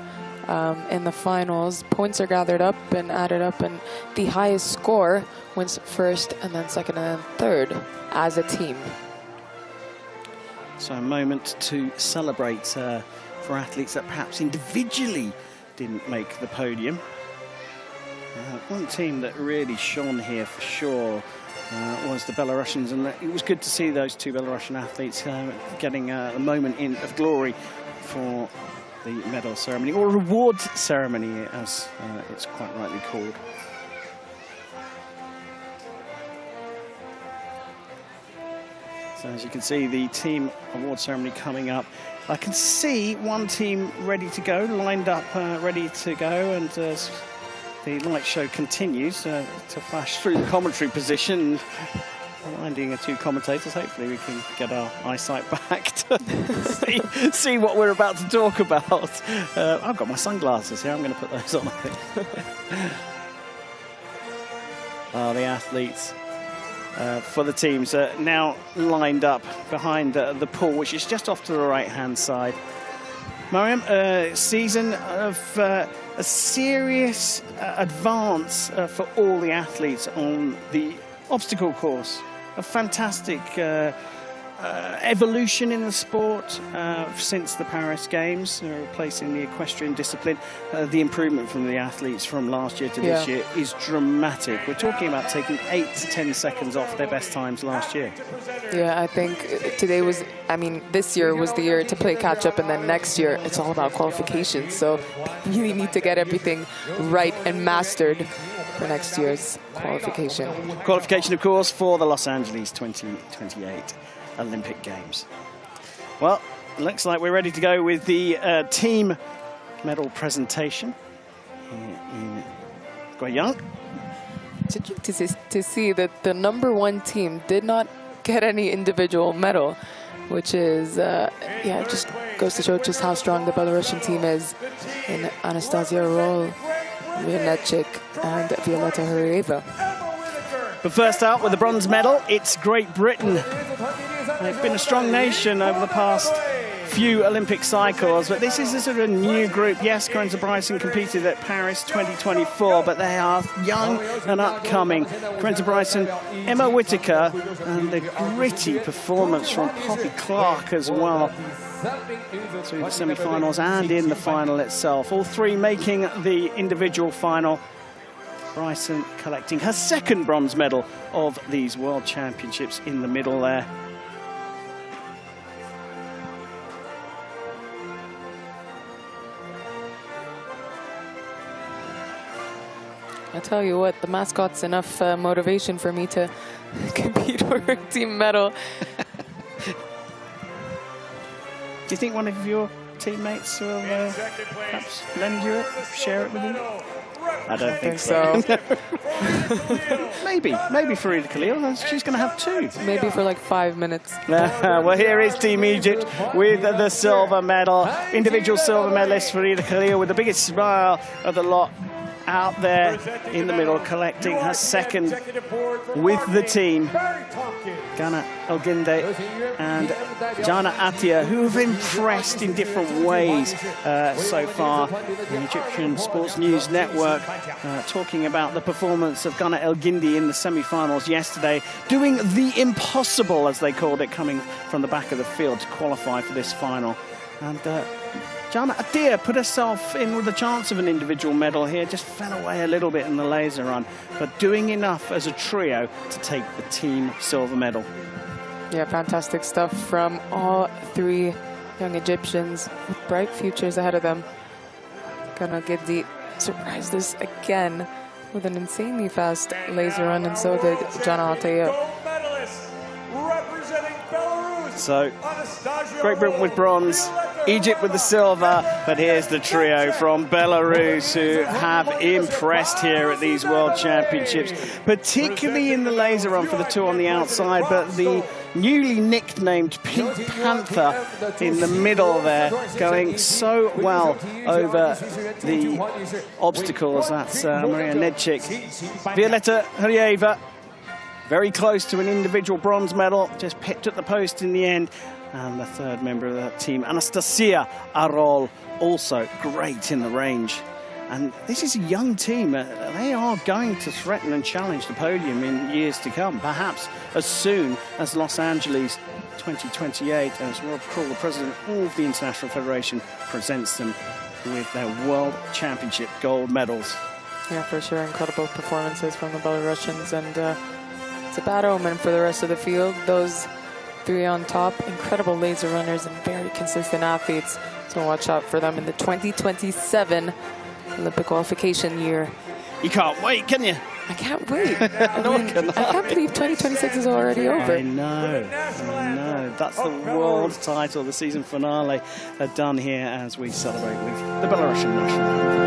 [SPEAKER 4] in the finals, points are gathered up and added up, and the highest score wins first and then second and then third as a team.
[SPEAKER 3] So a moment to celebrate for athletes that perhaps individually didn't make the podium. One team that really shone here for sure was the Belarusians, and it was good to see those 2 Belarusian athletes getting a moment of glory for the medal ceremony, or reward ceremony as it's quite rightly called. So as you can see, the team award ceremony coming up. I can see one team ready to go, lined up, ready to go, and as the light show continues to flash through the commentary position, reminding the 2 commentators, hopefully we can get our eyesight back to see what we're about to talk about. I've got my sunglasses here, I'm going to put those on, I think. The athletes for the teams now lined up behind the pool, which is just off to the right-hand side. Mariam, season of a serious advance for all the athletes on the obstacle course. A fantastic evolution in the sport since the Paris Games, replacing the equestrian discipline. The improvement from the athletes from last year to this year is dramatic. We're talking about taking 8 to 10 seconds off their best times last year.
[SPEAKER 4] Yeah, I think today was, this year was the year to play catch up, and then next year it's all about qualifications. So you really need to get everything right and mastered for next year's qualification.
[SPEAKER 3] Qualification, of course, for the Los Angeles 2028 Olympic Games. Well, looks like we're ready to go with the team medal presentation here in Guiyang.
[SPEAKER 4] It's interesting to see that the #1 team did not get any individual medal, which is, it just goes to show just how strong the Belarusian team is in Anastasia Rol, Nedchik, and Violeta Hurieva.
[SPEAKER 3] But first out with the bronze medal, it's Great Britain. They've been a strong nation over the past few Olympic cycles, but this is a sort of new group. Yes, Karenza Bryson competed at Paris 2024, but they are young and upcoming. Karenza Bryson, Emma Whittaker, and the gritty performance from Poppy Clark as well through the semi-finals and in the final itself. All 3 making the individual final. Bryson collecting her 2nd bronze medal of these World Championships in the middle there.
[SPEAKER 4] I tell you what, the mascot's enough motivation for me to compete for a team medal.
[SPEAKER 3] you think one of your teammates will perhaps lend you it, share it with you? I don't think so. maybe Farida Khalil. She's going to have 2.
[SPEAKER 4] Maybe for like 5 minutes.
[SPEAKER 3] Well, here is Team Egypt with the silver medal. Individual silver medalist Farida Khalil with the biggest smile of the lot, out there in the middle, collecting her second with the team. Ghana Elginde and Jana Atia, who have impressed in different ways so far. The Egyptian Sports News Network talking about the performance of Ghana Elginde in the semi-finals yesterday, doing the impossible, as they called it, coming from the back of the field to qualify for this final. And Jana Atia put herself in with a chance of an individual medal here, just fell away a little bit in the laser run, but doing enough as a trio to take the team silver medal.
[SPEAKER 4] Yeah, fantastic stuff from all 3 young Egyptians with bright futures ahead of them. Ghana Elginde surprised us again with an insanely fast laser run, and so did Jana Atia.
[SPEAKER 3] So, Great Britain with bronze, Egypt with the silver, but here's the trio from Belarus who have impressed here at these World Championships, particularly in the laser run for the 2 on the outside, but the newly nicknamed Pink Panther in the middle there, going so well over the obstacles. That's Maria Nedchik. Violeta Hryeva, very close to an individual bronze medal, just pipped at the post in the end. And the 3rd member of that team, Anastasia Arol, also great in the range. And this is a young team. They are going to threaten and challenge the podium in years to come, perhaps as soon as Los Angeles 2028, as Rob Krul, the president of the International Federation, presents them with their World Championship gold medals.
[SPEAKER 4] Yeah, for sure, incredible performances from the Belarusians, and it's a bad omen for the rest of the field. Those 3 on top, incredible laser runners and very consistent athletes. So watch out for them in the 2027 Olympic qualification year.
[SPEAKER 3] You can't wait, can you?
[SPEAKER 4] I can't wait. I can't believe 2026 is already over.
[SPEAKER 3] I know. That's the world title, the season finale, done here as we celebrate with the Belarusian national anthem.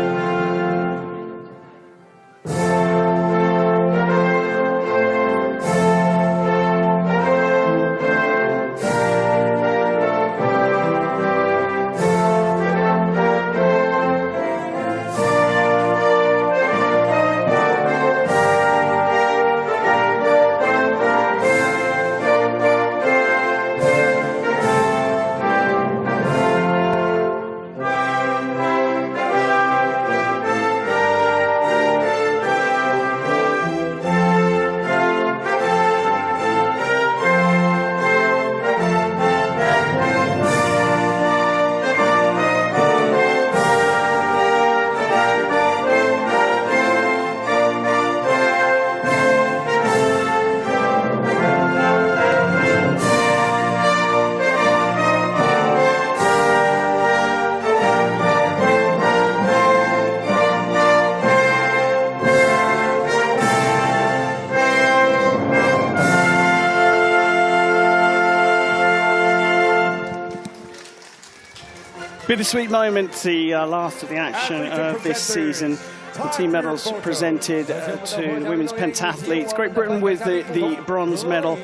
[SPEAKER 3] Bittersweet moment, the last of the action of this season. The team medals presented to the women's pentathletes. Great Britain with the bronze medal,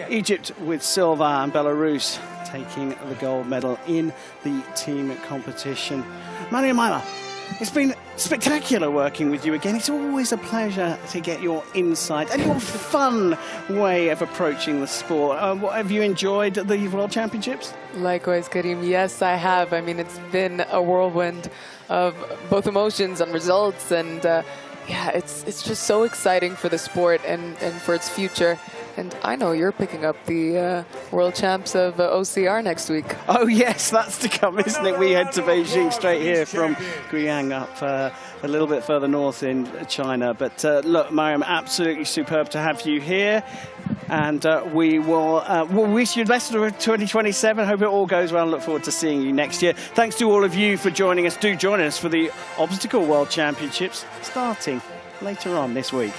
[SPEAKER 3] Egypt with silver, and Belarus taking the gold medal in the team competition. Maria Maila, it's been spectacular working with you again. It's always a pleasure to get your insight and your fun way of approaching the sport. What, have you enjoyed the World Championships?
[SPEAKER 4] Likewise, Karim. Yes, I have. I mean, it's been a whirlwind of both emotions and results, and yeah, it's just so exciting for the sport and for its future. And I know you're picking up the World Champs of OCR next week.
[SPEAKER 3] Oh yes, that's to come, isn't it? We head to Beijing straight here from Guiyang, up a little bit further north in China. But look, Mariam, absolutely superb to have you here. And we'll wish you the best of 2027. Hope it all goes well and look forward to seeing you next year. Thanks to all of you for joining us. Do join us for the Obstacle World Championships starting later on this week.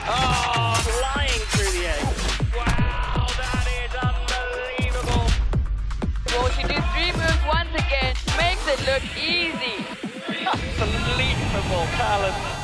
[SPEAKER 1] Oh, flying through the air. Wow, that is unbelievable.
[SPEAKER 2] Well, she did 3 moves once again. Makes it look easy.
[SPEAKER 1] Unbelievable talent.